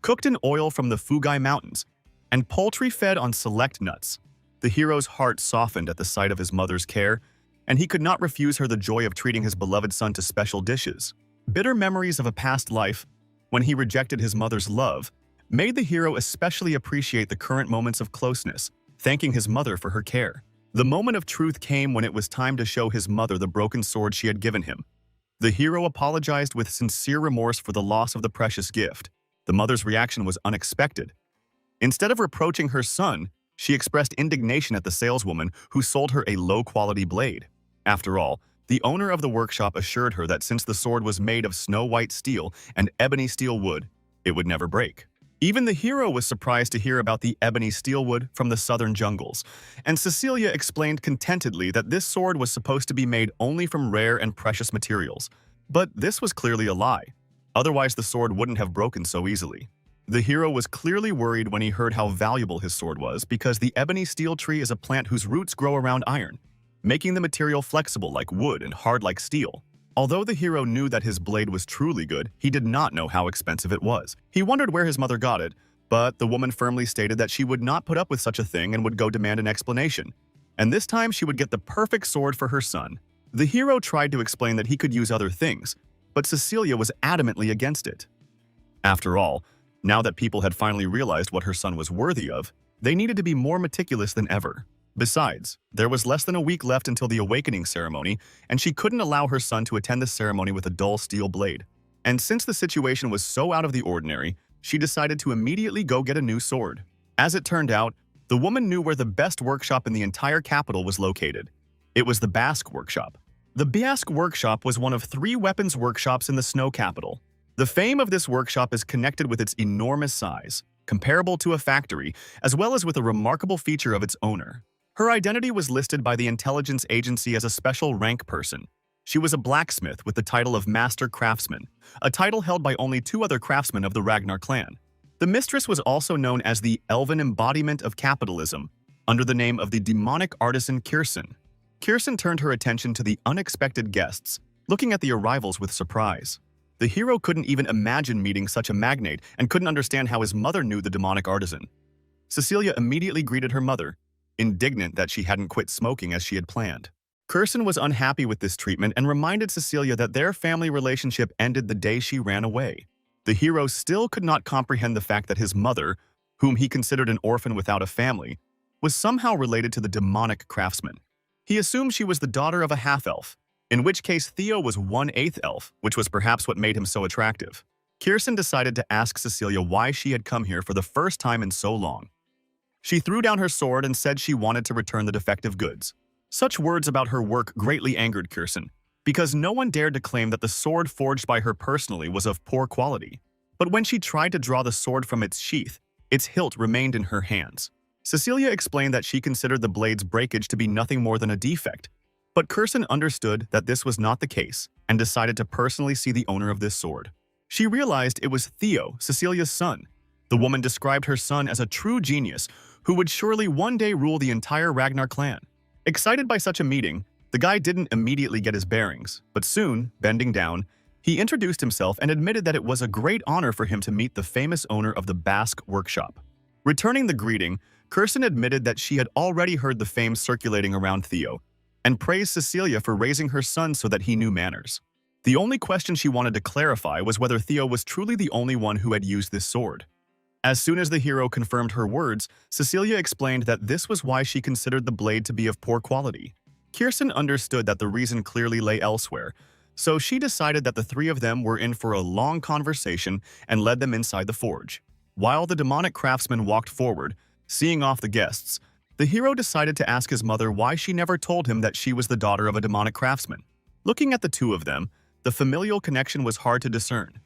cooked in oil from the Fugai Mountains, and poultry fed on select nuts. The hero's heart softened at the sight of his mother's care, and he could not refuse her the joy of treating his beloved son to special dishes. Bitter memories of a past life, when he rejected his mother's love, made the hero especially appreciate the current moments of closeness, thanking his mother for her care. The moment of truth came when it was time to show his mother the broken sword she had given him. The hero apologized with sincere remorse for the loss of the precious gift. The mother's reaction was unexpected. Instead of reproaching her son, she expressed indignation at the saleswoman who sold her a low-quality blade. After all, the owner of the workshop assured her that since the sword was made of snow-white steel and ebony steel wood, it would never break. Even the hero was surprised to hear about the ebony steel wood from the southern jungles, and Cecilia explained contentedly that this sword was supposed to be made only from rare and precious materials. But this was clearly a lie. Otherwise, the sword wouldn't have broken so easily. The hero was clearly worried when he heard how valuable his sword was, because the ebony steel tree is a plant whose roots grow around iron, making the material flexible like wood and hard like steel. Although the hero knew that his blade was truly good, he did not know how expensive it was. He wondered where his mother got it, but the woman firmly stated that she would not put up with such a thing and would go demand an explanation. And this time she would get the perfect sword for her son. The hero tried to explain that he could use other things, but Cecilia was adamantly against it. After all, now that people had finally realized what her son was worthy of, they needed to be more meticulous than ever. Besides, there was less than a week left until the awakening ceremony, and she couldn't allow her son to attend the ceremony with a dull steel blade. And since the situation was so out of the ordinary, she decided to immediately go get a new sword. As it turned out, the woman knew where the best workshop in the entire capital was located. It was the Basque workshop. The Basque workshop was one of 3 weapons workshops in the snow capital. The fame of this workshop is connected with its enormous size, comparable to a factory, as well as with a remarkable feature of its owner. Her identity was listed by the intelligence agency as a special rank person. She was a blacksmith with the title of Master Craftsman, a title held by only 2 other craftsmen of the Ragnar clan. The mistress was also known as the elven embodiment of capitalism, under the name of the demonic artisan Kirsten. Kirsten turned her attention to the unexpected guests, looking at the arrivals with surprise. The hero couldn't even imagine meeting such a magnate and couldn't understand how his mother knew the demonic artisan. Cecilia immediately greeted her mother, indignant that she hadn't quit smoking as she had planned. Kirsten was unhappy with this treatment and reminded Cecilia that their family relationship ended the day she ran away. The hero still could not comprehend the fact that his mother, whom he considered an orphan without a family, was somehow related to the demonic craftsman. He assumed she was the daughter of a half-elf, in which case Theo was 1/8 elf, which was perhaps what made him so attractive. Kirsten decided to ask Cecilia why she had come here for the first time in so long. She threw down her sword and said she wanted to return the defective goods. Such words about her work greatly angered Kirsten, because no one dared to claim that the sword forged by her personally was of poor quality. But when she tried to draw the sword from its sheath, its hilt remained in her hands. Cecilia explained that she considered the blade's breakage to be nothing more than a defect, but Kirsten understood that this was not the case and decided to personally see the owner of this sword. She realized it was Theo, Cecilia's son. The woman described her son as a true genius who would surely one day rule the entire Ragnar clan. Excited by such a meeting, the guy didn't immediately get his bearings, but soon, bending down, he introduced himself and admitted that it was a great honor for him to meet the famous owner of the Basque workshop. Returning the greeting, Kirsten admitted that she had already heard the fame circulating around Theo, and praised Cecilia for raising her son so that he knew manners. The only question she wanted to clarify was whether Theo was truly the only one who had used this sword. As soon as the hero confirmed her words, Cecilia explained that this was why she considered the blade to be of poor quality. Kirsten understood that the reason clearly lay elsewhere, so she decided that the 3 of them were in for a long conversation and led them inside the forge. While the demonic craftsman walked forward, seeing off the guests, the hero decided to ask his mother why she never told him that she was the daughter of a demonic craftsman. Looking at the 2 of them, the familial connection was hard to discern.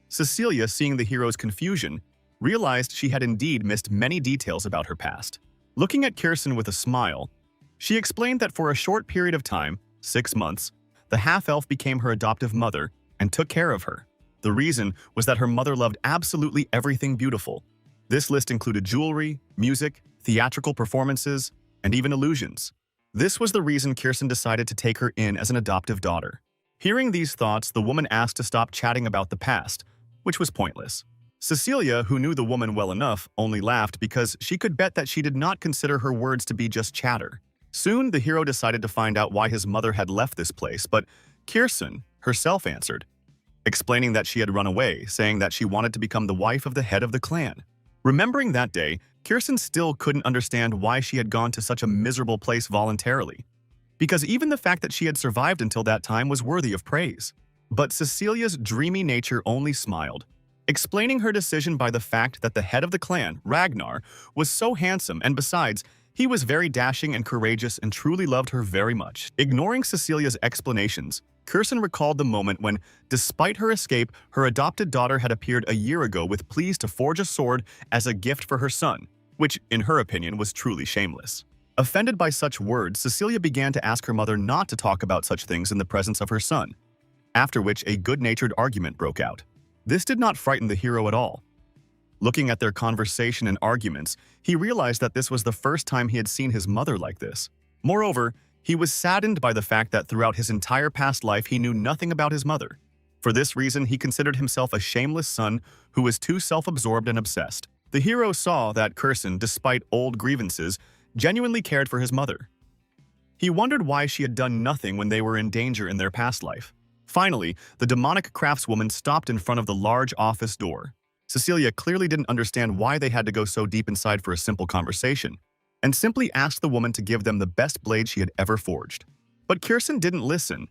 Cecilia, seeing the hero's confusion, realized she had indeed missed many details about her past. Looking at Kirsten with a smile, she explained that for a short period of time, 6 months, the half-elf became her adoptive mother and took care of her. The reason was that her mother loved absolutely everything beautiful. This list included jewelry, music, theatrical performances, and even illusions. This was the reason Kirsten decided to take her in as an adoptive daughter. Hearing these thoughts, the woman asked to stop chatting about the past, which was pointless. Cecilia, who knew the woman well enough, only laughed because she could bet that she did not consider her words to be just chatter. Soon, the hero decided to find out why his mother had left this place, but Kirsten herself answered, explaining that she had run away, saying that she wanted to become the wife of the head of the clan. Remembering that day, Kirsten still couldn't understand why she had gone to such a miserable place voluntarily, because even the fact that she had survived until that time was worthy of praise. But Cecilia's dreamy nature only smiled, explaining her decision by the fact that the head of the clan, Ragnar, was so handsome, and besides, he was very dashing and courageous and truly loved her very much. Ignoring Cecilia's explanations, Kirsten recalled the moment when, despite her escape, her adopted daughter had appeared a year ago with pleas to forge a sword as a gift for her son, which, in her opinion, was truly shameless. Offended by such words, Cecilia began to ask her mother not to talk about such things in the presence of her son, after which a good-natured argument broke out. This did not frighten the hero at all. Looking at their conversation and arguments, he realized that this was the first time he had seen his mother like this. Moreover, He was saddened by the fact that throughout his entire past life he knew nothing about his mother. For this reason, he considered himself a shameless son who was too self-absorbed and obsessed. The hero saw that Kurson, despite old grievances, genuinely cared for his mother. He wondered why she had done nothing when they were in danger in their past life. Finally, the demonic craftswoman stopped in front of the large office door. Cecilia clearly didn't understand why they had to go so deep inside for a simple conversation, and simply asked the woman to give them the best blade she had ever forged. But Kirsten didn't listen.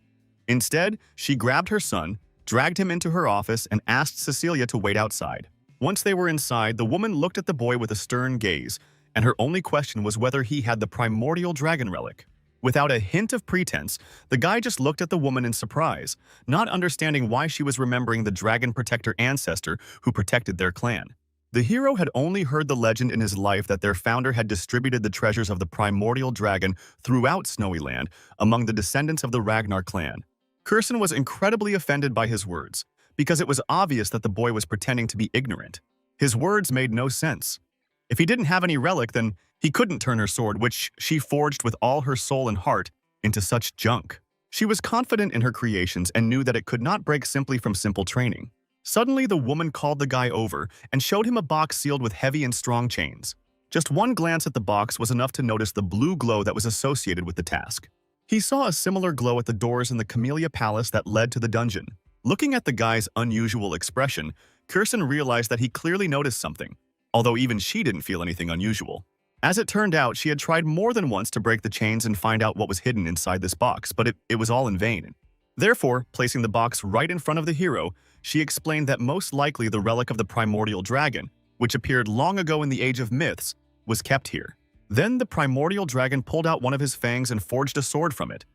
Instead, she grabbed her son, dragged him into her office, and asked Cecilia to wait outside. Once they were inside, the woman looked at the boy with a stern gaze, and her only question was whether he had the primordial dragon relic. Without a hint of pretense, the guy just looked at the woman in surprise, not understanding why she was remembering the dragon protector ancestor who protected their clan. The hero had only heard the legend in his life that their founder had distributed the treasures of the primordial dragon throughout Snowy Land among the descendants of the Ragnar clan. Kirsten was incredibly offended by his words, because it was obvious that the boy was pretending to be ignorant. His words made no sense. If he didn't have any relic, then he couldn't turn her sword, which she forged with all her soul and heart, into such junk. She was confident in her creations and knew that it could not break simply from simple training. Suddenly, the woman called the guy over and showed him a box sealed with heavy and strong chains. Just one glance at the box was enough to notice the blue glow that was associated with the task. He saw a similar glow at the doors in the Camellia Palace that led to the dungeon. Looking at the guy's unusual expression, Kirsten realized that he clearly noticed something, although even she didn't feel anything unusual. As it turned out, she had tried more than once to break the chains and find out what was hidden inside this box, but it was all in vain. Therefore, placing the box right in front of the hero, she explained that most likely the relic of the primordial dragon, which appeared long ago in the Age of Myths, was kept here. Then the primordial dragon pulled out one of his fangs and forged a sword from it.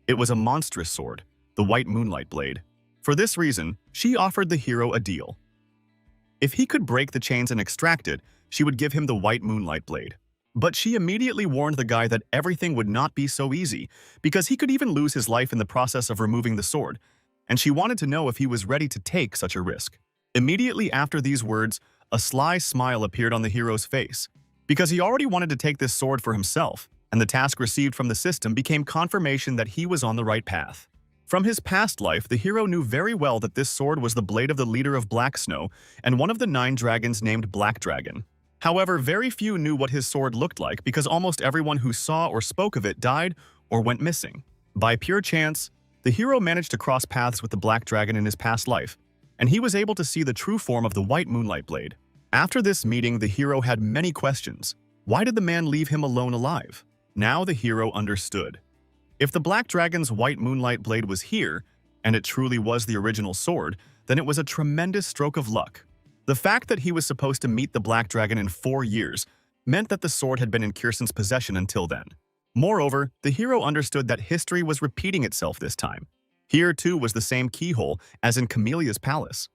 It was a monstrous sword, the White Moonlight Blade. For this reason, she offered the hero a deal. If he could break the chains and extract it, she would give him the White Moonlight Blade. But she immediately warned the guy that everything would not be so easy, because he could even lose his life in the process of removing the sword, and she wanted to know if he was ready to take such a risk. Immediately after these words, a sly smile appeared on the hero's face, because he already wanted to take this sword for himself, and the task received from the system became confirmation that he was on the right path. From his past life, the hero knew very well that this sword was the blade of the leader of Black Snow and one of the 9 dragons named Black Dragon. However, very few knew what his sword looked like because almost everyone who saw or spoke of it died or went missing. By pure chance, the hero managed to cross paths with the Black Dragon in his past life, and he was able to see the true form of the White Moonlight Blade. After this meeting, the hero had many questions. Why did the man leave him alone alive? Now the hero understood. If the Black Dragon's White Moonlight Blade was here, and it truly was the original sword, then it was a tremendous stroke of luck. The fact that he was supposed to meet the Black Dragon in 4 years meant that the sword had been in Kirsten's possession until then. Moreover, the hero understood that history was repeating itself this time. Here, too, was the same keyhole as in Camelia's palace.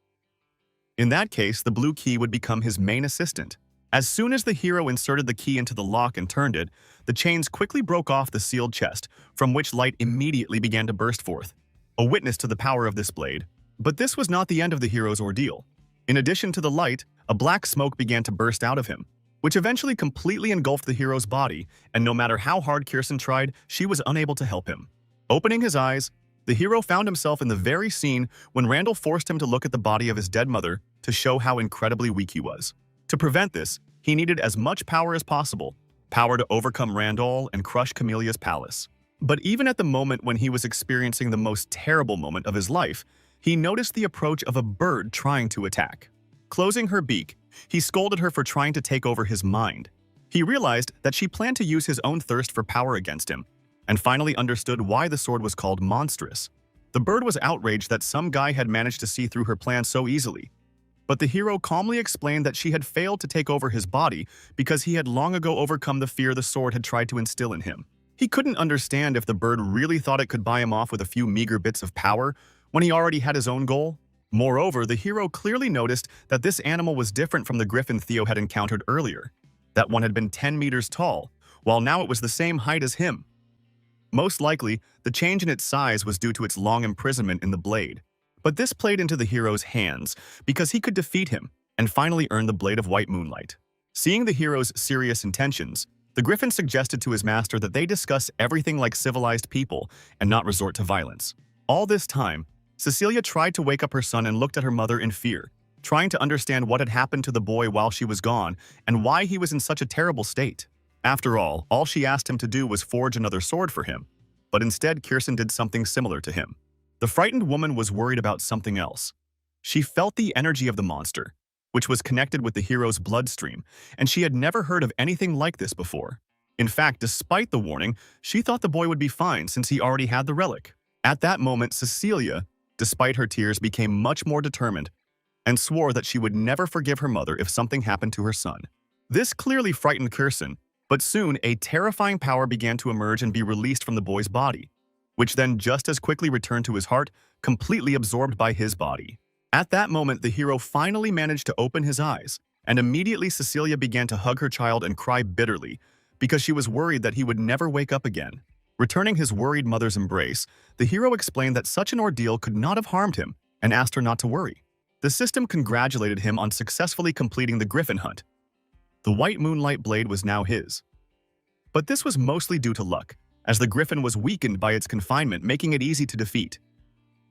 In that case, the blue key would become his main assistant. As soon as the hero inserted the key into the lock and turned it, the chains quickly broke off the sealed chest, from which light immediately began to burst forth, a witness to the power of this blade. But this was not the end of the hero's ordeal. In addition to the light, a black smoke began to burst out of him, which eventually completely engulfed the hero's body, and no matter how hard Kirsten tried, she was unable to help him. Opening his eyes, the hero found himself in the very scene when Randall forced him to look at the body of his dead mother to show how incredibly weak he was. To prevent this, he needed as much power as possible, power to overcome Randall and crush Camelia's palace. But even at the moment when he was experiencing the most terrible moment of his life, he noticed the approach of a bird trying to attack. Closing her beak, he scolded her for trying to take over his mind. He realized that she planned to use his own thirst for power against him, and finally understood why the sword was called monstrous. The bird was outraged that some guy had managed to see through her plan so easily. But the hero calmly explained that she had failed to take over his body because he had long ago overcome the fear the sword had tried to instill in him. He couldn't understand if the bird really thought it could buy him off with a few meager bits of power when he already had his own goal. Moreover, the hero clearly noticed that this animal was different from the griffin Theo had encountered earlier. That one had been 10 meters tall, while now it was the same height as him. Most likely, the change in its size was due to its long imprisonment in the blade. But this played into the hero's hands because he could defeat him and finally earn the Blade of White Moonlight. Seeing the hero's serious intentions, The griffin suggested to his master that they discuss everything like civilized people and not resort to violence. All this time, Cecilia tried to wake up her son and looked at her mother in fear, trying to understand what had happened to the boy while she was gone and why he was in such a terrible state. After all she asked him to do was forge another sword for him, but instead Kirsten did something similar to him. The frightened woman was worried about something else. She felt the energy of the monster, which was connected with the hero's bloodstream, and she had never heard of anything like this before. In fact, despite the warning, she thought the boy would be fine since he already had the relic. At that moment, Cecilia, despite her tears, became much more determined and swore that she would never forgive her mother if something happened to her son. This clearly frightened Kirsten, but soon a terrifying power began to emerge and be released from the boy's body, which then just as quickly returned to his heart, completely absorbed by his body. At that moment, the hero finally managed to open his eyes, and immediately Cecilia began to hug her child and cry bitterly because she was worried that he would never wake up again. Returning his worried mother's embrace, the hero explained that such an ordeal could not have harmed him and asked her not to worry. The system congratulated him on successfully completing the griffin hunt. The white moonlight blade was now his. But this was mostly due to luck, as the griffin was weakened by its confinement, making it easy to defeat.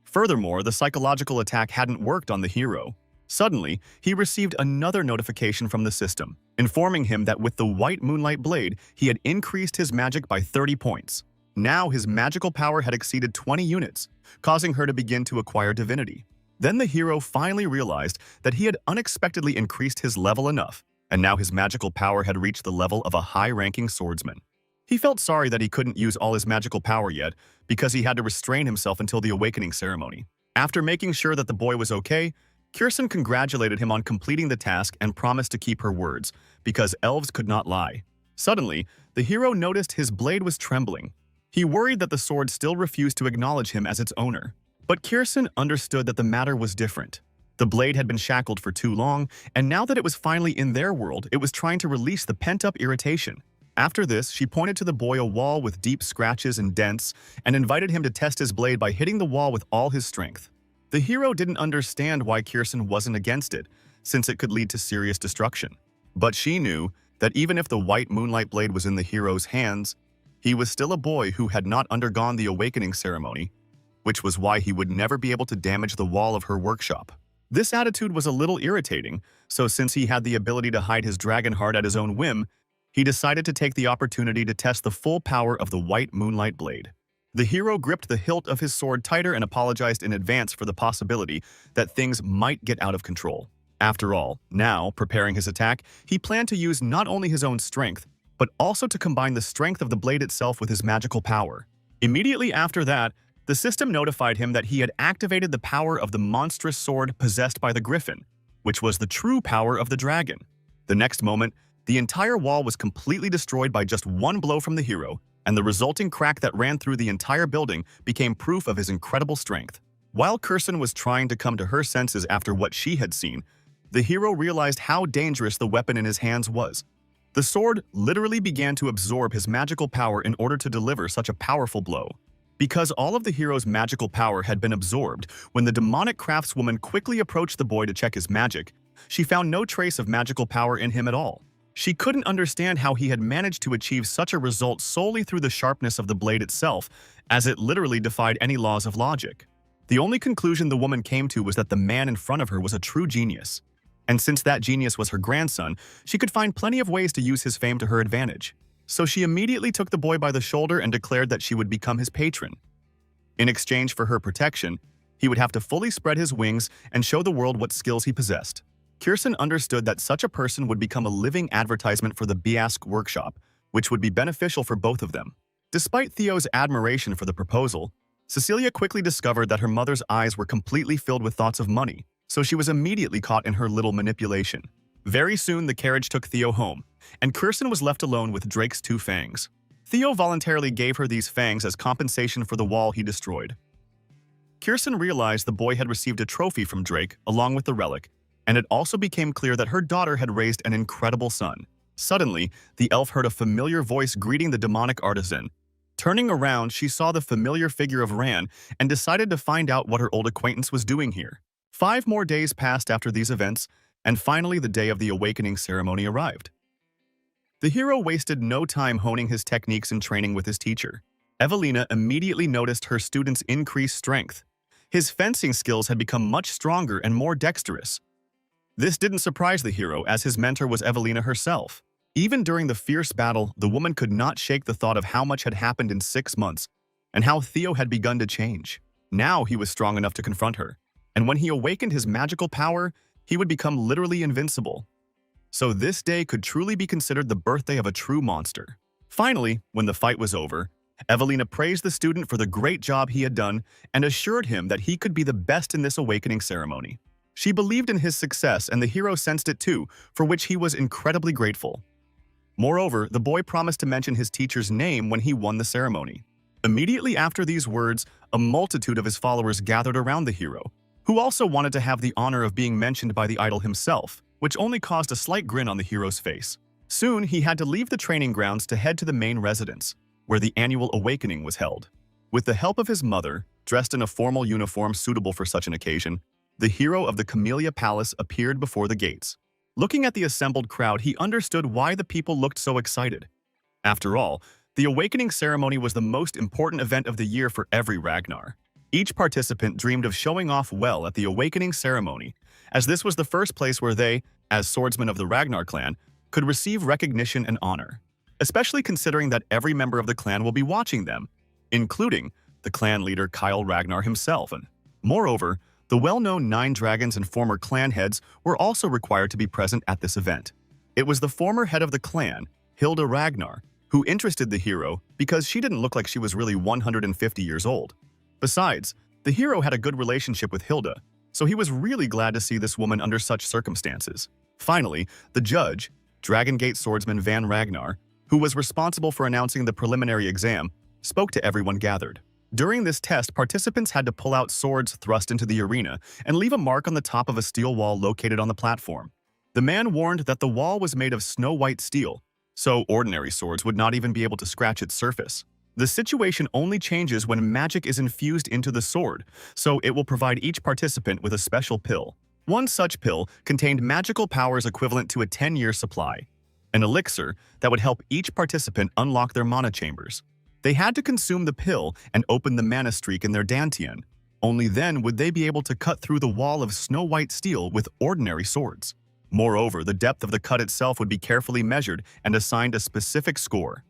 Furthermore, the psychological attack hadn't worked on the hero. Suddenly, he received another notification from the system, informing him that with the white moonlight blade, he had increased his magic by 30 points. Now his magical power had exceeded 20 units, causing her to begin to acquire divinity. Then the hero finally realized that he had unexpectedly increased his level enough, and now his magical power had reached the level of a high-ranking swordsman. He felt sorry that he couldn't use all his magical power yet, because he had to restrain himself until the awakening ceremony. After making sure that the boy was okay, Kirsten congratulated him on completing the task and promised to keep her words, because elves could not lie. Suddenly, the hero noticed his blade was trembling. He worried that the sword still refused to acknowledge him as its owner. But Kirsten understood that the matter was different. The blade had been shackled for too long, and now that it was finally in their world, it was trying to release the pent-up irritation. After this, she pointed to the boy a wall with deep scratches and dents and invited him to test his blade by hitting the wall with all his strength. The hero didn't understand why Kirsten wasn't against it, since it could lead to serious destruction. But she knew that even if the white moonlight blade was in the hero's hands, he was still a boy who had not undergone the awakening ceremony, which was why he would never be able to damage the wall of her workshop. This attitude was a little irritating, so since he had the ability to hide his dragon heart at his own whim, he decided to take the opportunity to test the full power of the white moonlight blade. The hero gripped the hilt of his sword tighter and apologized in advance for the possibility that things might get out of control. After all, now, preparing his attack, he planned to use not only his own strength, but also to combine the strength of the blade itself with his magical power. Immediately after that, the system notified him that he had activated the power of the monstrous sword possessed by the griffin, which was the true power of the dragon. The next moment, the entire wall was completely destroyed by just one blow from the hero, and the resulting crack that ran through the entire building became proof of his incredible strength. While Kirsten was trying to come to her senses after what she had seen, the hero realized how dangerous the weapon in his hands was. The sword literally began to absorb his magical power in order to deliver such a powerful blow. Because all of the hero's magical power had been absorbed, when the demonic craftswoman quickly approached the boy to check his magic, she found no trace of magical power in him at all. She couldn't understand how he had managed to achieve such a result solely through the sharpness of the blade itself, as it literally defied any laws of logic. The only conclusion the woman came to was that the man in front of her was a true genius. And since that genius was her grandson, she could find plenty of ways to use his fame to her advantage. So she immediately took the boy by the shoulder and declared that she would become his patron. In exchange for her protection, he would have to fully spread his wings and show the world what skills he possessed. Kirsten understood that such a person would become a living advertisement for the Biask workshop, which would be beneficial for both of them. Despite Theo's admiration for the proposal, Cecilia quickly discovered that her mother's eyes were completely filled with thoughts of money, so she was immediately caught in her little manipulation. Very soon, the carriage took Theo home, and Kirsten was left alone with Drake's 2 fangs. Theo voluntarily gave her these fangs as compensation for the wall he destroyed. Kirsten realized the boy had received a trophy from Drake along with the relic, and it also became clear that her daughter had raised an incredible son. Suddenly, the elf heard a familiar voice greeting the demonic artisan. Turning around, she saw the familiar figure of Ran and decided to find out what her old acquaintance was doing here. 5 more days passed after these events, and finally the day of the awakening ceremony arrived. The hero wasted no time honing his techniques and training with his teacher. Evelina immediately noticed her student's increased strength. His fencing skills had become much stronger and more dexterous. This didn't surprise the hero, as his mentor was Evelina herself. Even during the fierce battle, the woman could not shake the thought of how much had happened in 6 months and how Theo had begun to change. Now he was strong enough to confront her, and when he awakened his magical power, he would become literally invincible. So this day could truly be considered the birthday of a true monster. Finally, when the fight was over, Evelina praised the student for the great job he had done and assured him that he could be the best in this awakening ceremony. She believed in his success, and the hero sensed it too, for which he was incredibly grateful. Moreover, the boy promised to mention his teacher's name when he won the ceremony. Immediately after these words, a multitude of his followers gathered around the hero, who also wanted to have the honor of being mentioned by the idol himself, which only caused a slight grin on the hero's face. Soon, he had to leave the training grounds to head to the main residence, where the annual awakening was held. With the help of his mother, dressed in a formal uniform suitable for such an occasion, the hero of the Camellia Palace appeared before the gates. Looking at the assembled crowd, he understood why the people looked so excited. After all, the awakening ceremony was the most important event of the year for every Ragnar. Each participant dreamed of showing off well at the awakening ceremony, as this was the first place where they, as swordsmen of the Ragnar clan, could receive recognition and honor, especially considering that every member of the clan will be watching them, including the clan leader Kyle Ragnar himself. And moreover, the well-known 9 dragons and former clan heads were also required to be present at this event. It was the former head of the clan, Hilda Ragnar, who interested the hero because she didn't look like she was really 150 years old. Besides, the hero had a good relationship with Hilda, so he was really glad to see this woman under such circumstances. Finally, the judge, Dragon Gate swordsman Van Ragnar, who was responsible for announcing the preliminary exam, spoke to everyone gathered. During this test, participants had to pull out swords thrust into the arena and leave a mark on the top of a steel wall located on the platform. The man warned that the wall was made of snow-white steel, so ordinary swords would not even be able to scratch its surface. The situation only changes when magic is infused into the sword, so it will provide each participant with a special pill. One such pill contained magical powers equivalent to a 10-year supply, an elixir that would help each participant unlock their mana chambers. They had to consume the pill and open the mana streak in their dantian. Only then would they be able to cut through the wall of snow-white steel with ordinary swords. Moreover, the depth of the cut itself would be carefully measured and assigned a specific score.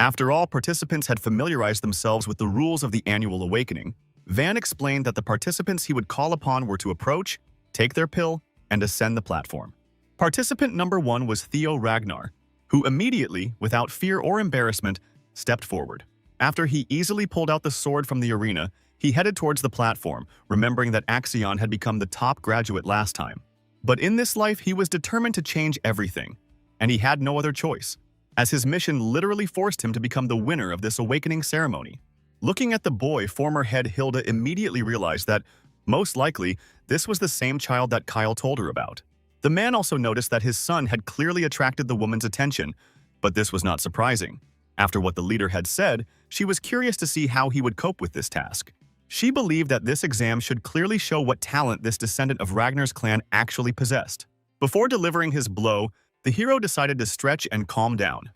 After all participants had familiarized themselves with the rules of the annual awakening, Van explained that the participants he would call upon were to approach, take their pill, and ascend the platform. Participant number 1 was Theo Ragnar, who immediately, without fear or embarrassment, stepped forward. After he easily pulled out the sword from the arena, he headed towards the platform, remembering that Axion had become the top graduate last time. But in this life, he was determined to change everything, and he had no other choice, as his mission literally forced him to become the winner of this awakening ceremony. Looking at the boy, former head Hilda immediately realized that, most likely, this was the same child that Kyle told her about. The man also noticed that his son had clearly attracted the woman's attention, but this was not surprising. After what the leader had said, she was curious to see how he would cope with this task. She believed that this exam should clearly show what talent this descendant of Ragnar's clan actually possessed. Before delivering his blow, the hero decided to stretch and calm down.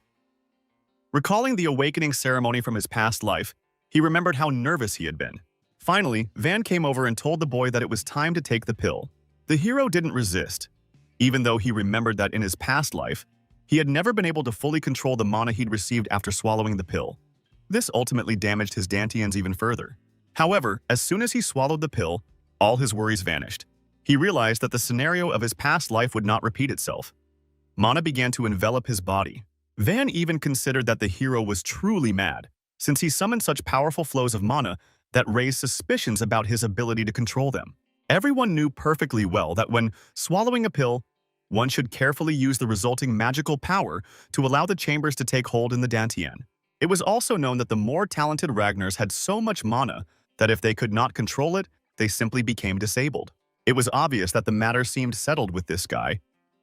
Recalling the awakening ceremony from his past life, he remembered how nervous he had been. Finally, Van came over and told the boy that it was time to take the pill. The hero didn't resist, even though he remembered that in his past life, he had never been able to fully control the mana he'd received after swallowing the pill. This ultimately damaged his dantians even further. However, as soon as he swallowed the pill, all his worries vanished. He realized that the scenario of his past life would not repeat itself. Mana began to envelop his body. Van even considered that the hero was truly mad, since he summoned such powerful flows of mana that raised suspicions about his ability to control them. Everyone knew perfectly well that when swallowing a pill, one should carefully use the resulting magical power to allow the chambers to take hold in the dantian. It was also known that the more talented Ragnars had so much mana that if they could not control it, they simply became disabled. It was obvious that the matter seemed settled with this guy,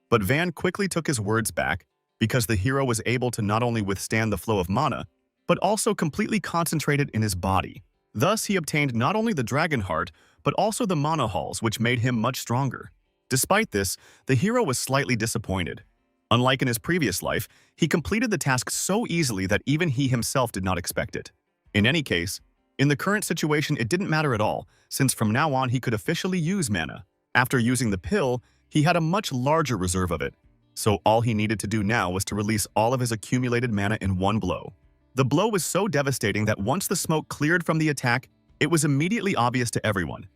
but Van quickly took his words back because the hero was able to not only withstand the flow of mana, but also completely concentrate it in his body. Thus, he obtained not only the Dragon Heart, but also the mana halls, which made him much stronger. Despite this, the hero was slightly disappointed. Unlike in his previous life, he completed the task so easily that even he himself did not expect it. In any case, in the current situation it didn't matter at all, since from now on he could officially use mana. After using the pill, he had a much larger reserve of it, so all he needed to do now was to release all of his accumulated mana in one blow. The blow was so devastating that once the smoke cleared from the attack, it was immediately obvious to everyone.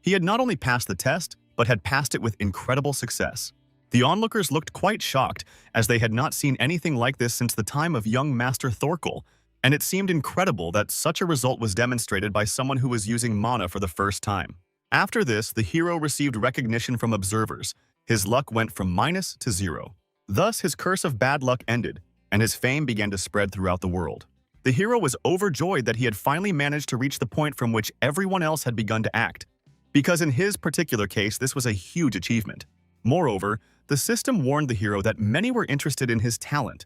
He had not only passed the test, but had passed it with incredible success. The onlookers looked quite shocked, as they had not seen anything like this since the time of young Master Thorkel, and it seemed incredible that such a result was demonstrated by someone who was using mana for the first time. After this, the hero received recognition from observers. His luck went from minus to 0. Thus, his curse of bad luck ended, and his fame began to spread throughout the world. The hero was overjoyed that he had finally managed to reach the point from which everyone else had begun to act, because in his particular case this was a huge achievement. Moreover, the system warned the hero that many were interested in his talent.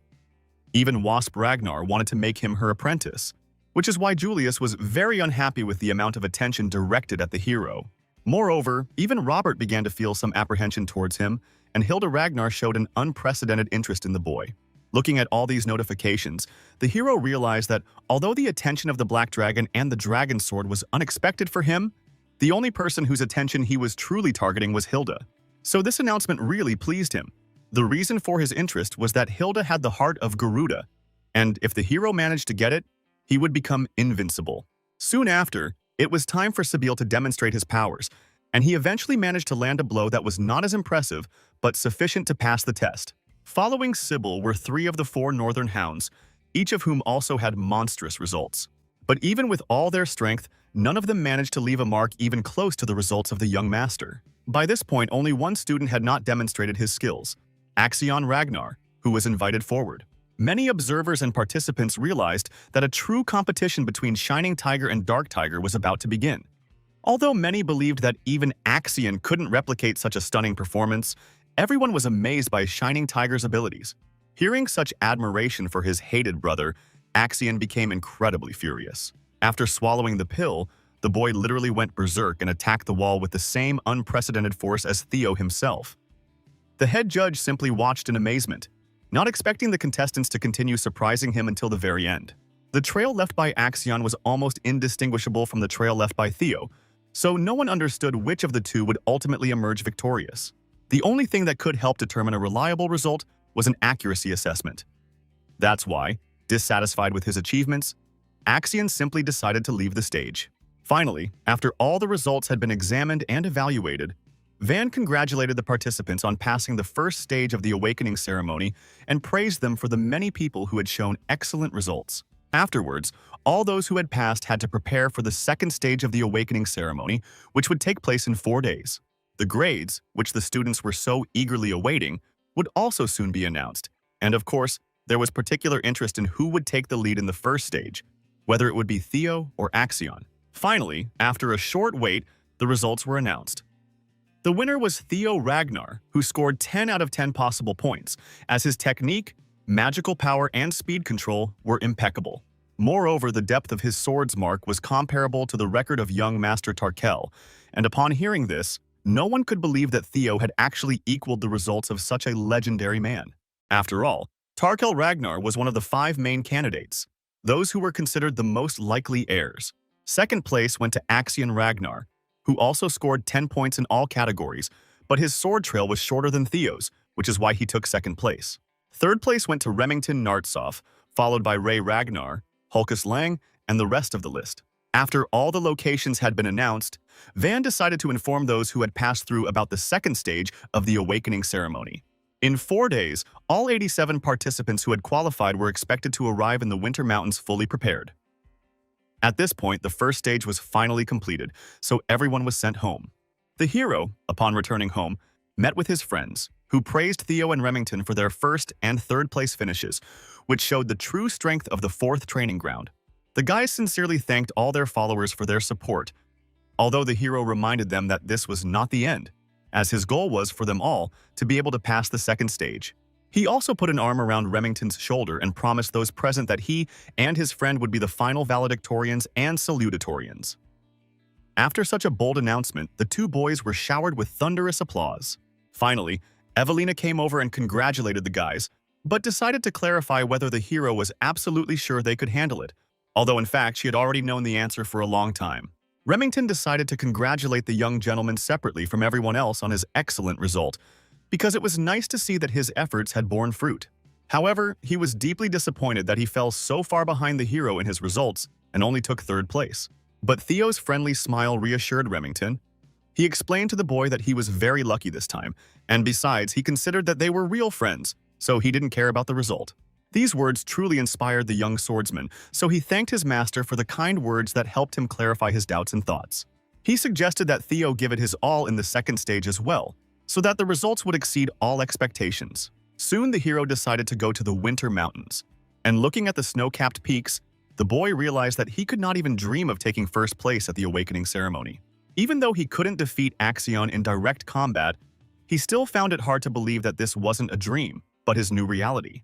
Even Wasp Ragnar wanted to make him her apprentice, which is why Julius was very unhappy with the amount of attention directed at the hero. Moreover, even Robert began to feel some apprehension towards him, and Hilda Ragnar showed an unprecedented interest in the boy. Looking at all these notifications, the hero realized that although the attention of the Black Dragon and the Dragon Sword was unexpected for him, the only person whose attention he was truly targeting was Hilda. So this announcement really pleased him. The reason for his interest was that Hilda had the heart of Garuda, and if the hero managed to get it, he would become invincible. Soon after, it was time for Sabeel to demonstrate his powers, and he eventually managed to land a blow that was not as impressive, but sufficient to pass the test. Following Sybil were 3 of the 4 northern hounds, each of whom also had monstrous results. But even with all their strength, none of them managed to leave a mark even close to the results of the young master. By this point, only one student had not demonstrated his skills, Axion Ragnar, who was invited forward. Many observers and participants realized that a true competition between Shining Tiger and Dark Tiger was about to begin. Although many believed that even Axion couldn't replicate such a stunning performance, everyone was amazed by Shining Tiger's abilities. Hearing such admiration for his hated brother, Axion became incredibly furious. After swallowing the pill, the boy literally went berserk and attacked the wall with the same unprecedented force as Theo himself. The head judge simply watched in amazement, not expecting the contestants to continue surprising him until the very end. The trail left by Axion was almost indistinguishable from the trail left by Theo, so no one understood which of the two would ultimately emerge victorious. The only thing that could help determine a reliable result was an accuracy assessment. That's why, dissatisfied with his achievements, Axion simply decided to leave the stage. Finally, after all the results had been examined and evaluated, Van congratulated the participants on passing the first stage of the awakening ceremony and praised them for the many people who had shown excellent results. Afterwards, all those who had passed had to prepare for the second stage of the awakening ceremony, which would take place in 4 days. The grades, which the students were so eagerly awaiting, would also soon be announced, and of course, there was particular interest in who would take the lead in the first stage, whether it would be Theo or Axion. Finally, after a short wait, the results were announced. The winner was Theo Ragnar, who scored 10 out of 10 possible points, as his technique, magical power, and speed control were impeccable. Moreover, the depth of his sword's mark was comparable to the record of young Master Tarkel, and upon hearing this, no one could believe that Theo had actually equaled the results of such a legendary man. After all, Tarkel Ragnar was one of the 5 main candidates, those who were considered the most likely heirs. Second place went to Axion Ragnar, who also scored 10 points in all categories, but his sword trail was shorter than Theo's, which is why he took second place. Third place went to Remington Nartsov, followed by Ray Ragnar, Hulkus Lang, and the rest of the list. After all the locations had been announced, Van decided to inform those who had passed through about the second stage of the awakening ceremony. In 4 days, all 87 participants who had qualified were expected to arrive in the Winter Mountains fully prepared. At this point, the first stage was finally completed, so everyone was sent home. The hero, upon returning home, met with his friends, who praised Theo and Remington for their first and third place finishes, which showed the true strength of the 4th training ground. The guys sincerely thanked all their followers for their support, although the hero reminded them that this was not the end, as his goal was for them all to be able to pass the second stage. He also put an arm around Remington's shoulder and promised those present that he and his friend would be the final valedictorians and salutatorians. After such a bold announcement, the 2 boys were showered with thunderous applause. Finally, Evelina came over and congratulated the guys, but decided to clarify whether the hero was absolutely sure they could handle it, although in fact she had already known the answer for a long time. Remington decided to congratulate the young gentleman separately from everyone else on his excellent result, because it was nice to see that his efforts had borne fruit. However, he was deeply disappointed that he fell so far behind the hero in his results and only took third place. But Theo's friendly smile reassured Remington. He explained to the boy that he was very lucky this time, and besides, he considered that they were real friends, so he didn't care about the result. These words truly inspired the young swordsman, so he thanked his master for the kind words that helped him clarify his doubts and thoughts. He suggested that Theo give it his all in the second stage as well, so that the results would exceed all expectations. Soon the hero decided to go to the Winter Mountains, and looking at the snow-capped peaks, the boy realized that he could not even dream of taking first place at the awakening ceremony. Even though he couldn't defeat Axion in direct combat, he still found it hard to believe that this wasn't a dream, but his new reality.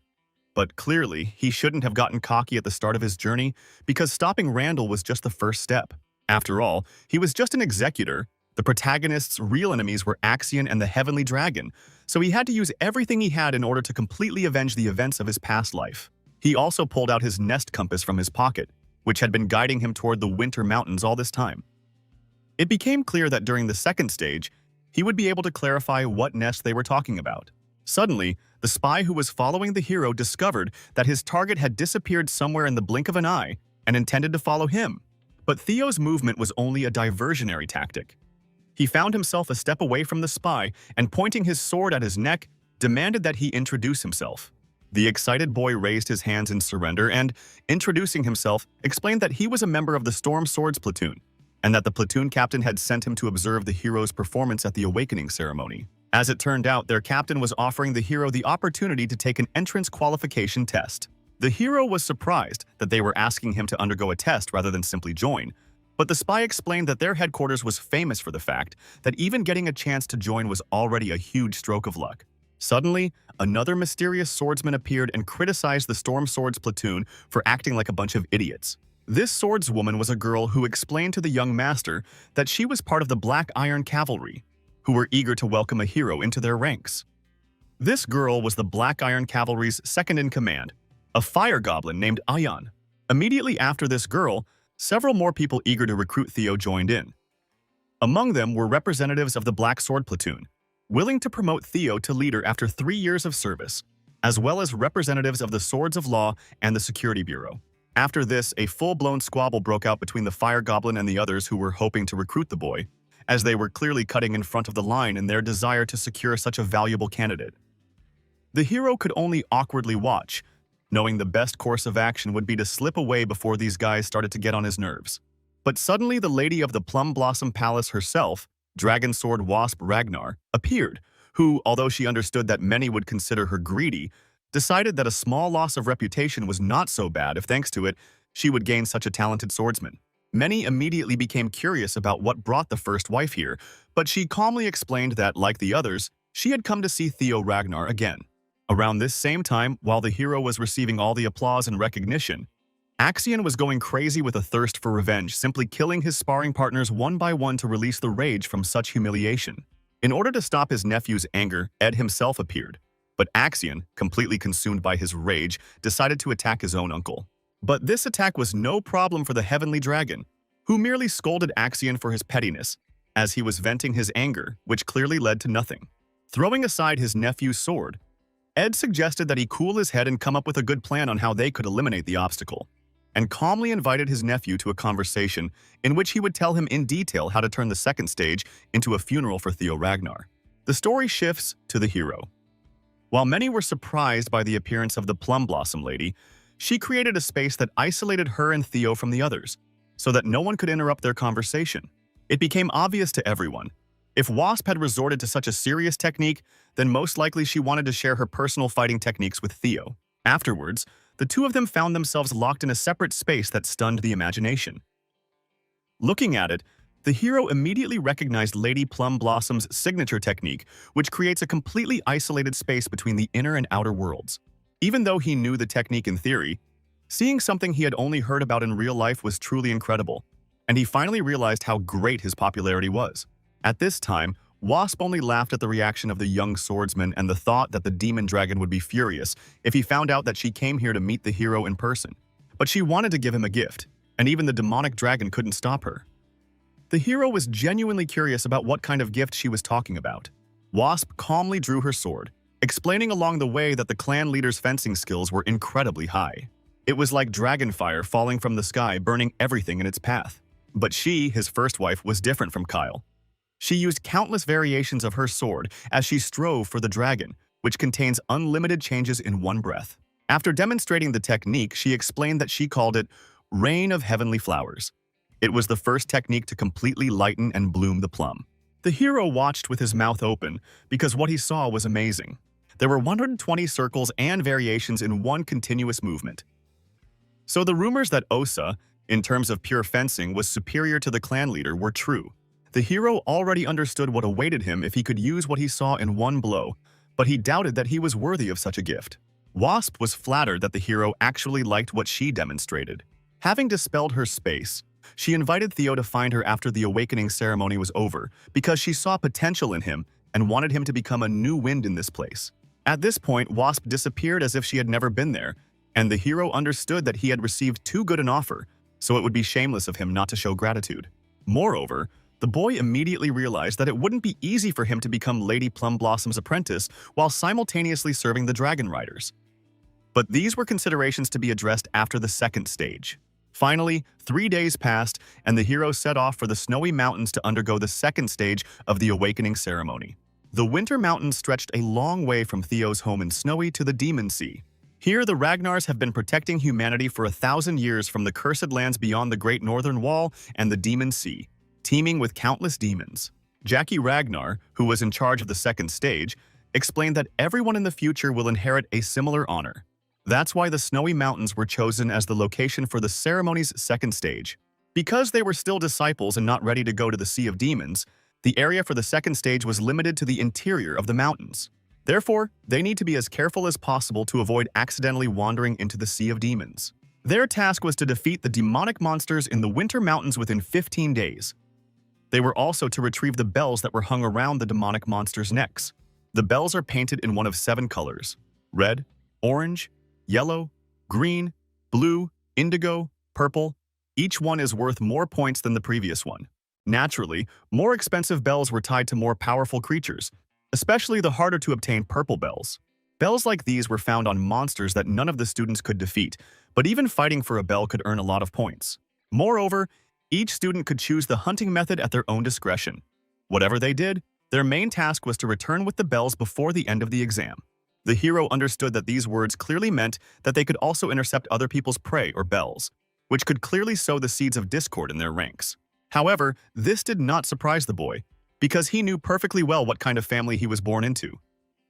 But clearly, he shouldn't have gotten cocky at the start of his journey, because stopping Randall was just the first step. After all, he was just an executor. The protagonist's real enemies were Axion and the Heavenly Dragon, so he had to use everything he had in order to completely avenge the events of his past life. He also pulled out his nest compass from his pocket, which had been guiding him toward the Winter Mountains all this time. It became clear that during the second stage, he would be able to clarify what nest they were talking about. Suddenly, the spy who was following the hero discovered that his target had disappeared somewhere in the blink of an eye and intended to follow him. But Theo's movement was only a diversionary tactic. He found himself a step away from the spy and, pointing his sword at his neck, demanded that he introduce himself. The excited boy raised his hands in surrender and, introducing himself, explained that he was a member of the Storm Swords platoon, and that the platoon captain had sent him to observe the hero's performance at the awakening ceremony. As it turned out, their captain was offering the hero the opportunity to take an entrance qualification test. The hero was surprised that they were asking him to undergo a test rather than simply join, but the spy explained that their headquarters was famous for the fact that even getting a chance to join was already a huge stroke of luck. Suddenly, another mysterious swordsman appeared and criticized the Storm Swords platoon for acting like a bunch of idiots. This swordswoman was a girl who explained to the young master that she was part of the Black Iron Cavalry, who were eager to welcome a hero into their ranks. This girl was the Black Iron Cavalry's second-in-command, a fire goblin named Ayan. Immediately after this girl, several more people eager to recruit Theo joined in. Among them were representatives of the Black Sword platoon, willing to promote Theo to leader after 3 years of service, as well as representatives of the Swords of Law and the Security Bureau. After this, a full-blown squabble broke out between the fire goblin and the others who were hoping to recruit the boy, as they were clearly cutting in front of the line in their desire to secure such a valuable candidate. The hero could only awkwardly watch, knowing the best course of action would be to slip away before these guys started to get on his nerves. But suddenly the lady of the Plum Blossom Palace herself, Dragon Sword Wasp Ragnar, appeared, who, although she understood that many would consider her greedy, decided that a small loss of reputation was not so bad if, thanks to it, she would gain such a talented swordsman. Many immediately became curious about what brought the first wife here, but she calmly explained that, like the others, she had come to see Theo Ragnar again. Around this same time, while the hero was receiving all the applause and recognition, Axion was going crazy with a thirst for revenge, simply killing his sparring partners one by one to release the rage from such humiliation. In order to stop his nephew's anger, Ed himself appeared, but Axion, completely consumed by his rage, decided to attack his own uncle. But this attack was no problem for the Heavenly Dragon, who merely scolded Axion for his pettiness, as he was venting his anger, which clearly led to nothing. Throwing aside his nephew's sword, Ed suggested that he cool his head and come up with a good plan on how they could eliminate the obstacle, and calmly invited his nephew to a conversation in which he would tell him in detail how to turn the second stage into a funeral for Theo Ragnar. The story shifts to the hero. While many were surprised by the appearance of the Plum Blossom Lady, she created a space that isolated her and Theo from the others, so that no one could interrupt their conversation. It became obvious to everyone. If Wasp had resorted to such a serious technique, then most likely she wanted to share her personal fighting techniques with Theo. Afterwards, the two of them found themselves locked in a separate space that stunned the imagination. Looking at it, the hero immediately recognized Lady Plum Blossom's signature technique, which creates a completely isolated space between the inner and outer worlds. Even though he knew the technique in theory, seeing something he had only heard about in real life was truly incredible, and he finally realized how great his popularity was. At this time, Wasp only laughed at the reaction of the young swordsman and the thought that the demon dragon would be furious if he found out that she came here to meet the hero in person. But she wanted to give him a gift, and even the demonic dragon couldn't stop her. The hero was genuinely curious about what kind of gift she was talking about. Wasp calmly drew her sword, explaining along the way that the clan leader's fencing skills were incredibly high. It was like dragonfire falling from the sky, burning everything in its path. But she, his first wife, was different from Kyle. She used countless variations of her sword as she strove for the dragon, which contains unlimited changes in one breath. After demonstrating the technique, she explained that she called it Rain of Heavenly Flowers. It was the first technique to completely lighten and bloom the plum. The hero watched with his mouth open because what he saw was amazing. There were 120 circles and variations in one continuous movement. So the rumors that Osa, in terms of pure fencing, was superior to the clan leader were true. The hero already understood what awaited him if he could use what he saw in one blow, but he doubted that he was worthy of such a gift. Wasp was flattered that the hero actually liked what she demonstrated. Having dispelled her space, she invited Theo to find her after the awakening ceremony was over because she saw potential in him and wanted him to become a new wind in this place. At this point, Wasp disappeared as if she had never been there, and the hero understood that he had received too good an offer, so it would be shameless of him not to show gratitude. Moreover, the boy immediately realized that it wouldn't be easy for him to become Lady Plumbossom's apprentice while simultaneously serving the Dragon Riders. But these were considerations to be addressed after the second stage. Finally, 3 days passed, and the hero set off for the snowy mountains to undergo the second stage of the awakening ceremony. The Winter Mountains stretched a long way from Theo's home in Snowy to the Demon Sea. Here, the Ragnars have been protecting humanity for 1,000 years from the cursed lands beyond the Great Northern Wall and the Demon Sea, teeming with countless demons. Jackie Ragnar, who was in charge of the second stage, explained that everyone in the future will inherit a similar honor. That's why the Snowy Mountains were chosen as the location for the ceremony's second stage. Because they were still disciples and not ready to go to the Sea of Demons, the area for the second stage was limited to the interior of the mountains. Therefore, they need to be as careful as possible to avoid accidentally wandering into the Sea of Demons. Their task was to defeat the demonic monsters in the Winter Mountains within 15 days. They were also to retrieve the bells that were hung around the demonic monsters' necks. The bells are painted in one of 7 colors: red, orange, yellow, green, blue, indigo, purple. Each one is worth more points than the previous one. Naturally, more expensive bells were tied to more powerful creatures, especially the harder-to-obtain purple bells. Bells like these were found on monsters that none of the students could defeat, but even fighting for a bell could earn a lot of points. Moreover, each student could choose the hunting method at their own discretion. Whatever they did, their main task was to return with the bells before the end of the exam. The hero understood that these words clearly meant that they could also intercept other people's prey or bells, which could clearly sow the seeds of discord in their ranks. However, this did not surprise the boy, because he knew perfectly well what kind of family he was born into.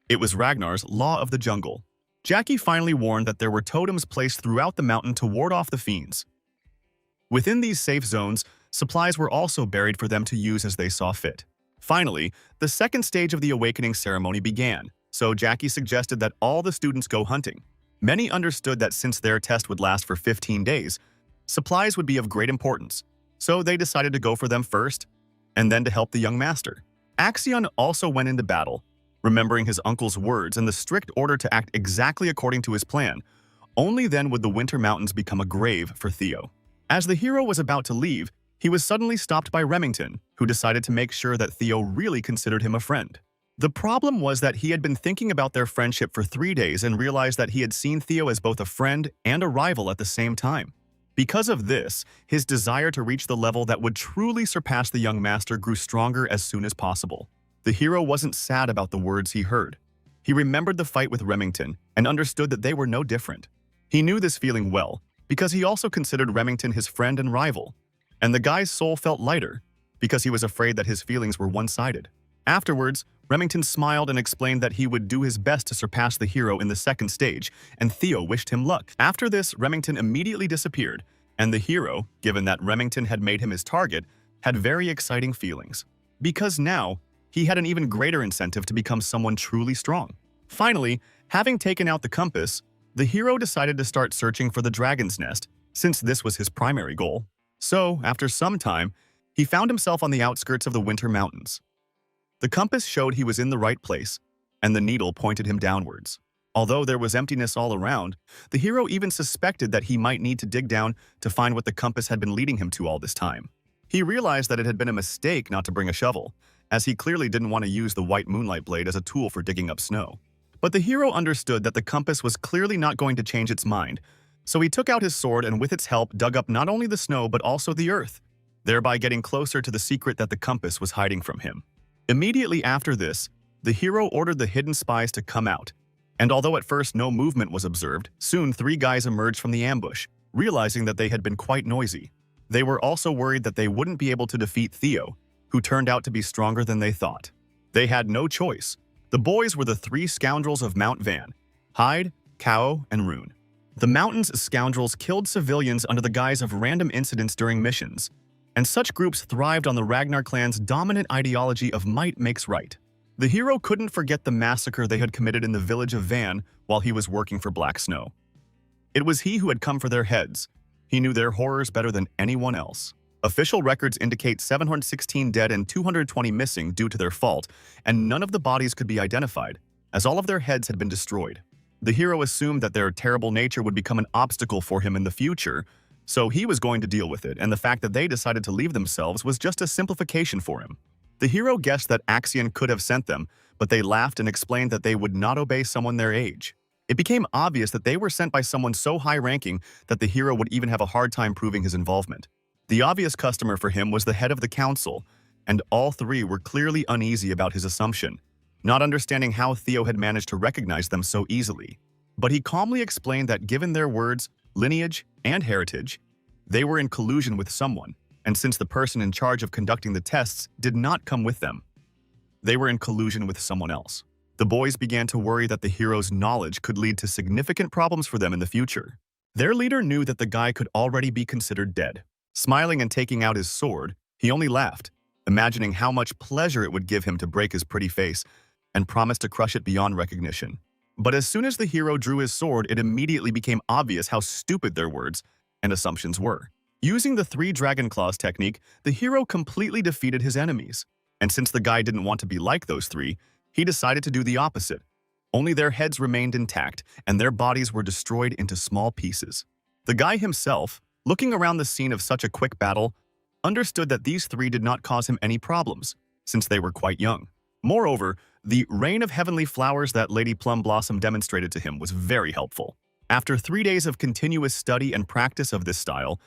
It was Ragnar's law of the jungle. Jackie finally warned that there were totems placed throughout the mountain to ward off the fiends. Within these safe zones, supplies were also buried for them to use as they saw fit. Finally, the second stage of the awakening ceremony began, so Jackie suggested that all the students go hunting. Many understood that since their test would last for 15 days, supplies would be of great importance, so they decided to go for them first, and then to help the young master. Axion also went into battle, remembering his uncle's words and the strict order to act exactly according to his plan. Only then would the Winter Mountains become a grave for Theo. As the hero was about to leave, he was suddenly stopped by Remington, who decided to make sure that Theo really considered him a friend. The problem was that he had been thinking about their friendship for 3 days and realized that he had seen Theo as both a friend and a rival at the same time. Because of this, his desire to reach the level that would truly surpass the young master grew stronger as soon as possible. The hero wasn't sad about the words he heard. He remembered the fight with Remington and understood that they were no different. He knew this feeling well, because he also considered Remington his friend and rival. And the guy's soul felt lighter, because he was afraid that his feelings were one-sided. Afterwards, Remington smiled and explained that he would do his best to surpass the hero in the second stage, and Theo wished him luck. After this, Remington immediately disappeared, and the hero, given that Remington had made him his target, had very exciting feelings. Because now, he had an even greater incentive to become someone truly strong. Finally, having taken out the compass, the hero decided to start searching for the dragon's nest, since this was his primary goal. So, after some time, he found himself on the outskirts of the Winter Mountains. The compass showed he was in the right place, and the needle pointed him downwards. Although there was emptiness all around, the hero even suspected that he might need to dig down to find what the compass had been leading him to all this time. He realized that it had been a mistake not to bring a shovel, as he clearly didn't want to use the white moonlight blade as a tool for digging up snow. But the hero understood that the compass was clearly not going to change its mind, so he took out his sword and with its help dug up not only the snow but also the earth, thereby getting closer to the secret that the compass was hiding from him. Immediately after this, the hero ordered the hidden spies to come out, and although at first no movement was observed, soon 3 guys emerged from the ambush, realizing that they had been quite noisy. They were also worried that they wouldn't be able to defeat Theo, who turned out to be stronger than they thought. They had no choice. The boys were the 3 scoundrels of Mount Van: Hyde, Kao, and Rune. The mountain's scoundrels killed civilians under the guise of random incidents during missions, and such groups thrived on the Ragnar clan's dominant ideology of might makes right. The hero couldn't forget the massacre they had committed in the village of Van while he was working for Black Snow. It was he who had come for their heads. He knew their horrors better than anyone else. Official records indicate 716 dead and 220 missing due to their fault, and none of the bodies could be identified, as all of their heads had been destroyed. The hero assumed that their terrible nature would become an obstacle for him in the future, so he was going to deal with it, and the fact that they decided to leave themselves was just a simplification for him. The hero guessed that Axion could have sent them, but they laughed and explained that they would not obey someone their age. It became obvious that they were sent by someone so high-ranking that the hero would even have a hard time proving his involvement. The obvious customer for him was the head of the council, and all 3 were clearly uneasy about his assumption, not understanding how Theo had managed to recognize them so easily. But he calmly explained that given their words, lineage, and heritage, they were in collusion with someone, and since the person in charge of conducting the tests did not come with them, they were in collusion with someone else. The boys began to worry that the hero's knowledge could lead to significant problems for them in the future. Their leader knew that the guy could already be considered dead. Smiling and taking out his sword, he only laughed, imagining how much pleasure it would give him to break his pretty face, and promised to crush it beyond recognition. But as soon as the hero drew his sword, it immediately became obvious how stupid their words and assumptions were. Using the 3 Dragon Claws technique, the hero completely defeated his enemies. And since the guy didn't want to be like those 3, he decided to do the opposite. Only their heads remained intact, and their bodies were destroyed into small pieces. The guy himself, looking around the scene of such a quick battle, understood that these 3 did not cause him any problems, since they were quite young. Moreover, the rain of heavenly flowers that Lady Plum Blossom demonstrated to him was very helpful. After 3 days of continuous study and practice of this style,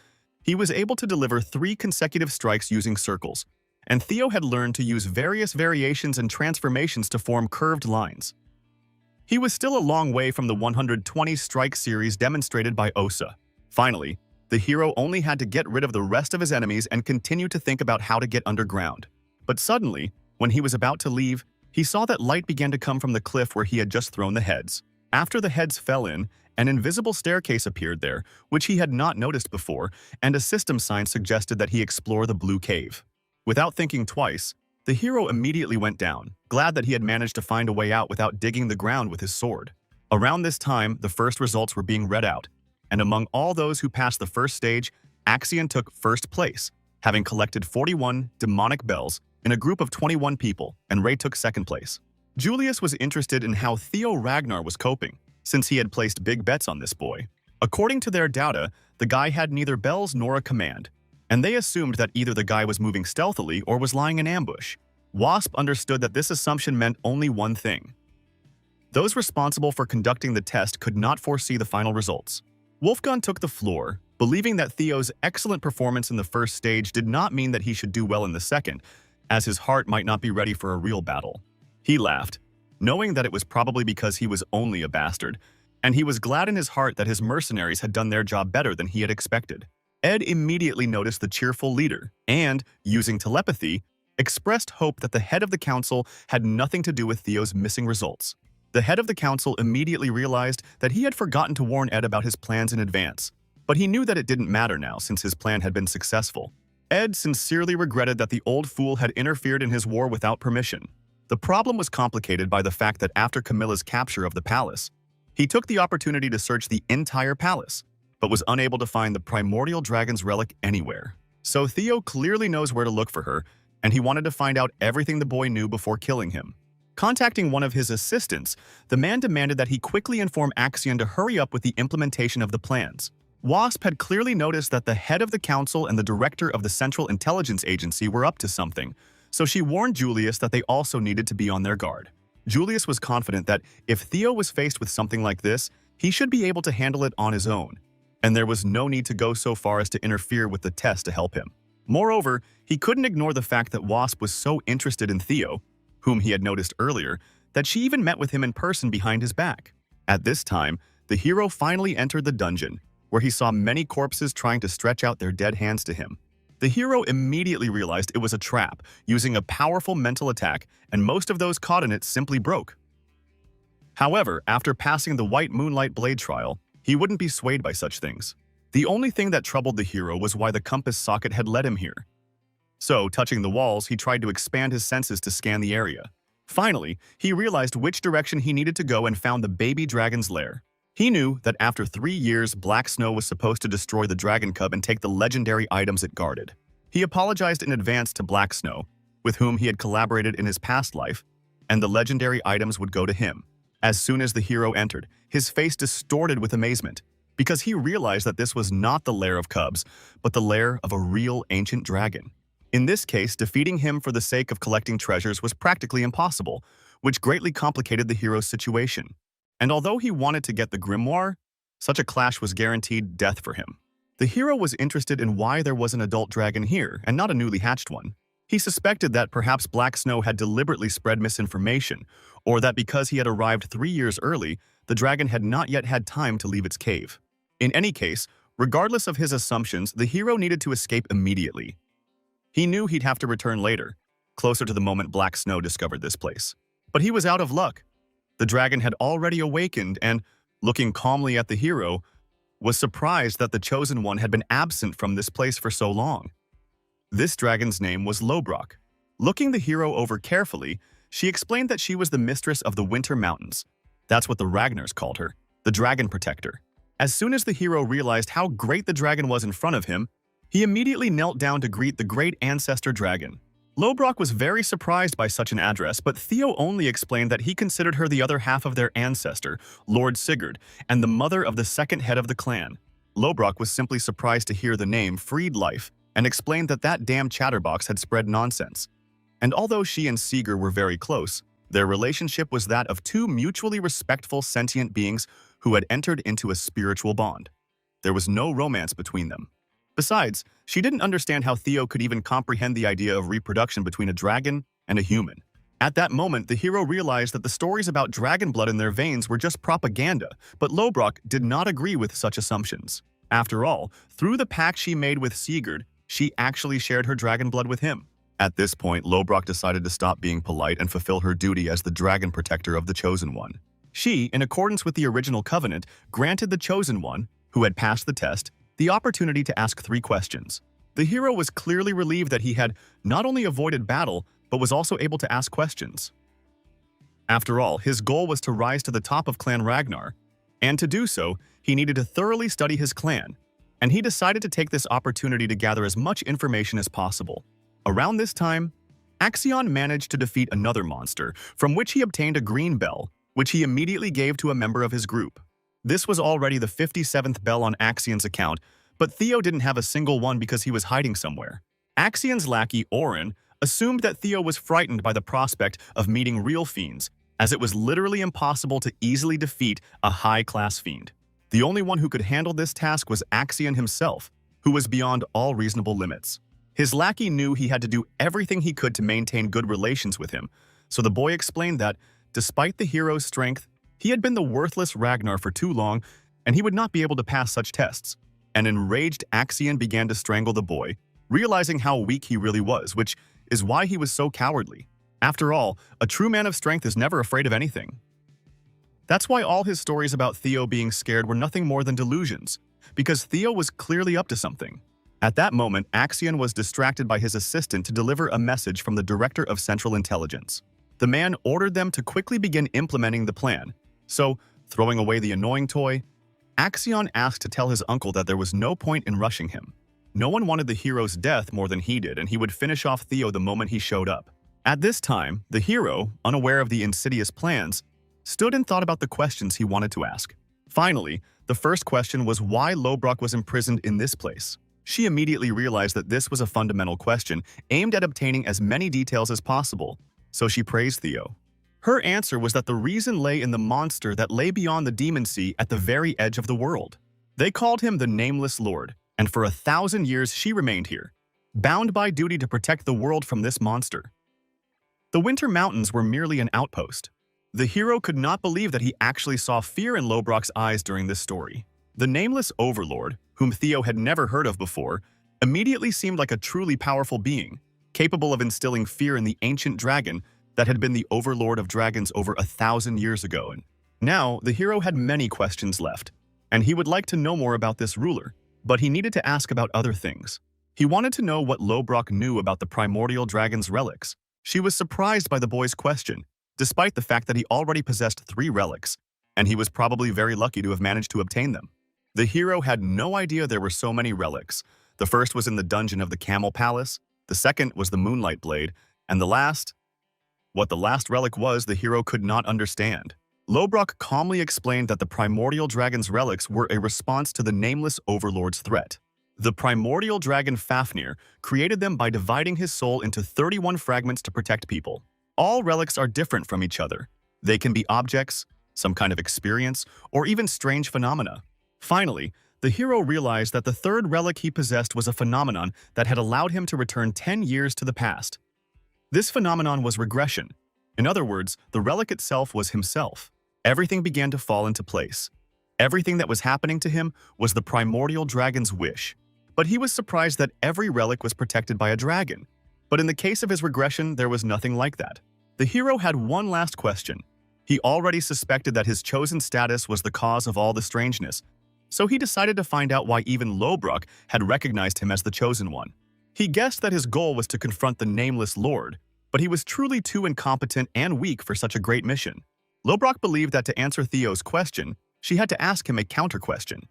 he was able to deliver 3 consecutive strikes using circles, and Theo had learned to use various variations and transformations to form curved lines. He was still a long way from the 120 strike series demonstrated by Osa. Finally, the hero only had to get rid of the rest of his enemies and continue to think about how to get underground. But suddenly, when he was about to leave, he saw that light began to come from the cliff where he had just thrown the heads. After the heads fell in, an invisible staircase appeared there, which he had not noticed before, and a system sign suggested that he explore the blue cave. Without thinking twice, the hero immediately went down, glad that he had managed to find a way out without digging the ground with his sword. Around this time, the first results were being read out, and among all those who passed the first stage, Axion took first place, having collected 41 demonic bells in a group of 21 people, and Ray took second place. Julius was interested in how Theo Ragnar was coping, since he had placed big bets on this boy. According to their data, the guy had neither bells nor a command, and they assumed that either the guy was moving stealthily or was lying in ambush. Wasp understood that this assumption meant only one thing. Those responsible for conducting the test could not foresee the final results. Wolfgang took the floor, believing that Theo's excellent performance in the first stage did not mean that he should do well in the second, as his heart might not be ready for a real battle. He laughed, knowing that it was probably because he was only a bastard, and he was glad in his heart that his mercenaries had done their job better than he had expected. Ed immediately noticed the cheerful leader and, using telepathy, expressed hope that the head of the council had nothing to do with Theo's missing results. The head of the council immediately realized that he had forgotten to warn Ed about his plans in advance, but he knew that it didn't matter now since his plan had been successful. Ed sincerely regretted that the old fool had interfered in his war without permission. The problem was complicated by the fact that after Camilla's capture of the palace, he took the opportunity to search the entire palace, but was unable to find the primordial dragon's relic anywhere. So Theo clearly knows where to look for her, and he wanted to find out everything the boy knew before killing him. Contacting one of his assistants, the man demanded that he quickly inform Axion to hurry up with the implementation of the plans. Wasp had clearly noticed that the head of the council and the director of the Central Intelligence Agency were up to something, so she warned Julius that they also needed to be on their guard. Julius was confident that if Theo was faced with something like this, he should be able to handle it on his own, and there was no need to go so far as to interfere with the test to help him. Moreover, he couldn't ignore the fact that Wasp was so interested in Theo, whom he had noticed earlier, that she even met with him in person behind his back. At this time, the hero finally entered the dungeon, where he saw many corpses trying to stretch out their dead hands to him. The hero immediately realized it was a trap, using a powerful mental attack, and most of those caught in it simply broke. However, after passing the White Moonlight Blade trial, he wouldn't be swayed by such things. The only thing that troubled the hero was why the compass socket had led him here. So, touching the walls, he tried to expand his senses to scan the area. Finally, he realized which direction he needed to go and found the baby dragon's lair. He knew that after 3 years, Black Snow was supposed to destroy the dragon cub and take the legendary items it guarded. He apologized in advance to Black Snow, with whom he had collaborated in his past life, and the legendary items would go to him. As soon as the hero entered, his face distorted with amazement, because he realized that this was not the lair of cubs, but the lair of a real ancient dragon. In this case, defeating him for the sake of collecting treasures was practically impossible, which greatly complicated the hero's situation. And although he wanted to get the grimoire, such a clash was guaranteed death for him. The hero was interested in why there was an adult dragon here and not a newly hatched one. He suspected that perhaps Black Snow had deliberately spread misinformation, or that because he had arrived 3 years early, the dragon had not yet had time to leave its cave. In any case, regardless of his assumptions, the hero needed to escape immediately. He knew he'd have to return later, closer to the moment Black Snow discovered this place. But he was out of luck. The dragon had already awakened and, looking calmly at the hero, was surprised that the Chosen One had been absent from this place for so long. This dragon's name was Lobrock. Looking the hero over carefully, she explained that she was the mistress of the Winter Mountains. That's what the Ragnars called her, the Dragon Protector. As soon as the hero realized how great the dragon was in front of him, he immediately knelt down to greet the great ancestor dragon. Lobrock was very surprised by such an address, but Theo only explained that he considered her the other half of their ancestor, Lord Sigurd, and the mother of the second head of the clan. Lobrock was simply surprised to hear the name Freed Life, and explained that that damn chatterbox had spread nonsense. And although she and Sigurd were very close, their relationship was that of two mutually respectful sentient beings who had entered into a spiritual bond. There was no romance between them. Besides, she didn't understand how Theo could even comprehend the idea of reproduction between a dragon and a human. At that moment, the hero realized that the stories about dragon blood in their veins were just propaganda, but Lobrock did not agree with such assumptions. After all, through the pact she made with Sigurd, she actually shared her dragon blood with him. At this point, Lobrock decided to stop being polite and fulfill her duty as the dragon protector of the Chosen One. She, in accordance with the original covenant, granted the Chosen One, who had passed the test, the opportunity to ask 3 questions. The hero was clearly relieved that he had not only avoided battle, but was also able to ask questions. After all, his goal was to rise to the top of Clan Ragnar, and to do so, he needed to thoroughly study his clan, and he decided to take this opportunity to gather as much information as possible. Around this time, Axion managed to defeat another monster, from which he obtained a green bell, which he immediately gave to a member of his group. This was already the 57th bell on Axion's account, but Theo didn't have a single one because he was hiding somewhere. Axion's lackey, Orin, assumed that Theo was frightened by the prospect of meeting real fiends, as it was literally impossible to easily defeat a high-class fiend. The only one who could handle this task was Axion himself, who was beyond all reasonable limits. His lackey knew he had to do everything he could to maintain good relations with him, so the boy explained that, despite the hero's strength, he had been the worthless Ragnar for too long, and he would not be able to pass such tests. An enraged Axion began to strangle the boy, realizing how weak he really was, which is why he was so cowardly. After all, a true man of strength is never afraid of anything. That's why all his stories about Theo being scared were nothing more than delusions, because Theo was clearly up to something. At that moment, Axion was distracted by his assistant to deliver a message from the Director of Central Intelligence. The man ordered them to quickly begin implementing the plan. So, throwing away the annoying toy, Axion asked to tell his uncle that there was no point in rushing him. No one wanted the hero's death more than he did, and he would finish off Theo the moment he showed up. At this time, the hero, unaware of the insidious plans, stood and thought about the questions he wanted to ask. Finally, the first question was why Lobrock was imprisoned in this place. She immediately realized that this was a fundamental question, aimed at obtaining as many details as possible, so she praised Theo. Her answer was that the reason lay in the monster that lay beyond the demon sea at the very edge of the world. They called him the Nameless Lord, and for 1,000 years she remained here, bound by duty to protect the world from this monster. The Winter Mountains were merely an outpost. The hero could not believe that he actually saw fear in Lobrock's eyes during this story. The Nameless Overlord, whom Theo had never heard of before, immediately seemed like a truly powerful being, capable of instilling fear in the ancient dragon that had been the overlord of dragons over 1,000 years ago. And now, the hero had many questions left, and he would like to know more about this ruler, but he needed to ask about other things. He wanted to know what Lobrock knew about the primordial dragon's relics. She was surprised by the boy's question, despite the fact that he already possessed 3 relics, and he was probably very lucky to have managed to obtain them. The hero had no idea there were so many relics. The first was in the dungeon of the Camel Palace, the second was the Moonlight Blade, and the last… What the last relic was, the hero could not understand. Lobrock calmly explained that the primordial dragon's relics were a response to the Nameless Overlord's threat. The primordial dragon Fafnir created them by dividing his soul into 31 fragments to protect people. All relics are different from each other. They can be objects, some kind of experience, or even strange phenomena. Finally, the hero realized that the third relic he possessed was a phenomenon that had allowed him to return 10 years to the past. This phenomenon was regression. In other words, the relic itself was himself. Everything began to fall into place. Everything that was happening to him was the primordial dragon's wish. But he was surprised that every relic was protected by a dragon. But in the case of his regression, there was nothing like that. The hero had one last question. He already suspected that his chosen status was the cause of all the strangeness, so he decided to find out why even Lobrock had recognized him as the chosen one. He guessed that his goal was to confront the Nameless Lord, but he was truly too incompetent and weak for such a great mission. Lobrock believed that to answer Theo's question, she had to ask him a counter-question.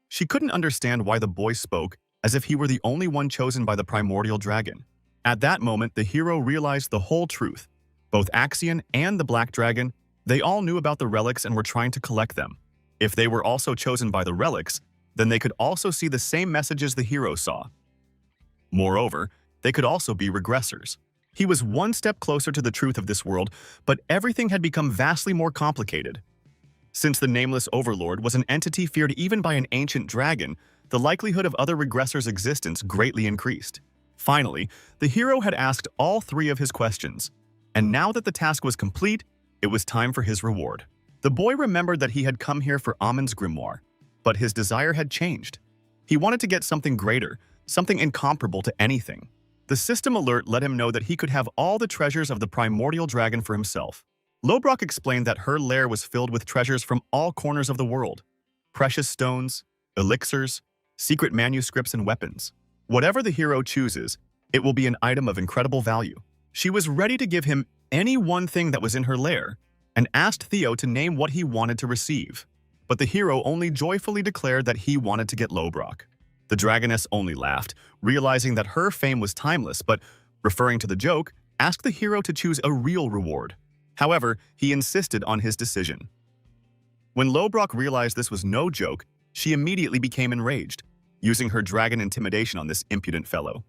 She couldn't understand why the boy spoke as if he were the only one chosen by the primordial dragon. At that moment, the hero realized the whole truth. Both Axion and the Black Dragon, they all knew about the relics and were trying to collect them. If they were also chosen by the relics, then they could also see the same messages the hero saw. Moreover, they could also be regressors. He was one step closer to the truth of this world, but everything had become vastly more complicated. Since the Nameless Overlord was an entity feared even by an ancient dragon, the likelihood of other regressors' existence greatly increased. Finally, the hero had asked all 3 of his questions, and now that the task was complete, it was time for his reward. The boy remembered that he had come here for Amon's grimoire, but his desire had changed. He wanted to get something greater, something incomparable to anything. The system alert let him know that he could have all the treasures of the primordial dragon for himself. Lobrock explained that her lair was filled with treasures from all corners of the world. Precious stones, elixirs, secret manuscripts, and weapons. Whatever the hero chooses, it will be an item of incredible value. She was ready to give him any one thing that was in her lair, and asked Theo to name what he wanted to receive. But the hero only joyfully declared that he wanted to get Lobrock. The dragoness only laughed, realizing that her fame was timeless, but, referring to the joke, asked the hero to choose a real reward. However, he insisted on his decision. When Lobrock realized this was no joke, she immediately became enraged, using her dragon intimidation on this impudent fellow.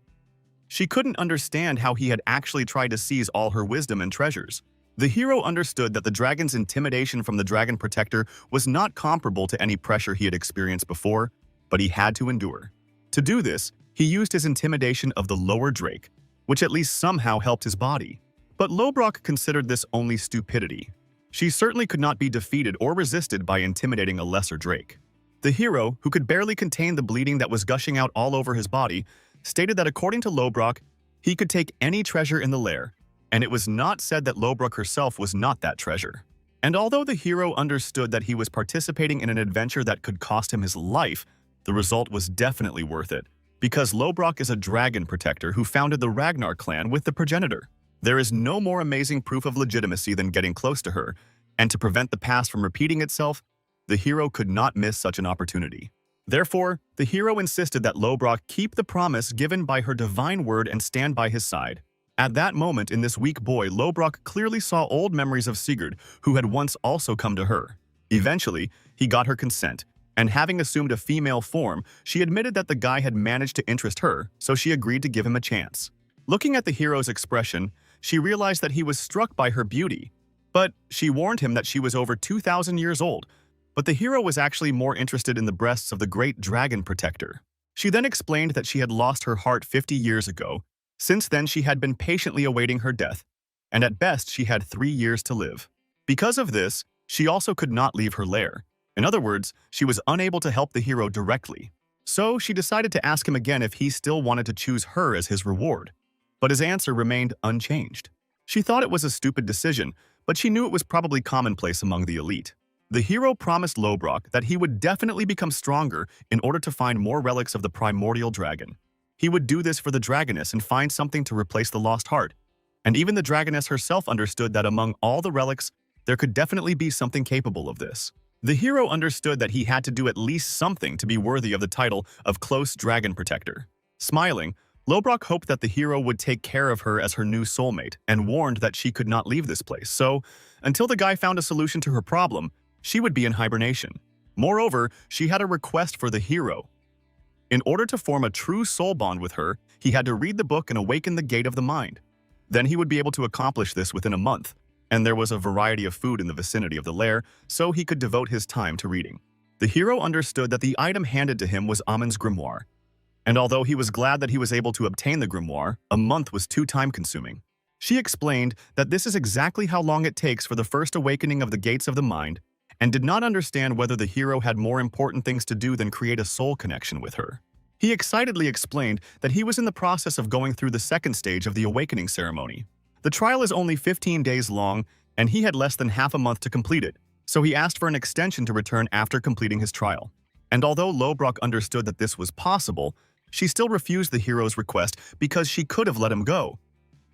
She couldn't understand how he had actually tried to seize all her wisdom and treasures. The hero understood that the dragon's intimidation from the dragon protector was not comparable to any pressure he had experienced before, but he had to endure. To do this, he used his intimidation of the lower drake, which at least somehow helped his body. But Lobrock considered this only stupidity. She certainly could not be defeated or resisted by intimidating a lesser drake. The hero, who could barely contain the bleeding that was gushing out all over his body, stated that according to Lobrock, he could take any treasure in the lair, and it was not said that Lobrock herself was not that treasure. And although the hero understood that he was participating in an adventure that could cost him his life, the result was definitely worth it, because Lobrock is a dragon protector who founded the Ragnar clan with the progenitor. There is no more amazing proof of legitimacy than getting close to her, and to prevent the past from repeating itself, the hero could not miss such an opportunity. Therefore, the hero insisted that Lobrock keep the promise given by her divine word and stand by his side. At that moment in this weak boy, Lobrock clearly saw old memories of Sigurd, who had once also come to her. Eventually, he got her consent, and having assumed a female form, she admitted that the guy had managed to interest her, so she agreed to give him a chance. Looking at the hero's expression, she realized that he was struck by her beauty. But she warned him that she was over 2,000 years old, but the hero was actually more interested in the breasts of the great dragon protector. She then explained that she had lost her heart 50 years ago. Since then, she had been patiently awaiting her death, and at best she had 3 years to live. Because of this, she also could not leave her lair. In other words, she was unable to help the hero directly. So she decided to ask him again if he still wanted to choose her as his reward. But his answer remained unchanged. She thought it was a stupid decision, but she knew it was probably commonplace among the elite. The hero promised Lobrock that he would definitely become stronger in order to find more relics of the primordial dragon. He would do this for the dragoness and find something to replace the lost heart. And even the dragoness herself understood that among all the relics, there could definitely be something capable of this. The hero understood that he had to do at least something to be worthy of the title of Close Dragon Protector. Smiling, Lobrock hoped that the hero would take care of her as her new soulmate and warned that she could not leave this place. So, until the guy found a solution to her problem, she would be in hibernation. Moreover, she had a request for the hero. In order to form a true soul bond with her, he had to read the book and awaken the gate of the mind. Then he would be able to accomplish this within a month, and there was a variety of food in the vicinity of the lair, so he could devote his time to reading. The hero understood that the item handed to him was Amon's grimoire, and although he was glad that he was able to obtain the grimoire, a month was too time-consuming. She explained that this is exactly how long it takes for the first awakening of the gates of the mind, and did not understand whether the hero had more important things to do than create a soul connection with her. He excitedly explained that he was in the process of going through the second stage of the awakening ceremony. The trial is only 15 days long, and he had less than half a month to complete it, so he asked for an extension to return after completing his trial. And although Lobrock understood that this was possible, she still refused the hero's request because she could have let him go.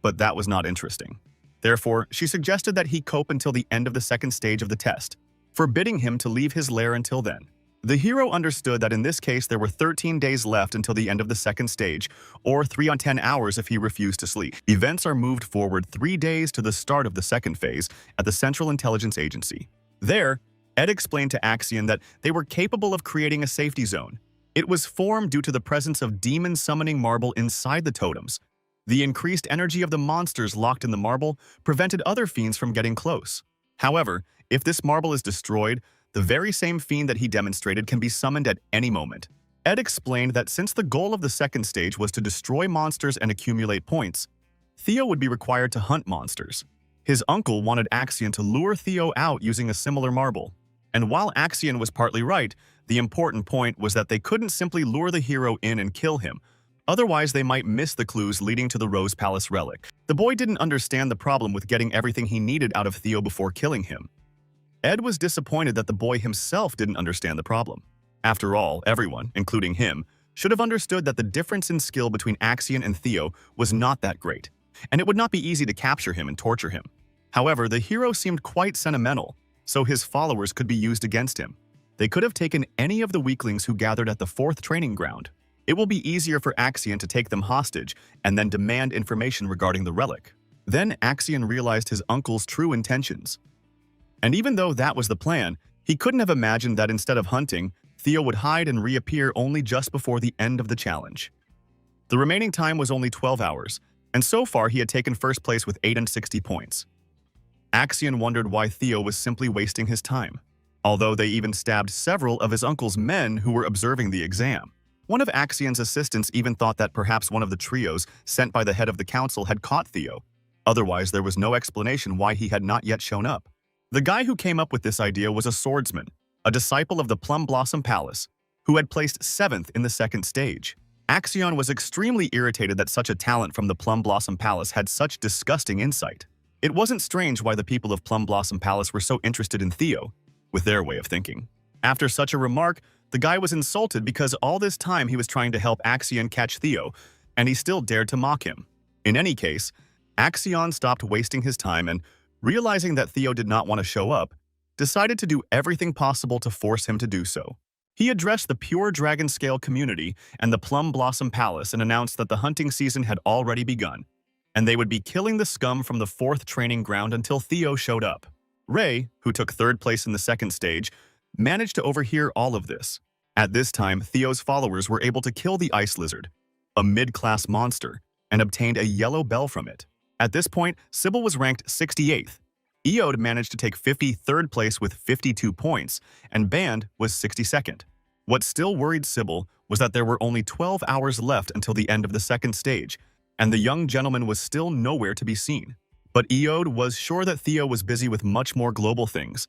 But that was not interesting. Therefore, she suggested that he cope until the end of the second stage of the test, forbidding him to leave his lair until then. The hero understood that in this case there were 13 days left until the end of the second stage, or 3 on 10 hours if he refused to sleep. Events are moved forward 3 days to the start of the second phase at the Central Intelligence Agency. There, Ed explained to Axion that they were capable of creating a safety zone. It was formed due to the presence of demon summoning marble inside the totems. The increased energy of the monsters locked in the marble prevented other fiends from getting close. However, if this marble is destroyed, the very same fiend that he demonstrated can be summoned at any moment. Ed explained that since the goal of the second stage was to destroy monsters and accumulate points, Theo would be required to hunt monsters. His uncle wanted Axion to lure Theo out using a similar marble. And while Axion was partly right, the important point was that they couldn't simply lure the hero in and kill him. Otherwise, they might miss the clues leading to the Rose Palace relic. The boy didn't understand the problem with getting everything he needed out of Theo before killing him. Ed was disappointed that the boy himself didn't understand the problem. After all, everyone, including him, should have understood that the difference in skill between Axion and Theo was not that great, and it would not be easy to capture him and torture him. However, the hero seemed quite sentimental, so his followers could be used against him. They could have taken any of the weaklings who gathered at the 4th training ground. It will be easier for Axion to take them hostage and then demand information regarding the relic. Then Axion realized his uncle's true intentions. And even though that was the plan, he couldn't have imagined that instead of hunting, Theo would hide and reappear only just before the end of the challenge. The remaining time was only 12 hours, and so far he had taken first place with 860 points. Axion wondered why Theo was simply wasting his time, although they even stabbed several of his uncle's men who were observing the exam. One of Axion's assistants even thought that perhaps one of the trios sent by the head of the council had caught Theo. Otherwise, there was no explanation why he had not yet shown up. The guy who came up with this idea was a swordsman, a disciple of the Plum Blossom Palace, who had placed 7th in the second stage. Axion was extremely irritated that such a talent from the Plum Blossom Palace had such disgusting insight. It wasn't strange why the people of Plum Blossom Palace were so interested in Theo, with their way of thinking. After such a remark, the guy was insulted because all this time he was trying to help Axion catch Theo, and he still dared to mock him. In any case, Axion stopped wasting his time and, realizing that Theo did not want to show up, decided to do everything possible to force him to do so. He addressed the Pure Dragon Scale community and the Plum Blossom Palace and announced that the hunting season had already begun, and they would be killing the scum from the 4th training ground until Theo showed up. Ray, who took 3rd place in the 2nd stage, managed to overhear all of this. At this time, Theo's followers were able to kill the ice lizard, a mid-class monster, and obtained a yellow bell from it. At this point, Sybil was ranked 68th. Eode managed to take 53rd place with 52 points, and Band was 62nd. What still worried Sybil was that there were only 12 hours left until the end of the 2nd stage, and the young gentleman was still nowhere to be seen. But Eode was sure that Theo was busy with much more global things,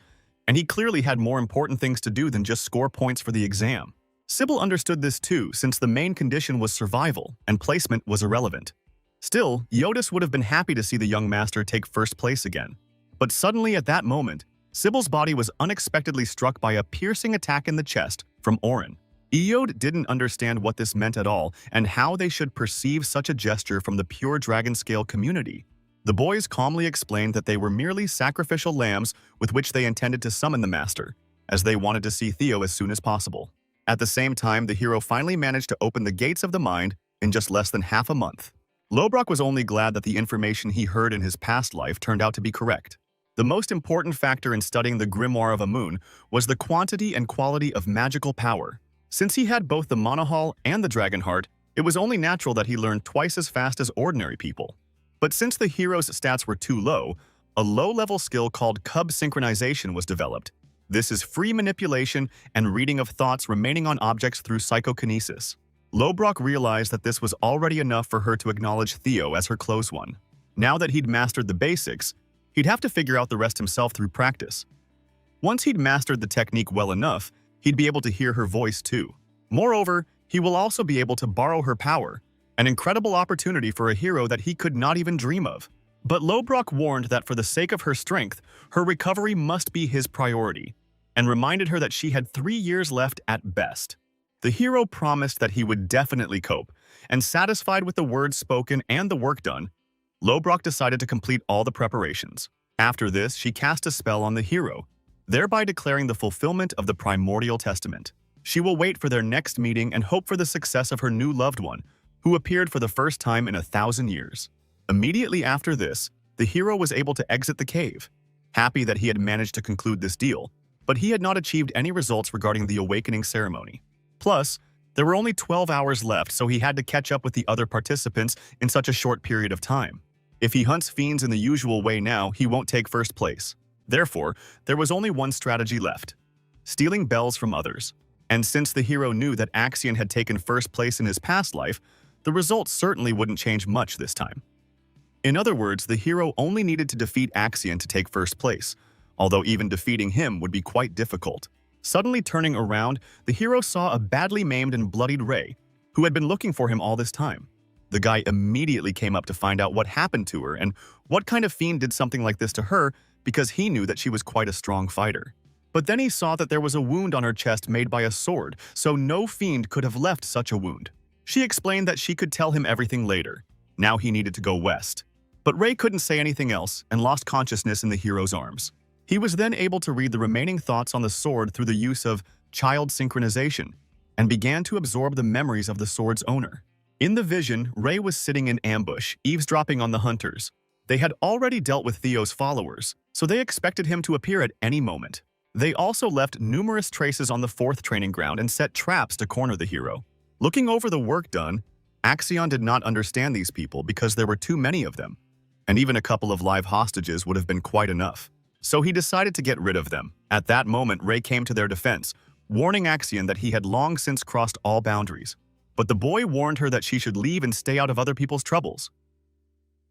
and he clearly had more important things to do than just score points for the exam. Sybil understood this too, since the main condition was survival, and placement was irrelevant. Still, Yodis would have been happy to see the young master take 1st place again. But suddenly at that moment, Sybil's body was unexpectedly struck by a piercing attack in the chest from Oren. Eode didn't understand what this meant at all and how they should perceive such a gesture from the Pure Dragon Scale community. The boys calmly explained that they were merely sacrificial lambs with which they intended to summon the master, as they wanted to see Theo as soon as possible. At the same time, the hero finally managed to open the gates of the mind in just less than half a month. Lobrock was only glad that the information he heard in his past life turned out to be correct. The most important factor in studying the Grimoire of Amun was the quantity and quality of magical power. Since he had both the Monohol and the Dragon Heart, it was only natural that he learned twice as fast as ordinary people. But since the hero's stats were too low, a low-level skill called Cub Synchronization was developed. This is free manipulation and reading of thoughts remaining on objects through psychokinesis. Lobrock realized that this was already enough for her to acknowledge Theo as her close one. Now that he'd mastered the basics, he'd have to figure out the rest himself through practice. Once he'd mastered the technique well enough, he'd be able to hear her voice too. Moreover, he will also be able to borrow her power, an incredible opportunity for a hero that he could not even dream of. But Lobrock warned that for the sake of her strength, her recovery must be his priority, and reminded her that she had 3 years left at best. The hero promised that he would definitely cope, and satisfied with the words spoken and the work done, Lobrock decided to complete all the preparations. After this, she cast a spell on the hero, thereby declaring the fulfillment of the primordial testament. She will wait for their next meeting and hope for the success of her new loved one, who appeared for the first time in 1,000 years. Immediately after this, the hero was able to exit the cave, happy that he had managed to conclude this deal, but he had not achieved any results regarding the awakening ceremony. Plus, there were only 12 hours left, so he had to catch up with the other participants in such a short period of time. If he hunts fiends in the usual way now, he won't take 1st place. Therefore, there was only one strategy left: stealing bells from others. And since the hero knew that Axion had taken 1st place in his past life, the results certainly wouldn't change much this time. In other words, the hero only needed to defeat Axion to take 1st place, although even defeating him would be quite difficult. Suddenly turning around, the hero saw a badly maimed and bloodied Ray, who had been looking for him all this time. The guy immediately came up to find out what happened to her and what kind of fiend did something like this to her, because he knew that she was quite a strong fighter. But then he saw that there was a wound on her chest made by a sword, so no fiend could have left such a wound. She explained that she could tell him everything later. Now he needed to go west. But Ray couldn't say anything else and lost consciousness in the hero's arms. He was then able to read the remaining thoughts on the sword through the use of child synchronization and began to absorb the memories of the sword's owner. In the vision, Ray was sitting in ambush, eavesdropping on the hunters. They had already dealt with Theo's followers, so they expected him to appear at any moment. They also left numerous traces on the 4th training ground and set traps to corner the hero. Looking over the work done, Axion did not understand these people because there were too many of them, and even a couple of live hostages would have been quite enough. So he decided to get rid of them. At that moment, Ray came to their defense, warning Axion that he had long since crossed all boundaries. But the boy warned her that she should leave and stay out of other people's troubles.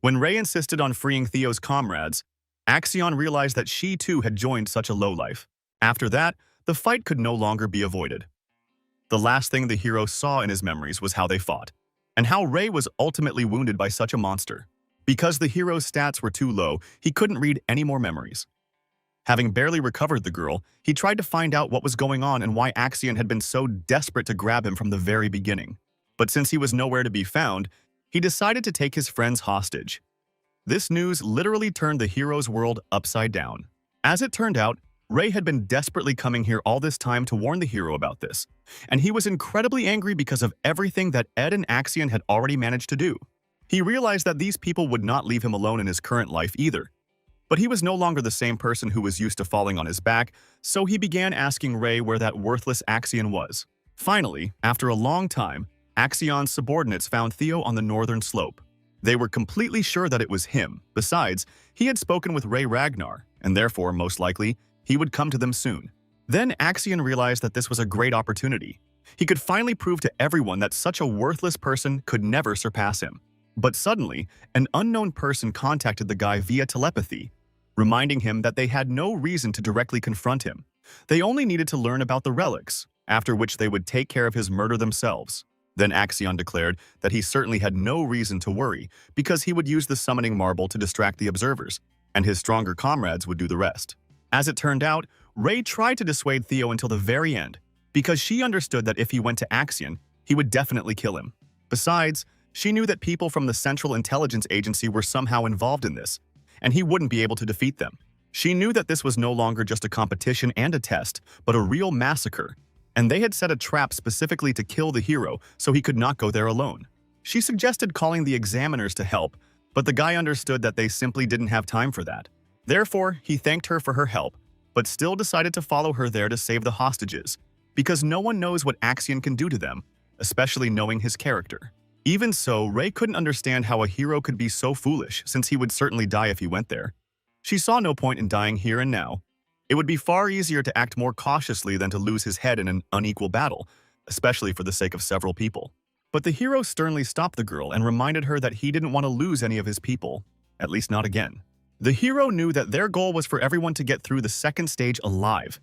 When Ray insisted on freeing Theo's comrades, Axion realized that she too had joined such a lowlife. After that, the fight could no longer be avoided. The last thing the hero saw in his memories was how they fought, and how Ray was ultimately wounded by such a monster. Because the hero's stats were too low, he couldn't read any more memories. Having barely recovered the girl, he tried to find out what was going on and why Axion had been so desperate to grab him from the very beginning. But since he was nowhere to be found, he decided to take his friends hostage. This news literally turned the hero's world upside down. As it turned out, Ray had been desperately coming here all this time to warn the hero about this, and he was incredibly angry because of everything that Ed and Axion had already managed to do. He realized that these people would not leave him alone in his current life either. But he was no longer the same person who was used to falling on his back, so he began asking Ray where that worthless Axion was. Finally, after a long time, Axion's subordinates found Theo on the northern slope. They were completely sure that it was him. Besides, he had spoken with Ray Ragnar, and therefore, most likely, he would come to them soon. Then Axion realized that this was a great opportunity. He could finally prove to everyone that such a worthless person could never surpass him. But suddenly, an unknown person contacted the guy via telepathy, reminding him that they had no reason to directly confront him. They only needed to learn about the relics, after which they would take care of his murder themselves. Then Axion declared that he certainly had no reason to worry because he would use the summoning marble to distract the observers, and his stronger comrades would do the rest. As it turned out, Ray tried to dissuade Theo until the very end, because she understood that if he went to Axion, he would definitely kill him. Besides, she knew that people from the Central Intelligence Agency were somehow involved in this, and he wouldn't be able to defeat them. She knew that this was no longer just a competition and a test, but a real massacre, and they had set a trap specifically to kill the hero so he could not go there alone. She suggested calling the examiners to help, but the guy understood that they simply didn't have time for that. Therefore, he thanked her for her help, but still decided to follow her there to save the hostages, because no one knows what Axion can do to them, especially knowing his character. Even so, Ray couldn't understand how a hero could be so foolish, since he would certainly die if he went there. She saw no point in dying here and now. It would be far easier to act more cautiously than to lose his head in an unequal battle, especially for the sake of several people. But the hero sternly stopped the girl and reminded her that he didn't want to lose any of his people, at least not again. The hero knew that their goal was for everyone to get through the second stage alive.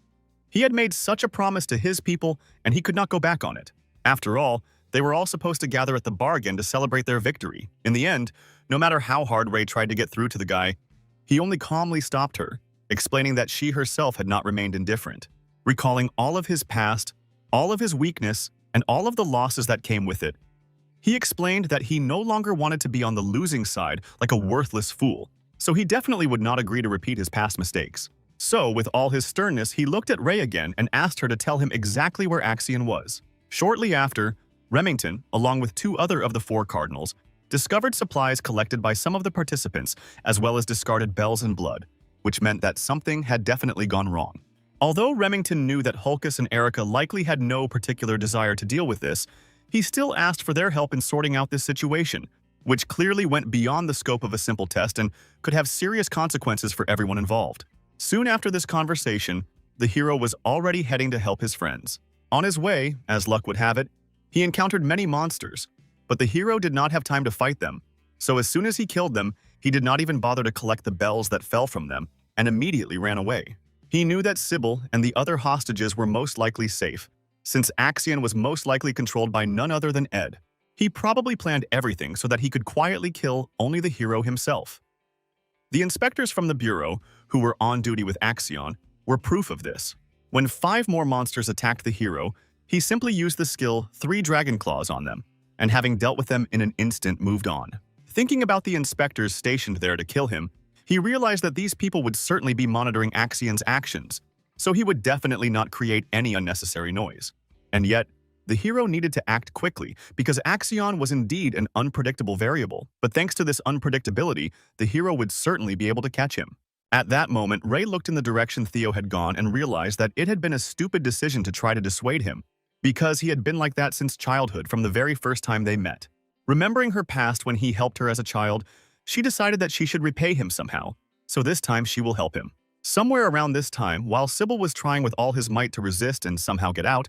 He had made such a promise to his people, and he could not go back on it. After all, they were all supposed to gather at the bar again to celebrate their victory. In the end, no matter how hard Ray tried to get through to the guy, he only calmly stopped her, explaining that she herself had not remained indifferent. Recalling all of his past, all of his weakness, and all of the losses that came with it, he explained that he no longer wanted to be on the losing side like a worthless fool, so he definitely would not agree to repeat his past mistakes. So, with all his sternness, he looked at Ray again and asked her to tell him exactly where Axion was. Shortly after, Remington, along with 2 other of the 4 cardinals, discovered supplies collected by some of the participants, as well as discarded bells and blood, which meant that something had definitely gone wrong. Although Remington knew that Hulkus and Erica likely had no particular desire to deal with this, he still asked for their help in sorting out this situation, which clearly went beyond the scope of a simple test and could have serious consequences for everyone involved. Soon after this conversation, the hero was already heading to help his friends. On his way, as luck would have it, he encountered many monsters, but the hero did not have time to fight them, so as soon as he killed them, he did not even bother to collect the bells that fell from them and immediately ran away. He knew that Sybil and the other hostages were most likely safe, since Axion was most likely controlled by none other than Ed. He probably planned everything so that he could quietly kill only the hero himself. The inspectors from the Bureau, who were on duty with Axion, were proof of this. When 5 more monsters attacked the hero, he simply used the skill 3 Dragon Claws on them, and having dealt with them in an instant moved on. Thinking about the inspectors stationed there to kill him, he realized that these people would certainly be monitoring Axion's actions, so he would definitely not create any unnecessary noise. And yet, the hero needed to act quickly because Axion was indeed an unpredictable variable, but thanks to this unpredictability, the hero would certainly be able to catch him. At that moment, Ray looked in the direction Theo had gone and realized that it had been a stupid decision to try to dissuade him, because he had been like that since childhood from the very first time they met. Remembering her past when he helped her as a child, she decided that she should repay him somehow, so this time she will help him. Somewhere around this time, while Sybil was trying with all his might to resist and somehow get out,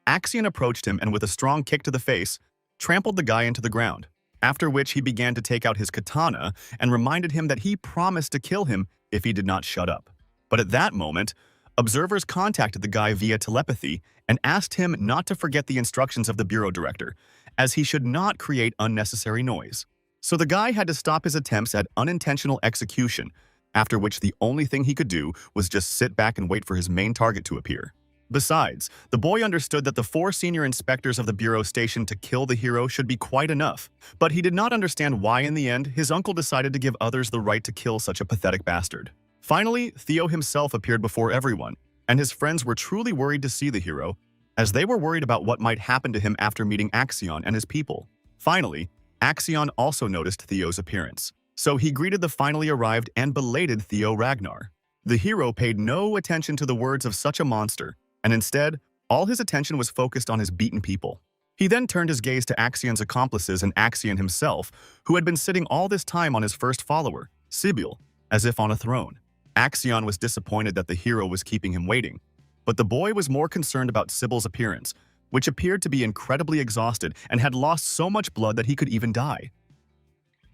Axion approached him and with a strong kick to the face, trampled the guy into the ground, after which he began to take out his katana and reminded him that he promised to kill him if he did not shut up. But at that moment, observers contacted the guy via telepathy and asked him not to forget the instructions of the bureau director, as he should not create unnecessary noise. So the guy had to stop his attempts at unintentional execution, after which the only thing he could do was just sit back and wait for his main target to appear. Besides, the boy understood that the 4 senior inspectors of the bureau stationed to kill the hero should be quite enough, but he did not understand why in the end his uncle decided to give others the right to kill such a pathetic bastard. Finally, Theo himself appeared before everyone, and his friends were truly worried to see the hero, as they were worried about what might happen to him after meeting Axion and his people. Finally, Axion also noticed Theo's appearance, so he greeted the finally arrived and belated Theo Ragnar. The hero paid no attention to the words of such a monster, and instead, all his attention was focused on his beaten people. He then turned his gaze to Axion's accomplices and Axion himself, who had been sitting all this time on his first follower, Sibyl, as if on a throne. Axion was disappointed that the hero was keeping him waiting, but the boy was more concerned about Sibyl's appearance, which appeared to be incredibly exhausted and had lost so much blood that he could even die.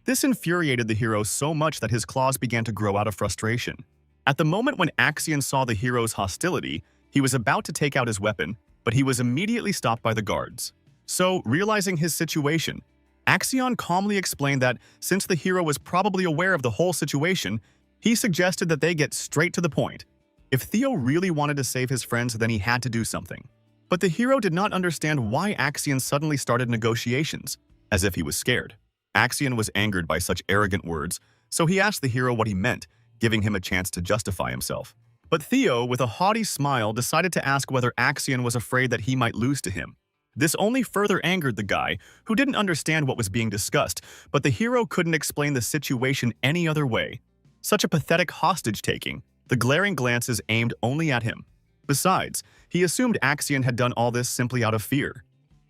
This infuriated the hero so much that his claws began to grow out of frustration. At the moment when Axion saw the hero's hostility, he was about to take out his weapon, but he was immediately stopped by the guards. So, realizing his situation, Axion calmly explained that since the hero was probably aware of the whole situation, he suggested that they get straight to the point. If Theo really wanted to save his friends, then he had to do something. But the hero did not understand why Axion suddenly started negotiations, as if he was scared. Axion was angered by such arrogant words, so he asked the hero what he meant, giving him a chance to justify himself. But Theo, with a haughty smile, decided to ask whether Axion was afraid that he might lose to him. This only further angered the guy, who didn't understand what was being discussed, but the hero couldn't explain the situation any other way. Such a pathetic hostage-taking, the glaring glances aimed only at him. Besides, he assumed Axion had done all this simply out of fear.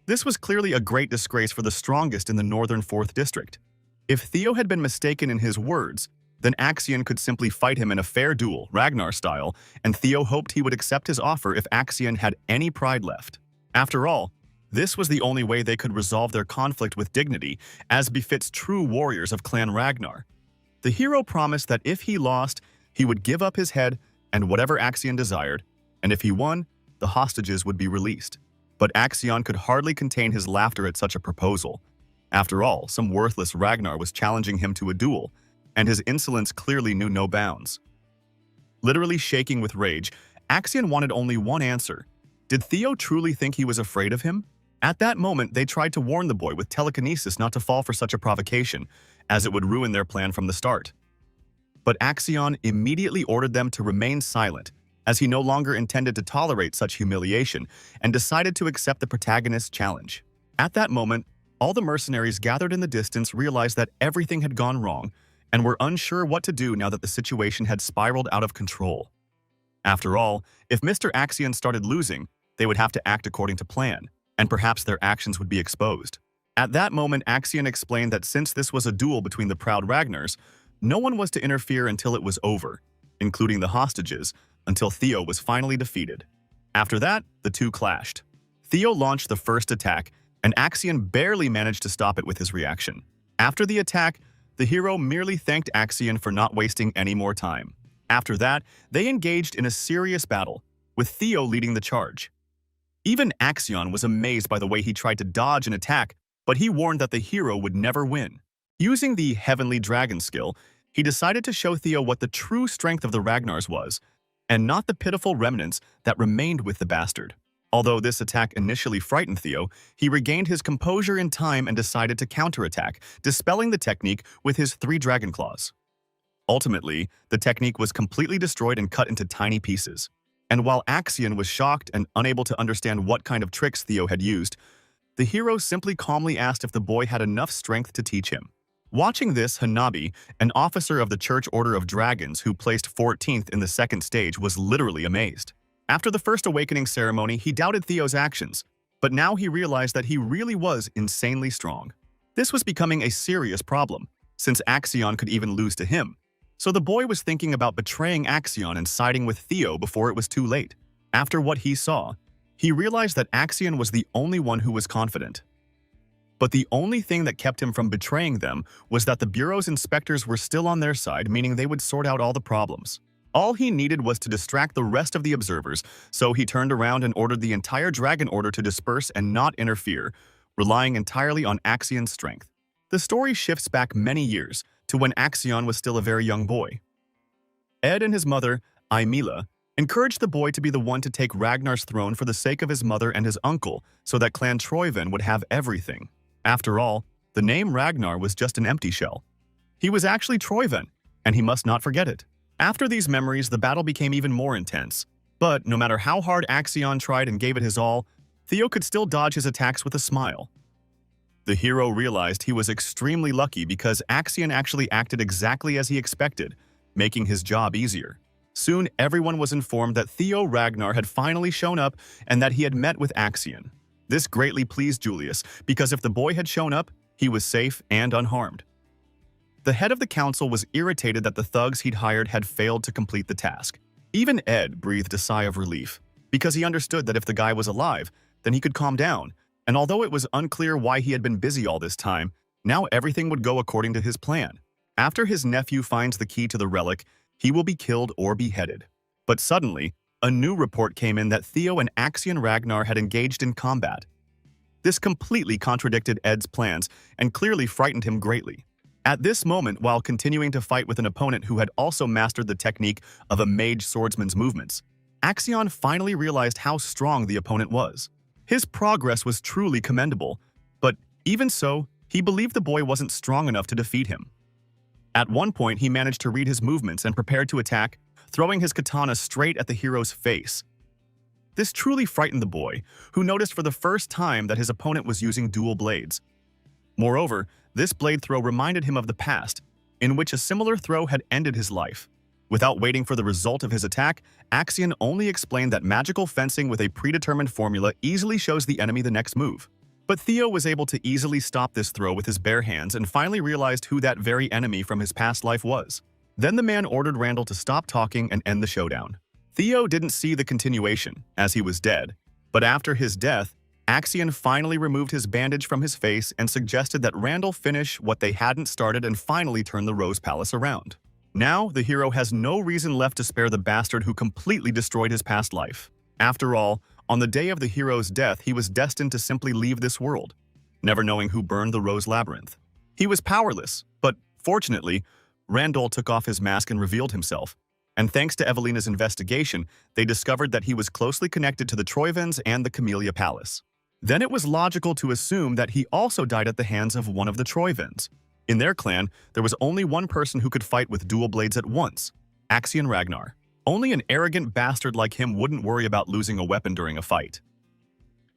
This was clearly a great disgrace for the strongest in the Northern 4th District. If Theo had been mistaken in his words, then Axion could simply fight him in a fair duel, Ragnar style, and Theo hoped he would accept his offer if Axion had any pride left. After all, this was the only way they could resolve their conflict with dignity, as befits true warriors of Clan Ragnar. The hero promised that if he lost, he would give up his head and whatever Axion desired, and if he won, the hostages would be released. But Axion could hardly contain his laughter at such a proposal. After all, some worthless Ragnar was challenging him to a duel, and his insolence clearly knew no bounds. Literally shaking with rage, Axion wanted only one answer. Did Theo truly think he was afraid of him? At that moment, they tried to warn the boy with telekinesis not to fall for such a provocation, as it would ruin their plan from the start. But Axion immediately ordered them to remain silent, as he no longer intended to tolerate such humiliation and decided to accept the protagonist's challenge. At that moment, all the mercenaries gathered in the distance realized that everything had gone wrong and were unsure what to do now that the situation had spiraled out of control. After all, if Mr. Axion started losing, they would have to act according to plan, and perhaps their actions would be exposed. At that moment, Axion explained that since this was a duel between the proud Ragnars, no one was to interfere until it was over, including the hostages, until Theo was finally defeated. After that, the two clashed. Theo launched the first attack, and Axion barely managed to stop it with his reaction. After the attack, the hero merely thanked Axion for not wasting any more time. After that, they engaged in a serious battle, with Theo leading the charge. Even Axion was amazed by the way he tried to dodge an attack, but he warned that the hero would never win. Using the Heavenly Dragon skill, he decided to show Theo what the true strength of the Ragnars was, and not the pitiful remnants that remained with the bastard. Although this attack initially frightened Theo, he regained his composure in time and decided to counterattack, dispelling the technique with his 3 dragon claws. Ultimately, the technique was completely destroyed and cut into tiny pieces. And while Axion was shocked and unable to understand what kind of tricks Theo had used, the hero simply calmly asked if the boy had enough strength to teach him. Watching this, Hanabi, an officer of the Church Order of Dragons who placed 14th in the second stage, was literally amazed. After the first awakening ceremony, he doubted Theo's actions, but now he realized that he really was insanely strong. This was becoming a serious problem, since Axion could even lose to him. So the boy was thinking about betraying Axion and siding with Theo before it was too late. After what he saw, he realized that Axion was the only one who was confident. But the only thing that kept him from betraying them was that the Bureau's inspectors were still on their side, meaning they would sort out all the problems. All he needed was to distract the rest of the observers, so he turned around and ordered the entire Dragon Order to disperse and not interfere, relying entirely on Axion's strength. The story shifts back many years, to when Axion was still a very young boy. Ed and his mother, Aimila, encouraged the boy to be the one to take Ragnar's throne for the sake of his mother and his uncle, so that Clan Troyven would have everything. After all, the name Ragnar was just an empty shell. He was actually Troyven, and he must not forget it. After these memories, the battle became even more intense. But no matter how hard Axion tried and gave it his all, Theo could still dodge his attacks with a smile. The hero realized he was extremely lucky because Axion actually acted exactly as he expected, making his job easier. Soon, everyone was informed that Theo Ragnar had finally shown up and that he had met with Axion. This greatly pleased Julius, because if the boy had shown up, he was safe and unharmed. The head of the council was irritated that the thugs he'd hired had failed to complete the task. Even Ed breathed a sigh of relief, because he understood that if the guy was alive, then he could calm down, and although it was unclear why he had been busy all this time, now everything would go according to his plan. After his nephew finds the key to the relic, he will be killed or beheaded. But suddenly, a new report came in that Theo and Axion Ragnar had engaged in combat. This completely contradicted Ed's plans and clearly frightened him greatly. At this moment, while continuing to fight with an opponent who had also mastered the technique of a mage swordsman's movements, Axion finally realized how strong the opponent was. His progress was truly commendable, but even so, he believed the boy wasn't strong enough to defeat him. At one point, he managed to read his movements and prepared to attack, throwing his katana straight at the hero's face. This truly frightened the boy, who noticed for the first time that his opponent was using dual blades. Moreover, this blade throw reminded him of the past, in which a similar throw had ended his life. Without waiting for the result of his attack, Axion only explained that magical fencing with a predetermined formula easily shows the enemy the next move. But Theo was able to easily stop this throw with his bare hands and finally realized who that very enemy from his past life was. Then the man ordered Randall to stop talking and end the showdown. Theo didn't see the continuation, as he was dead, but after his death, Axion finally removed his bandage from his face and suggested that Randall finish what they hadn't started and finally turn the Rose Palace around. Now, the hero has no reason left to spare the bastard who completely destroyed his past life. After all, on the day of the hero's death, he was destined to simply leave this world, never knowing who burned the Rose Labyrinth. He was powerless, but fortunately, Randall took off his mask and revealed himself. And thanks to Evelina's investigation, they discovered that he was closely connected to the Troivens and the Camellia Palace. Then it was logical to assume that he also died at the hands of one of the Troivens. In their clan, there was only one person who could fight with dual blades at once, Axion Ragnar. Only an arrogant bastard like him wouldn't worry about losing a weapon during a fight.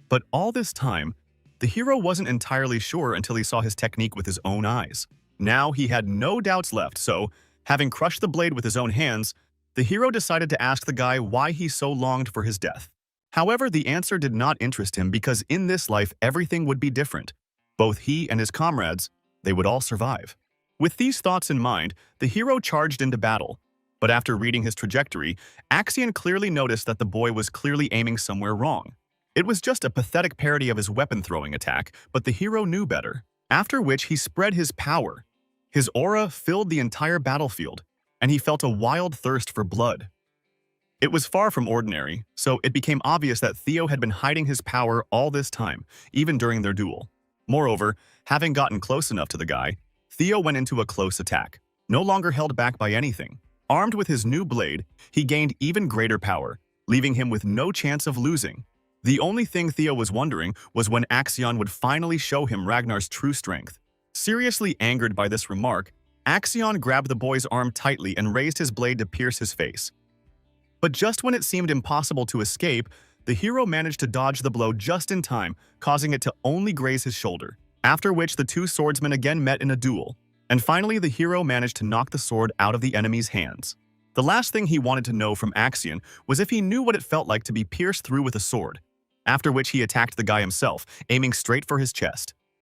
But all this time, the hero wasn't entirely sure until he saw his technique with his own eyes. Now he had no doubts left, so, having crushed the blade with his own hands, the hero decided to ask the guy why he so longed for his death. However, the answer did not interest him because in this life everything would be different. Both he and his comrades, they would all survive. With these thoughts in mind, the hero charged into battle. But after reading his trajectory, Axion clearly noticed that the boy was clearly aiming somewhere wrong. It was just a pathetic parody of his weapon-throwing attack, but the hero knew better. After which he spread his power. His aura filled the entire battlefield, and he felt a wild thirst for blood. It was far from ordinary, so it became obvious that Theo had been hiding his power all this time, even during their duel. Moreover, having gotten close enough to the guy, Theo went into a close attack, no longer held back by anything. Armed with his new blade, he gained even greater power, leaving him with no chance of losing. The only thing Theo was wondering was when Axion would finally show him Ragnar's true strength. Seriously angered by this remark, Axion grabbed the boy's arm tightly and raised his blade to pierce his face. But just when it seemed impossible to escape, the hero managed to dodge the blow just in time, causing it to only graze his shoulder. After which the two swordsmen again met in a duel, and finally the hero managed to knock the sword out of the enemy's hands. The last thing he wanted to know from Axion was if he knew what it felt like to be pierced through with a sword, after which he attacked the guy himself, aiming straight for his chest.